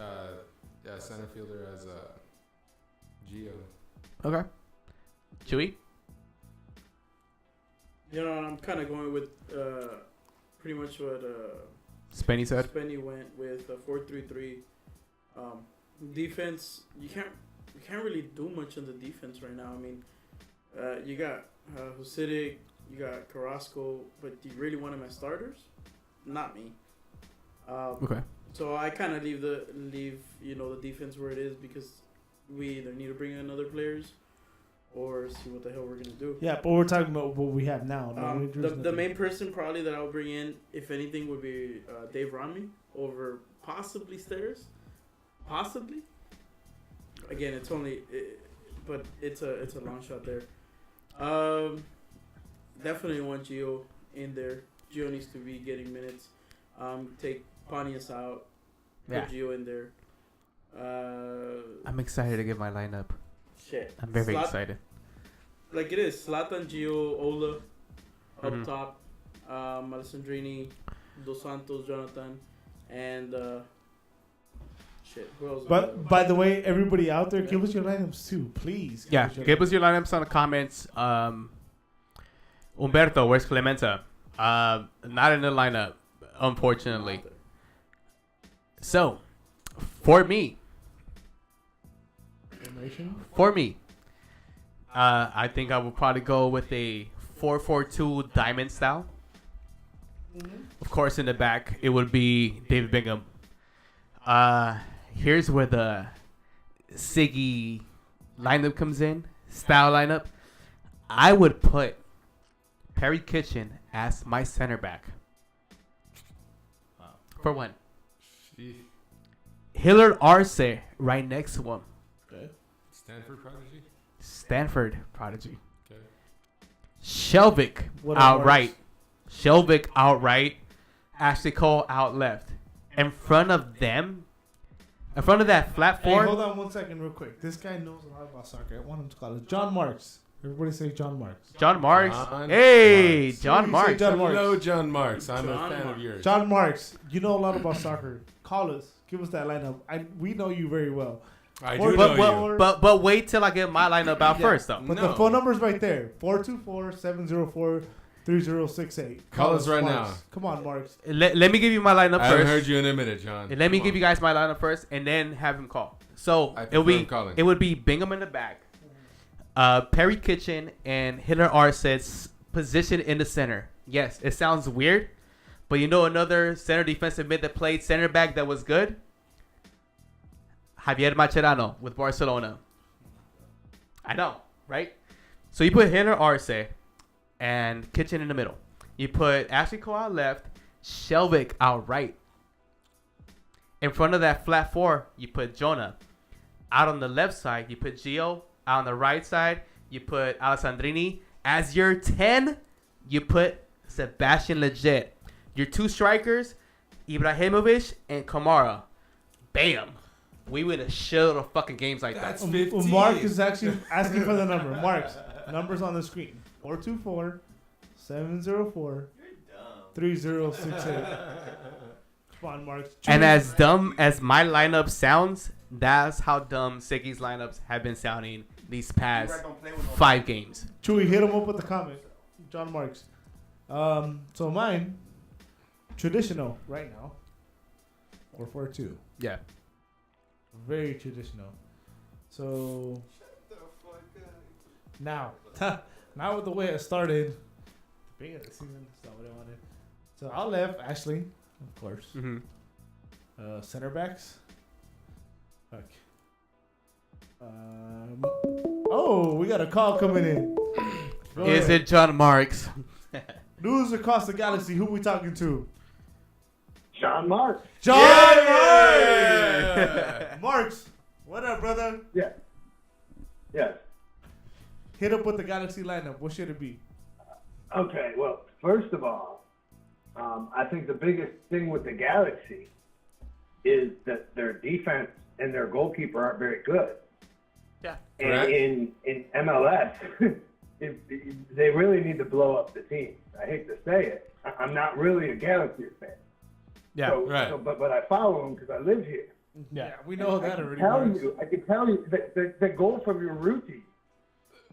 Yeah, center fielder as Gio. Okay. Chewy? You know, I'm kind of going with pretty much what Spenny said. Spenny went with 4-3-3. Defense, you can't really do much on the defense right now. I mean, you got Husidic, you got Carrasco, but do you really want them as starters? Not me. Okay. So I kind of leave the defense where it is because we either need to bring in other players or see what the hell we're gonna do. Yeah, but we're talking about what we have now. No injuries, The nothing. main person probably that I'll bring in, if anything, would be Dave Romney over possibly Stairs. Possibly. Again, it's only, but it's a long shot there. Definitely want Gio in there. Gio needs to be getting minutes. Take Pontius out. Put Yeah. Gio in there. I'm excited to get my lineup. Shit. I'm very excited. Like it is. Zlatan, Gio, Ola up Mhm. top. Alessandrini, Dos Santos, Jonathan, and shit. Who else? But by the way, everybody out there, give us your lineups too, please. Yeah, give us your lineups on the comments. Humberto, where's Clementa? Not in the lineup, unfortunately. So, for me, I think I would probably go with a 4-4-2 diamond style. Of course, in the back, it would be David Bingham. Here's where the Siggy lineup comes in, style lineup. I would put Perry Kitchen as my center back. For one. Sheesh. Hillard Arce right next to him. Okay. Stanford prodigy. Stanford prodigy. Okay. Shelvick What up, outright. Shelvick outright. Ashley Cole out left. In front of them, in front of that flat Hey, four. hold on 1 second, real quick. This guy knows a lot about soccer. I want him to call it John Marks. Everybody say John Marks. John Marks. John Hey, Marks. John Say Marks. John Marks. Hello, John Marks. I'm John a fan Marks. of yours. John Marks, you know a lot about soccer. Call us. Give us that lineup. We know you very well. I Or- do but- know you. But wait till I get my lineup out Yeah. first, though. But No. the phone number's right there. 424-704-3068. Call us right Marks. now. Come on, Marks. Let me give you my lineup I haven't first. heard you in a minute, John. And let me Come give on. you guys my lineup first, and then have him call. So I it would prefer be him calling. it would be Bingham in the back, Perry Kitchen, and Hiller Arce's position in the center. Yes, it sounds weird, but you know another center defensive mid that played center back that was good. Javier Mascherano with Barcelona. I know, right? So you put Hiller Arce and Kitchen in the middle. You put Ashley Cole out left, Shelvick out right. In front of that flat four, you put Jonah. Out on the left side, you put Gio. Out on the right side, you put Alessandrini. As your 10, you put Sebastian Legit. Your two strikers, Ibrahimovic and Kamara. Bam. We win a shitload of fucking games like That's that. 15. Mark is actually asking for the number. Mark's number's on the screen. 424-704-3068. Come on, Mark. And as dumb as my lineup sounds, that's how dumb Siggy's lineups have been sounding these past Right, don't play with no 5 games. Chewy, hit him up with the comment. John Marks. So mine, traditional right now. 4-4-2. Yeah. Very traditional. So The fuck now, now with the way it started, the beginning of the season, that's not what I wanted. So I left Ashley, of course. Mm-hmm. Center backs. Fuck. Oh, we got a call coming in. Go Is ahead. it John Marks? News across the galaxy? Who we talking to? John Marks. John Yeah! Marks. What up, brother? Yes. Yes. Hit up with the galaxy lineup. What should it be? Okay, well, first of all, I think the biggest thing with the Galaxy is that their defense and their goalkeeper aren't very good. Yeah. And Correct. in MLS, they really need to blow up the team. I hate to say it. I'm not really a Galaxy fan. Yeah. So, right. but I follow them because I live here. Yeah, we know that already. I Marks. can tell you that the goal from Urruti,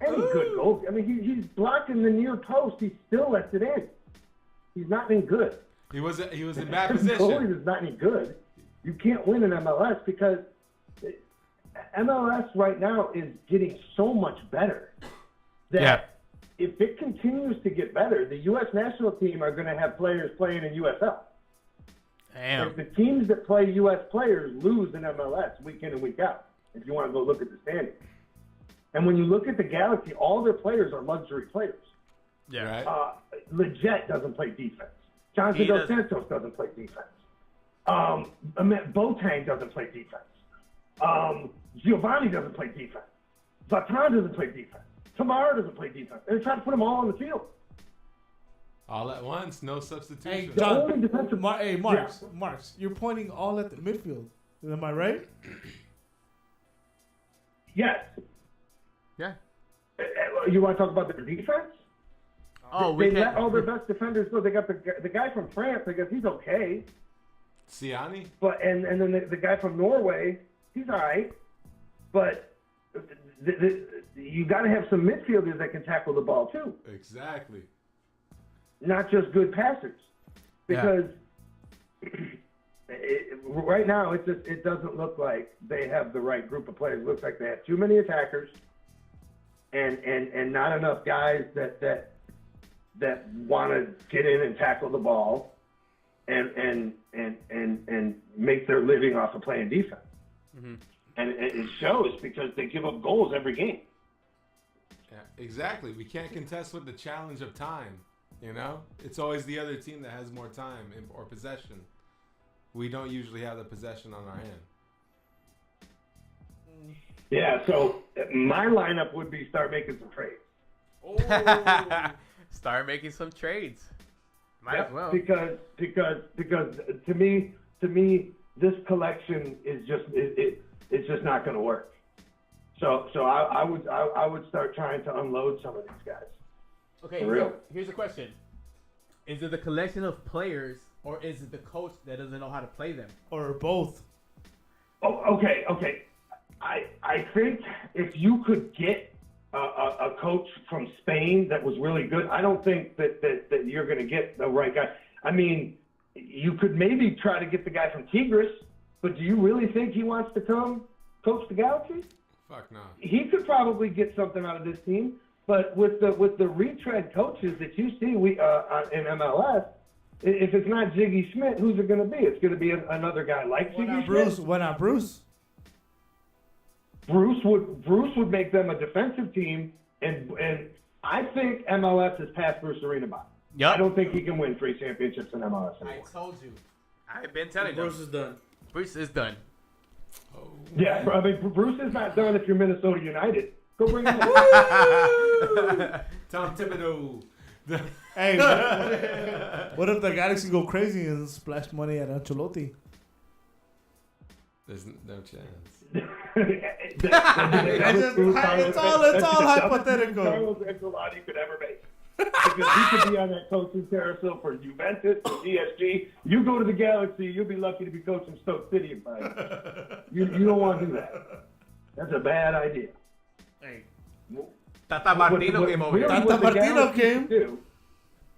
any good goal. I mean, he's blocking the near post. He still lets it in. He's not any good. He was in bad Goalie position. is not any good. You can't win in MLS because MLS right now is getting so much better that Yeah. if it continues to get better, the U.S. national team are going to have players playing in USL. Damn. If the teams that play U.S. players lose in MLS week in and week out, if you want to go look at the standings. And when you look at the Galaxy, all their players are luxury players. Yeah. Right? Leggett doesn't play defense. Jonathan He Dos doesn't. Santos doesn't play defense. Boateng doesn't play defense. Giovanni doesn't play defense. Zlatan doesn't play defense. Tamara doesn't play defense. They're trying to put them all on the field. All at once, no substitution. Hey, The only John. defensive. Marks. Marks. You're pointing all at the midfield. Am I right? Yes. Yeah. You want to talk about their defense? Oh, They we let all their can. best defenders go. They got the guy from France. I guess he's okay. Siani? But and then the guy from Norway, he's all right. But you got to have some midfielders that can tackle the ball too, Exactly. not just good passers. Because right now it doesn't look like they have the right group of players. It looks like they have too many attackers and not enough guys that want to get in and tackle the ball and make their living off of playing defense. Mm-hmm. And it shows because they give up goals every game. Yeah, exactly. We can't contest with the challenge of time. You know, it's always the other team that has more time or possession. we don't usually have the possession on our hand. Yeah, so my lineup would be start making some trades. Start making some trades. Might as well. Because to me this collection is just it's just not going to work. So I would start trying to unload some of these guys. Okay, For real. here's a question: is it the collection of players, or is it the coach that doesn't know how to play them, or both? Oh, okay. I think if you could get a coach from Spain that was really good, I don't think that you're going to get the right guy. I mean, you could maybe try to get the guy from Tigres, but do you really think he wants to come coach the Galaxy? Fuck no. He could probably get something out of this team, but with the retread coaches that you see in MLS, if it's not Jiggy Schmidt, who's it going to be? It's going to be another guy like Jiggy Schmidt. Why not Bruce? Bruce would make them a defensive team, and I think MLS has passed Bruce Arena by. Yep. I don't think he can win 3 championships in MLS anymore. I told you. I've been telling you. Bruce is done. Bruce is done. Oh. Yeah, I mean, Bruce is not done if you're Minnesota United. Go bring him in. Tom Thibodeau. Hey, what if the Galaxy go crazy and splash money at Ancelotti? There's no chance. It's all hypothetical. Carlos Ancelotti could ever make. Because he could be on that coaching carousel for Juventus, for PSG. You go to the Galaxy, you'll be lucky to be coaching Stoke City in 5 years. You don't want to do that. That's a bad idea. Hey. Tata Martino came over here. Tata Martino came.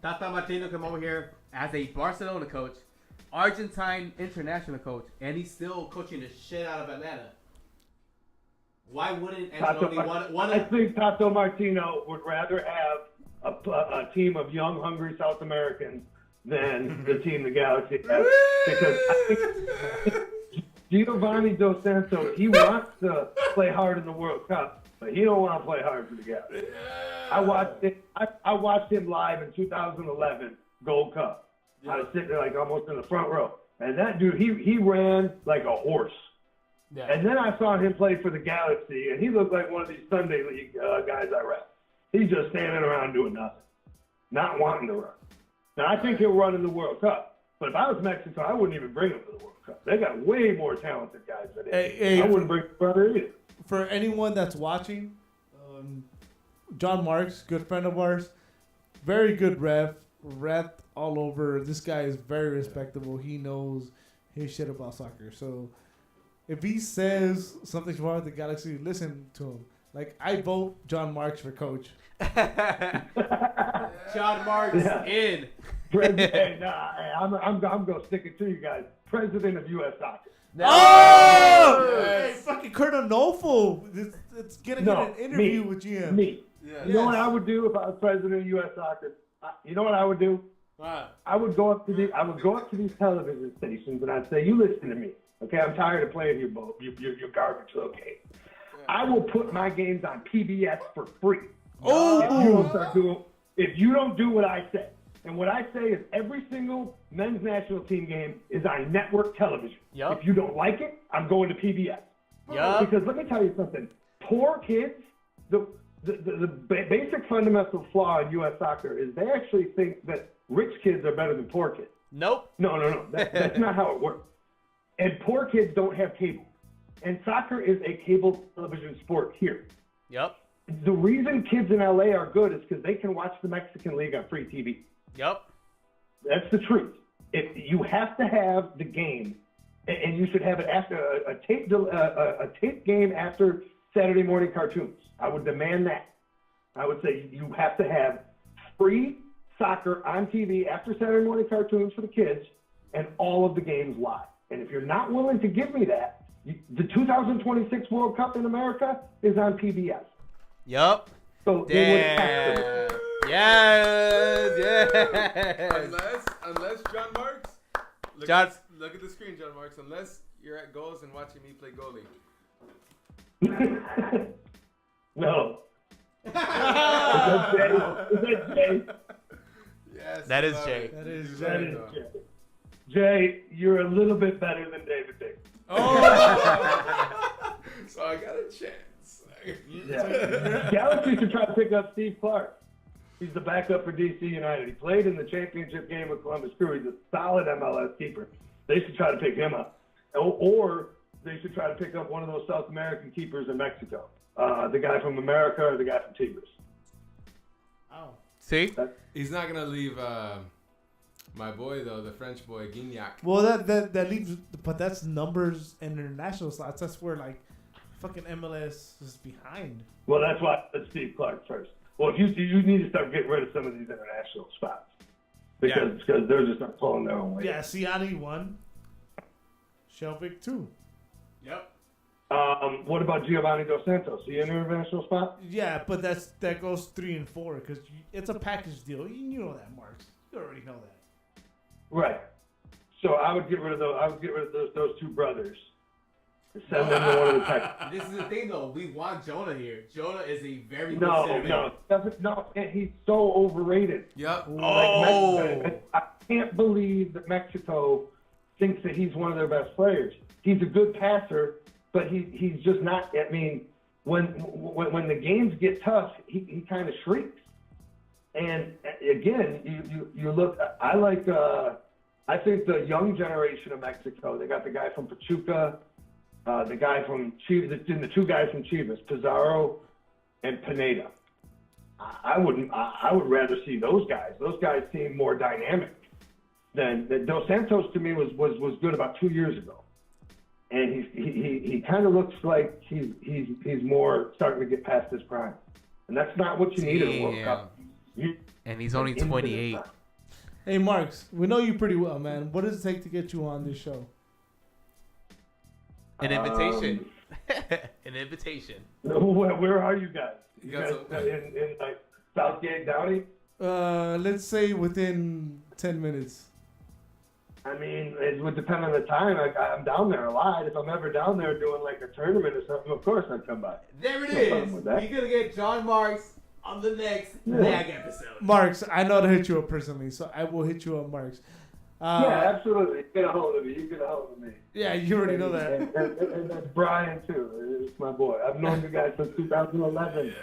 Tata Martino came over here as a Barcelona coach, Argentine international coach, and he's still coaching the shit out of Atlanta. Why wouldn't Ancelotti want to? I think Tato Martino would rather have a team of young, hungry South Americans than the team the Galaxy has. Because I think Giovanni Dos Santos, he wants to play hard in the World Cup, but he don't want to play hard for the Galaxy. I watched him live in 2011 Gold Cup. I was sitting there like almost in the front row. And that dude, he ran like a horse. Yeah. And then I saw him play for the Galaxy, and he looked like one of these Sunday League guys I rep. He's just standing around doing nothing, not wanting to run. Now, I think he'll run in the World Cup, but if I was Mexico, I wouldn't even bring him to the World Cup. They got way more talented guys than him. I wouldn't bring him brother either. For anyone that's watching, John Marks, good friend of ours, very good ref all over. This guy is very respectable. He knows his shit about soccer. So if he says something's wrong with the Galaxy, listen to him. Like, I vote John Marks for coach. John Marks in. I'm going to stick it to you guys. President of U.S. Soccer. Oh! Yes. Hey, fucking Kurt Onofo. It's getting an interview with GM. Me. Yeah. You know what I would do if I was president of U.S. Soccer? You know what I would do? I would go up to these television stations and I'd say, you listen to me. Okay, I'm tired of playing your garbage little game. I will put my games on PBS for free. Oh! If you don't do what I say. And what I say is every single men's national team game is on network television. Yep. If you don't like it, I'm going to PBS. Yep. Because let me tell you something. Poor kids, the basic fundamental flaw in U.S. soccer is they actually think that rich kids are better than poor kids. Nope. No. That's not how it works. And poor kids don't have cable. And soccer is a cable television sport here. Yep. The reason kids in LA are good is because they can watch the Mexican League on free TV. Yep. That's the truth. If you have to have the game, and you should have it after a taped game after Saturday morning cartoons. I would demand that. I would say you have to have free soccer on TV after Saturday morning cartoons for the kids, and all of the games live. And if you're not willing to give me that, the 2026 World Cup in America is on PBS. Yup. So they would have to. Yes. Unless John Marks, look at the screen, John Marks. Unless you're at goals and watching me play goalie. No. Is that Jay? Yes. That is Jay. That is Jay. Jay, you're a little bit better than David Diggs. Oh! So I got a chance. Yeah. Galaxy should try to pick up Steve Clark. He's the backup for DC United. He played in the championship game with Columbus Crew. He's a solid MLS keeper. They should try to pick him up. Or they should try to pick up one of those South American keepers in Mexico. The guy from America or the guy from Tigres. Oh. See? He's not going to leave my boy, though, the French boy, Gignac. Well, that leaves, but that's numbers and international slots. That's where, like, fucking MLS is behind. Well, that's why I said Steve Clark first. Well, if you need to start getting rid of some of these international spots because they're just not pulling their own weight. Yeah, Siani 1. Shelvick 2. Yep. What about Giovanni Dos Santos? Is he an international spot? Yeah, but that goes 3 and 4 because it's a package deal. You know that, Marks. You already know that. Right. So I would get rid of those. I would get rid of those two brothers. Send them to one of the Texans. This is the thing, though. We want Jonah here. Jonah is a very good No, and he's so overrated. Yep. I can't believe that Mexico thinks that he's one of their best players. He's a good passer, but he's just not. I mean, when the games get tough, he kind of shrinks. And again, you look. I think the young generation of Mexico. They got the guy from Pachuca. The guy from Chivas, the two guys from Chivas, Pizarro and Pineda. I would rather see those guys. Those guys seem more dynamic than Dos Santos. To me was good about 2 years ago, and he kind of looks like he's more starting to get past his prime, and that's not what you need in a World Cup. And he's only 28. Hey, Marks, we know you pretty well, man. What does it take to get you on this show? An invitation. An invitation. Where are you guys? You got guys in like Southgate Downey? Let's say within 10 minutes. I mean, it would depend on the time. I'm down there a lot. If I'm ever down there doing like a tournament or something, of course I'd come by. There it is. We're going to get John Marks on the next NAG episode. Marks, I know to hit you up personally, so I will hit you up, Marks. Yeah, absolutely. Get a hold of me. You get a hold of me. Yeah, you already know that. And that's Brian, too. It's my boy. I've known the guy since 2011.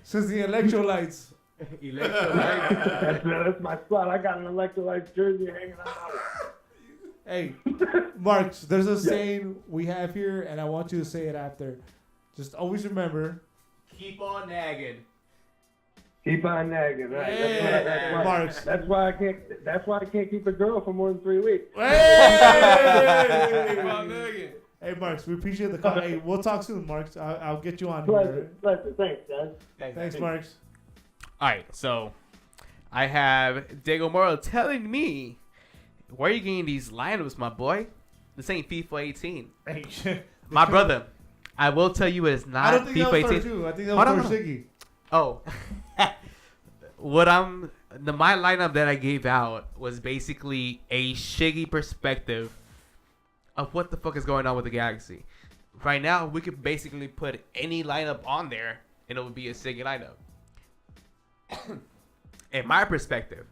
Since the electrolytes. That's my spot. I got an electrolytes jersey hanging out. Hey, Marks, there's a saying we have here, and I want you to say it after. Just always remember. Keep on nagging. Keep on nagging, right? Yeah. Marks. That's why I can't keep a girl for more than 3 weeks. Hey, hey, Marks, we appreciate the call. Hey, we'll talk soon, Marks. I'll get you on here. Pleasure. Thanks, guys. Thanks, Marks. All right, so I have Diego Moro telling me, where are you getting these lineups, my boy? This ain't FIFA 18. Hey, my brother, I will tell you it's not I don't think FIFA that was 18. Too. I think that was for Shiggy. Oh. My lineup that I gave out was basically a Shiggy perspective of what the fuck is going on with the Galaxy. Right now, we could basically put any lineup on there, and it would be a Shiggy lineup. In my perspective,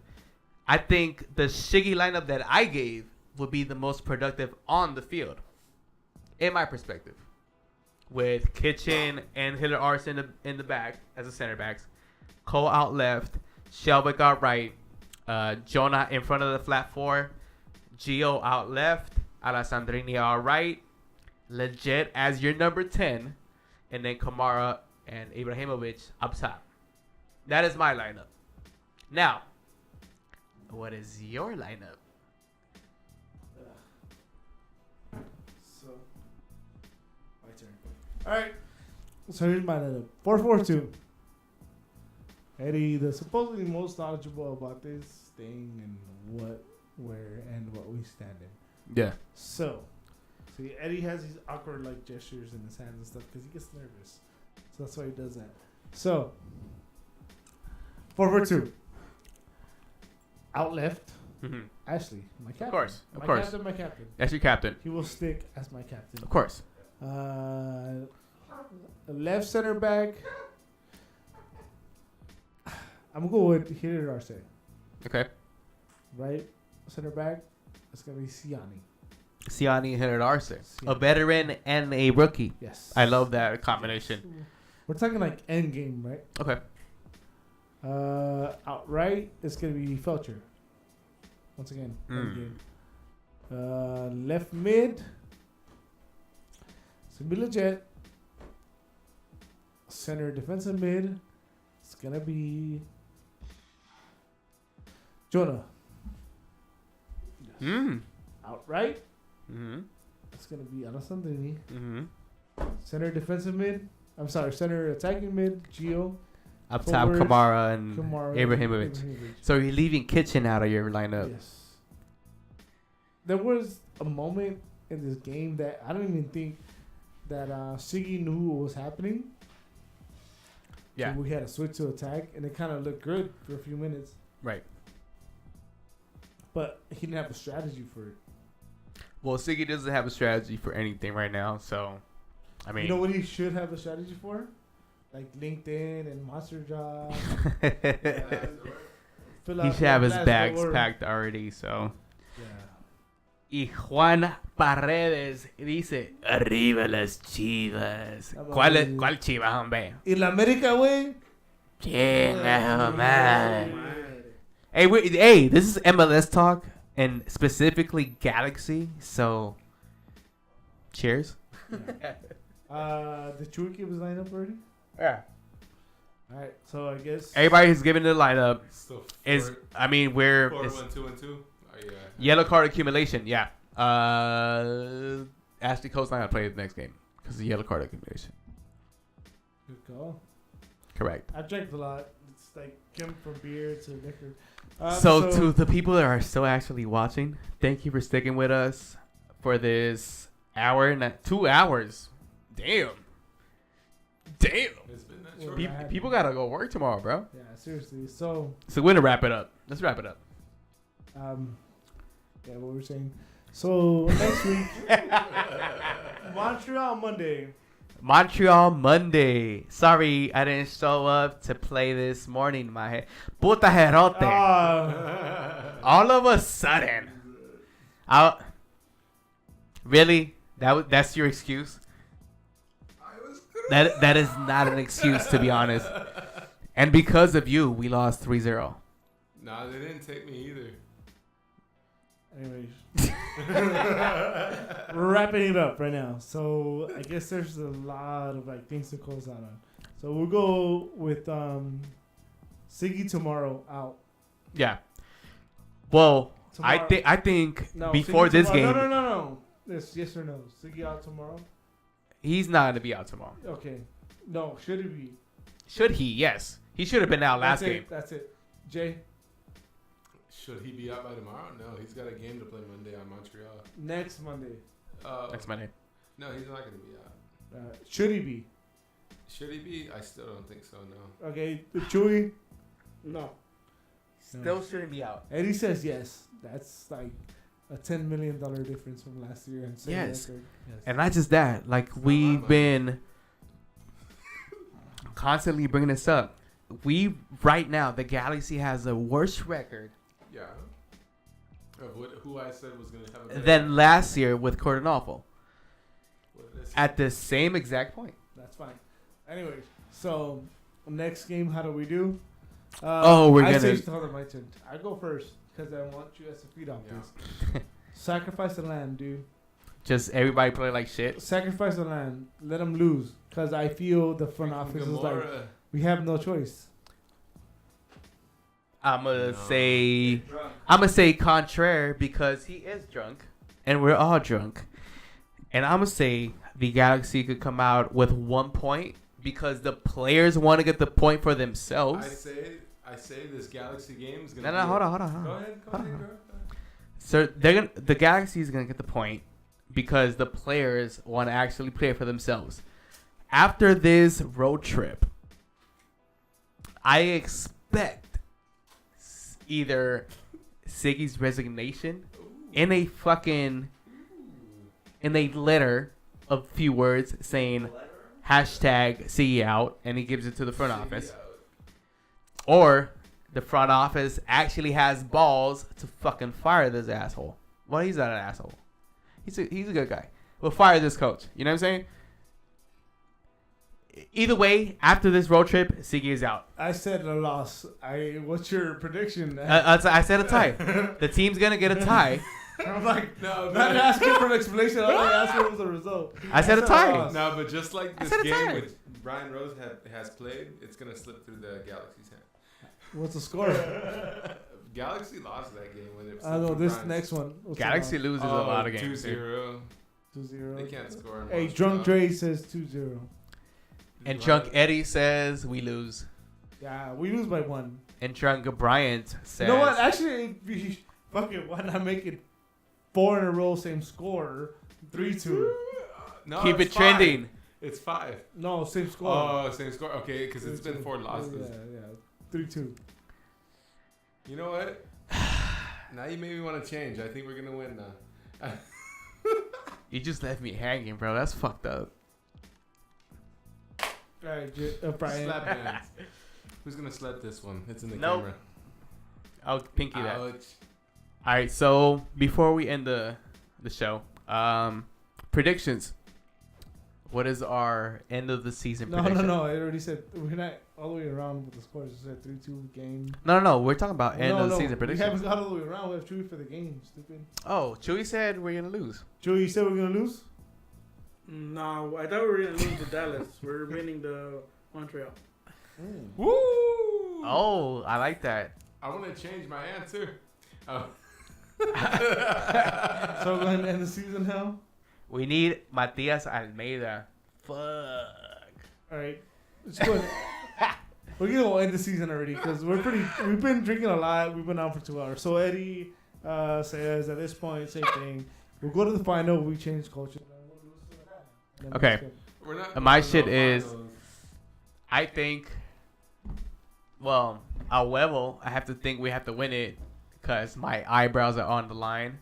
I think the Shiggy lineup that I gave would be the most productive on the field. In my perspective. With Kitchen and Hiller Arson in the back as the center backs. Cole out left. Shelvick out right. Jonah in front of the flat four. Gio out left. Alessandrini out right. Legit as your number 10. And then Kamara and Ibrahimovic up top. That is my lineup. Now, what is your lineup? So, my turn. All right. So here's my lineup. 4-4-2. Eddie, the supposedly most knowledgeable about this thing and what, where, and what we stand in. Yeah. So, see, Eddie has these awkward like gestures in his hands and stuff because he gets nervous. So that's why he does that. So, 4-4-2. Out left, Ashley, my captain. Of course. My captain. That's your captain. He will stick as my captain. Of course. Left center back. I'm going to go with Hiller Arce. Okay. Right center back, it's gonna be Siani. Siani Henry Arce, a Siani. veteran and a rookie. Yes. I love that combination. We're talking like end game, right? Okay. Outright, it's gonna be Felcher. Once again, end Mm. game. Left mid, it's gonna be legit. Center defensive mid, it's gonna be Jonah. Mm. Outright, Mm-hmm. it's gonna be Alessandrini. Mm-hmm. Center defensive mid. I'm sorry, center attacking mid, Gio. Up top, Forwards, Kamara and Kamara, Ibrahimovic. So you're leaving Kitchen out of your lineup. Yes. There was a moment in this game that I don't even think that Siggy knew what was happening. Yeah. So we had to switch to attack, and it kind of looked good for a few minutes. Right. But he didn't have a strategy for it. Well, Siggy doesn't have a strategy for anything right now, so I mean, You know what he should have a strategy for? Like LinkedIn and Monster Job. he should have his bags packed already. So. Yeah. Y Juan Paredes dice, arriba las Chivas. ¿Cuál Chivas, hombre? En la América, güey. Chinga su madre. Hey, this is MLS talk, and specifically Galaxy, so cheers. Did Chewy give his lineup already? Yeah. All right, so I guess Everybody who's giving the lineup Still is, four, I mean, we're 4, it's 1, 2, and 2. Yeah. yellow card accumulation, yeah. Ashley Cole's not going to play the next game because of yellow card accumulation. good call. Correct. I drank a lot. It's like jumped from beer to liquor. So to the people that are still actually watching, thank you for sticking with us for this hour and 2 hours. Damn. It's been that short. People gotta go work tomorrow, bro. Yeah, seriously. So, So we're gonna wrap it up. Let's wrap it up. yeah, what we're saying. So next week, Montreal Monday. Sorry, I didn't show up to play this morning. My head, puta jerote. All of a sudden, really? That's your excuse? That is not an excuse, to be honest. And because of you, we lost 3-0. Nah, they didn't take me either. Anyways, we're wrapping it up right now. So I guess there's a lot of like things to close out on. So we'll go with Siggy tomorrow out. Yeah. Well, Tomorrow. I think No, before Siggy this tomorrow. game, No. Yes or no? Siggy out tomorrow. he's not gonna be out tomorrow. Okay. No, should it be? Should he? Yes. He should have been out last game. That's it. Jay, Should he be out by tomorrow? No, he's got a game to play Monday on Montreal. next Monday. Next Monday. No, he's not going to be out. Should he be? Should he be? I still don't think so, no. Okay. Chewy. No. Still shouldn't be out. Eddie says yes. That's like a $10 million difference from last year. And same Yes. record. Yes. And not just that, like we've been constantly bringing this up. Right now, the Galaxy has a worse record Yeah. Of who I said was going to have a better than last year with Cordonofo what did I say? at the same exact point. That's fine. Anyways, so next game, how do we do? We're I gonna- say hold on, my turn. I go first because I want you guys to feed off this. Sacrifice the land, dude. Just everybody play like shit. Sacrifice the land. Let them lose because I feel the front office is like we have no choice. I'm gonna say contraire because he is drunk and we're all drunk. And I'm gonna say the Galaxy could come out with 1 point because the players want to get the point for themselves. I say this Galaxy game is going No, to hold on. Go ahead, girl. So the Galaxy is gonna get the point because the players want to actually play for themselves. After this road trip, I expect either Siggy's resignation in a letter of few words saying hashtag Siggy out, and he gives it to the front office, or the front office actually has balls to fucking fire this asshole. Well, he's not an asshole. He's a good guy. We'll fire this coach. You know what I'm saying? Either way, after this road trip, Sigi is out. I said a loss. What's your prediction? I said a tie. The team's gonna get a tie. I'm like, No, not asking for an explanation. I'm like, asking what was the result. I said a tie. loss. No, but just like this said a game tie. which Brian Rose has played, it's gonna slip through the Galaxy's hand. What's the score? Galaxy lost that game when it. I know this next one. What's Galaxy loses a lot of games. 2-0. 2-0. They can't score. in Hey, Montreal. Drunk Dre says 2-0. And Drunk Eddie says we lose. Yeah, we lose by 1. And Drunk Bryant says. You know what? Actually, fuck it. Why not make it 4 in a row, same score? 3-2. No, Keep it's it trending. It's 5. No, same score. Oh, same score. Okay, because it's been 4 losses. Yeah. 3-2. You know what? Now you made me want to change. I think we're gonna win now. You just left me hanging, bro. That's fucked up. All right, Brian. Slap hands. Who's gonna slap this one? It's in the Nope. camera. I'll pinky that. Ouch. All right, so before we end the show, predictions. What is our end of the season prediction? No. I already said we're not all the way around with the scores. I said 3-2 game. No. We're talking about end of the season We prediction. haven't got all the way around. We have Chewy for the game. Stupid. Oh, Chewy said we're gonna lose. Chewy, you said we're gonna lose. No, I thought we were gonna lose to Dallas. We're winning the Montreal. Woo! Oh, I like that. I want to change my answer. Oh. So we're going to end the season now. We need Matias Almeida. Fuck. All right, let's go. We're gonna end the season already because we've been drinking a lot. We've been out for 2 hours. So Eddie says at this point, same thing. We'll go to the final. We change culture. Okay. We're not. My doing shit no is- finals. I think. Well, a huevo. I have to think we have to win it because my eyebrows are on the line.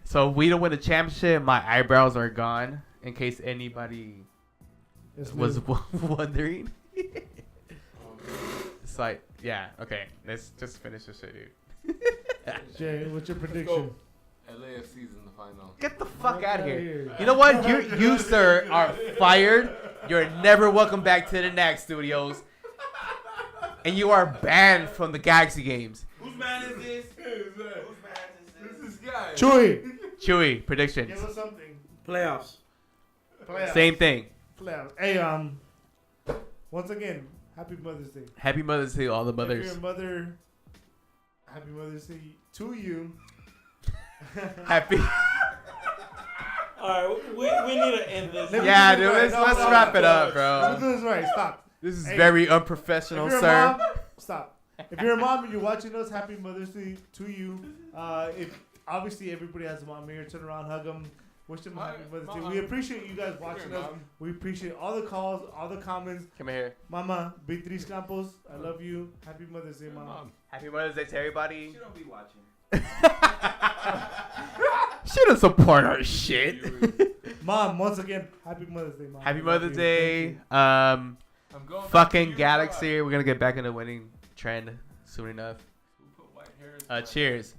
So if we don't win the championship, my eyebrows are gone. In case anybody was wondering. It's like, yeah, okay. Let's just finish this shit, dude. Jay, what's your prediction? LAFC's in the final. Get the fuck out of here. here. You know what? You sir, are fired. You're never welcome back to the NAG studios. And you are banned from the Galaxy games. Whose man is this? Who's that? Whose man is Who's this? this guy? Chewy, Chewy, predictions. give us something. Playoffs. Playoffs. Same thing. Playoffs. Hey, once again, happy Mother's Day. Happy Mother's Day to all the If you're mothers. a mother, happy Mother's Day to you. Happy. All right, we need to end this. Let me Yeah, do dude, this let's right. No, wrap it up, Let me bro. do this right. Stop. This is Hey, very If unprofessional, you're a sir. mom, stop. If you're a mom and you're watching us, happy Mother's Day to you. If obviously everybody has a mom here, turn around, hug them, wish them a happy Mother's Day. Mama. We appreciate you guys watching us. Mom. We appreciate all the calls, all the comments. Come here. Mama, Beatriz Campos, I love you. Happy Mother's Day, Mom. Happy Mother's Day to everybody. You don't be watching. She don't support our shit. Mom, once again, happy Mother's Day, Mom. Happy We love Mother's you. Day. Thank you. I'm going. Fucking Galaxy. We're gonna get back in the winning trend soon enough. Cheers.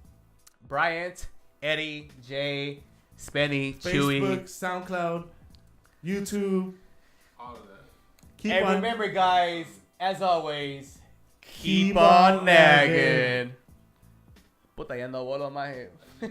Bryant, Eddie, Jay, Spenny, Chewy. Facebook, SoundCloud, YouTube. All of that. Keep And on. remember, guys, as always, Keep keep on on nagging. nagging. Puta, ya no vuelo más. Yeah,